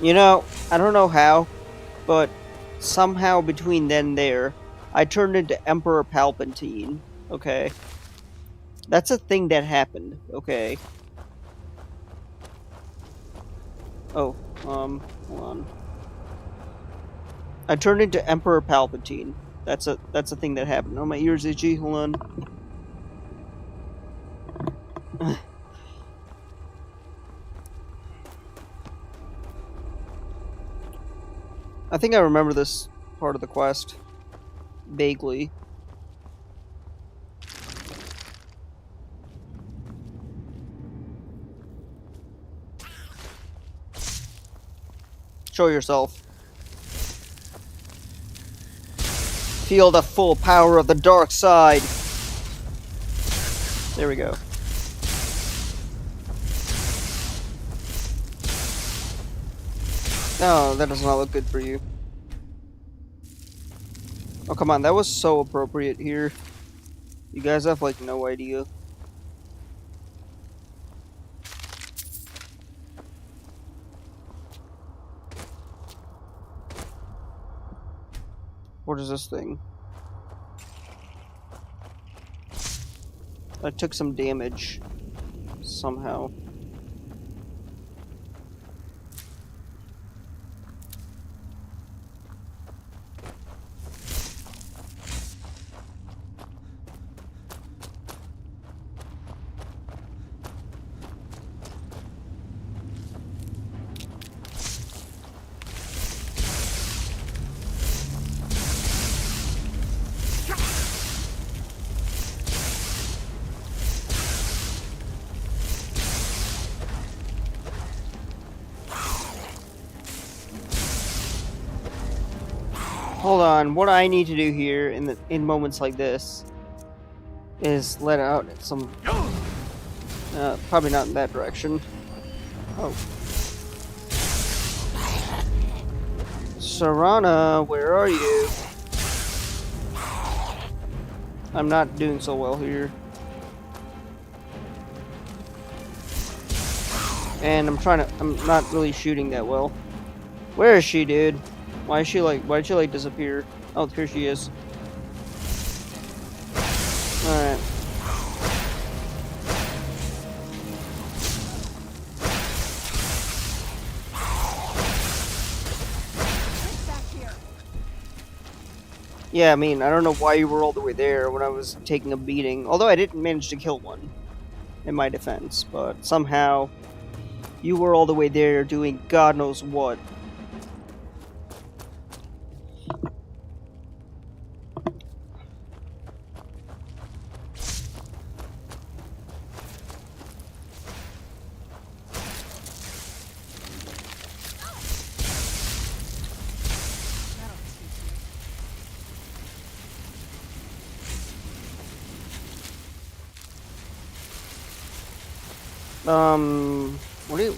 You know, I don't know how, but somehow between then and there, I turned into Emperor Palpatine, okay? That's a thing that happened, okay? Oh, hold on. I turned into Emperor Palpatine. That's a thing that happened. Oh, my ears itchy, hold on. I think I remember this part of the quest. Vaguely. Show yourself. Feel the full power of the dark side. There we go. No, that does not look good for you. Oh, come on, that was so appropriate here. You guys have, like, no idea. What is this thing? I took some damage. somehow. Hold on, what I need to do here in moments like this is let out some... probably not in that direction. Oh. Serana, where are you? I'm not doing so well here. And I'm not really shooting that well. Where is she, dude? Why did she like disappear? Oh, here she is. Alright. Yeah, I mean, I don't know why you were all the way there when I was taking a beating. Although I didn't manage to kill one, in my defense. But somehow, you were all the way there doing God knows what.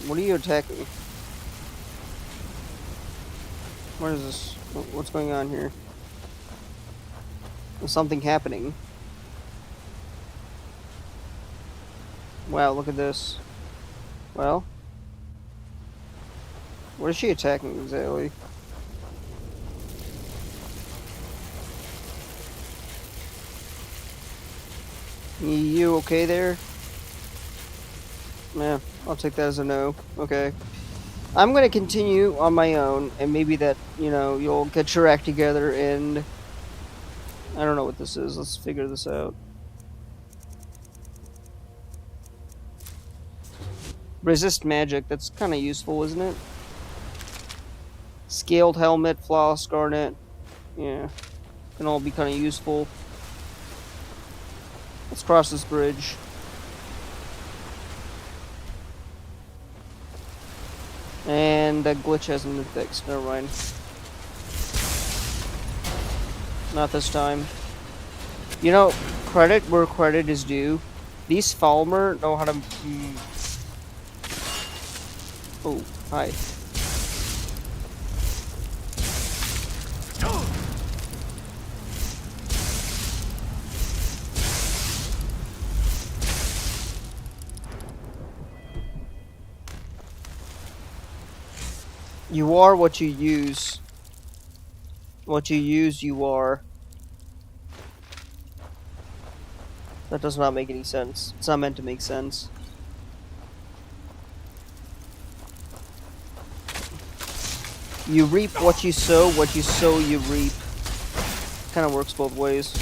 What are you attacking? What is this? What's going on here? There's something happening. Wow, look at this. Well, what is she attacking exactly? You okay there? Yeah, I'll take that as a no. Okay. I'm gonna continue on my own, and maybe that, you know, you'll get your act together and... I don't know what this is. Let's figure this out. Resist magic. That's kind of useful, isn't it? Scaled helmet, floss, garnet. Yeah. Can all be kind of useful. Let's cross this bridge. And that glitch hasn't been fixed. Never mind. Not this time. You know, credit where credit is due. These Falmer know how to... Oh, hi. You are what you use. What you use, you are. That does not make any sense. It's not meant to make sense. You reap what you sow you reap. Kind of works both ways.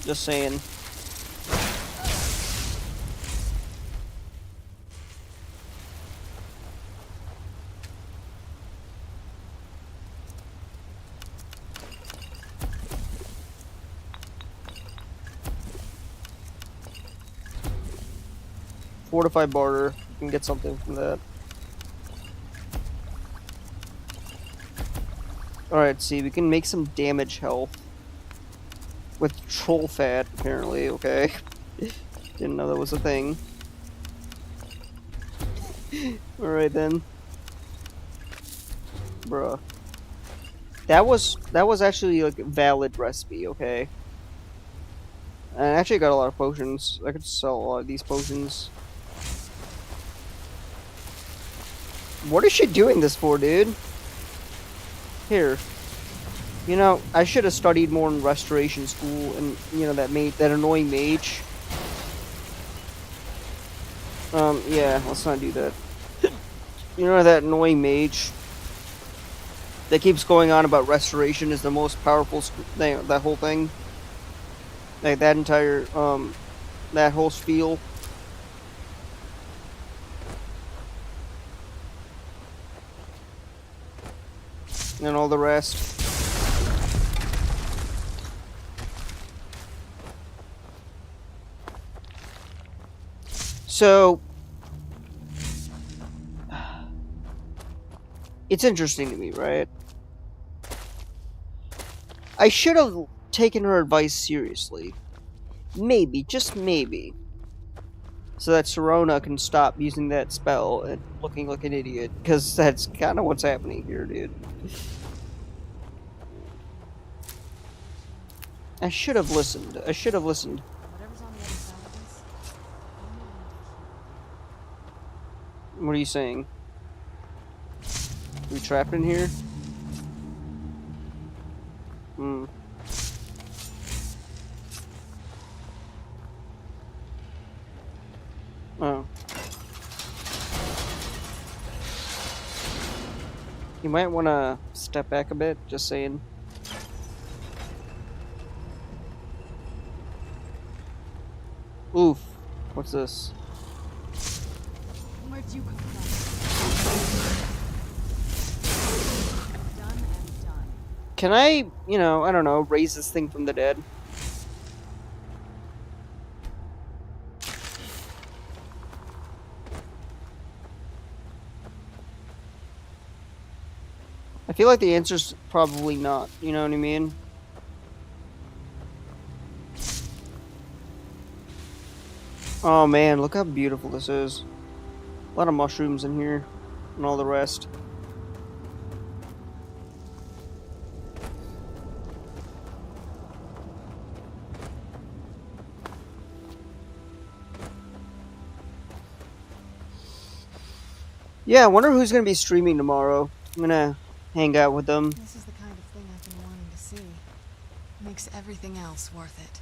Just saying. Fortify barter. You can get something from that. Alright, see, we can make some damage health. With troll fat, apparently, okay. Didn't know that was a thing. Alright then. Bruh. That was actually like a valid recipe, okay. And I actually got a lot of potions. I could sell a lot of these potions. What is she doing this for, dude? Here. You know, I should have studied more in restoration school, and you know that annoying mage. Yeah, let's not do that. You know that annoying mage that keeps going on about restoration is the most powerful thing, that whole thing. Like that entire that whole spiel. And all the rest. So it's interesting to me, right? I should have taken her advice seriously. Maybe, just maybe. So that Sirona can stop using that spell and looking like an idiot. Because that's kind of what's happening here, dude. I should have listened. I should have listened. Whatever's on the other side of this. What are you saying? We trapped in here? Hmm. Oh. You might want to step back a bit, just saying. Oof. What's this? Where'd you come from? Done and done. Can I, you know, I don't know, raise this thing from the dead? I feel like the answer's probably not, you know what I mean? Oh man, look how beautiful this is. A lot of mushrooms in here, and all the rest. Yeah, I wonder who's gonna be streaming tomorrow. I'm gonna hang out with them. This is the kind of thing I've been wanting to see. Makes everything else worth it.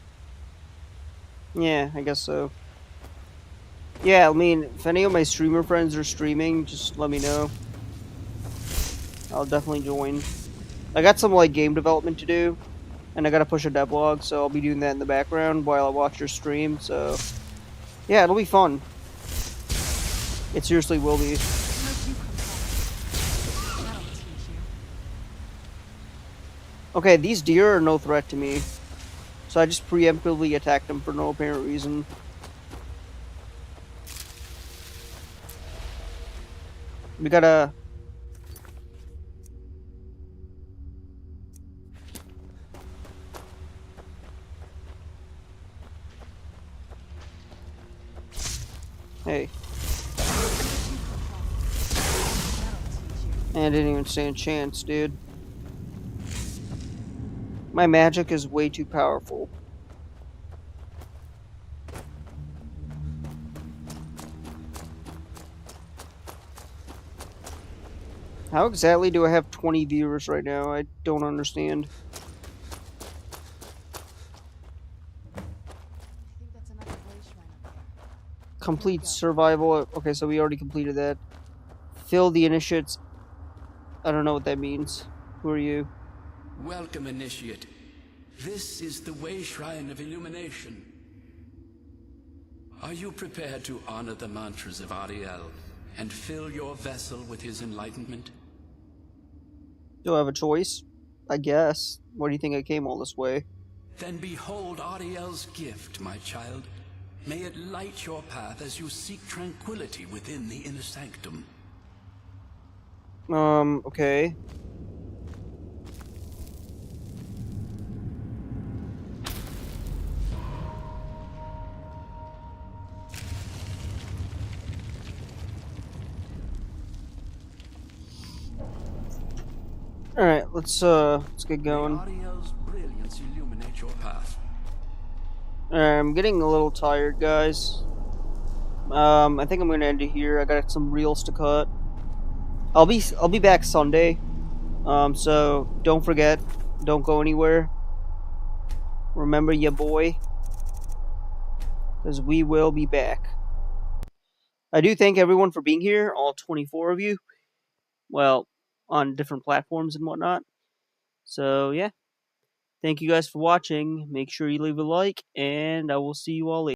Yeah, I guess so. Yeah, I mean, if any of my streamer friends are streaming, just let me know. I'll definitely join. I got some, like, game development to do, and I gotta push a devlog, so I'll be doing that in the background while I watch your stream, so... Yeah, it'll be fun. It seriously will be. Where'd you come from? That'll teach you. Okay, these deer are no threat to me, so I just preemptively attacked them for no apparent reason. We gotta... Hey. I didn't even stand a chance, dude. My magic is way too powerful. How exactly do I have 20 viewers right now? I don't understand. I think that's another blaze shrine up there. Complete survival. Okay, so we already completed that. Fill the initiates. I don't know what that means. Who are you? Welcome, Initiate. This is the Way Shrine of Illumination. Are you prepared to honor the mantras of Ariel and fill your vessel with his enlightenment? Do I have a choice? I guess. Why do you think I came all this way? Then behold Ariel's gift, my child. May it light your path as you seek tranquility within the inner sanctum. Okay. Alright, let's get going. May Ariel's brilliance illuminate your path. I'm getting a little tired, guys. I think I'm gonna end it here. I got some reels to cut. I'll be back Sunday. So don't forget, Don't go anywhere. Remember your boy, because we will be back. I do thank everyone for being here, all 24 of you. Well, on different platforms and whatnot. So, yeah. Thank you guys for watching. Make sure you leave a like, and I will see you all later.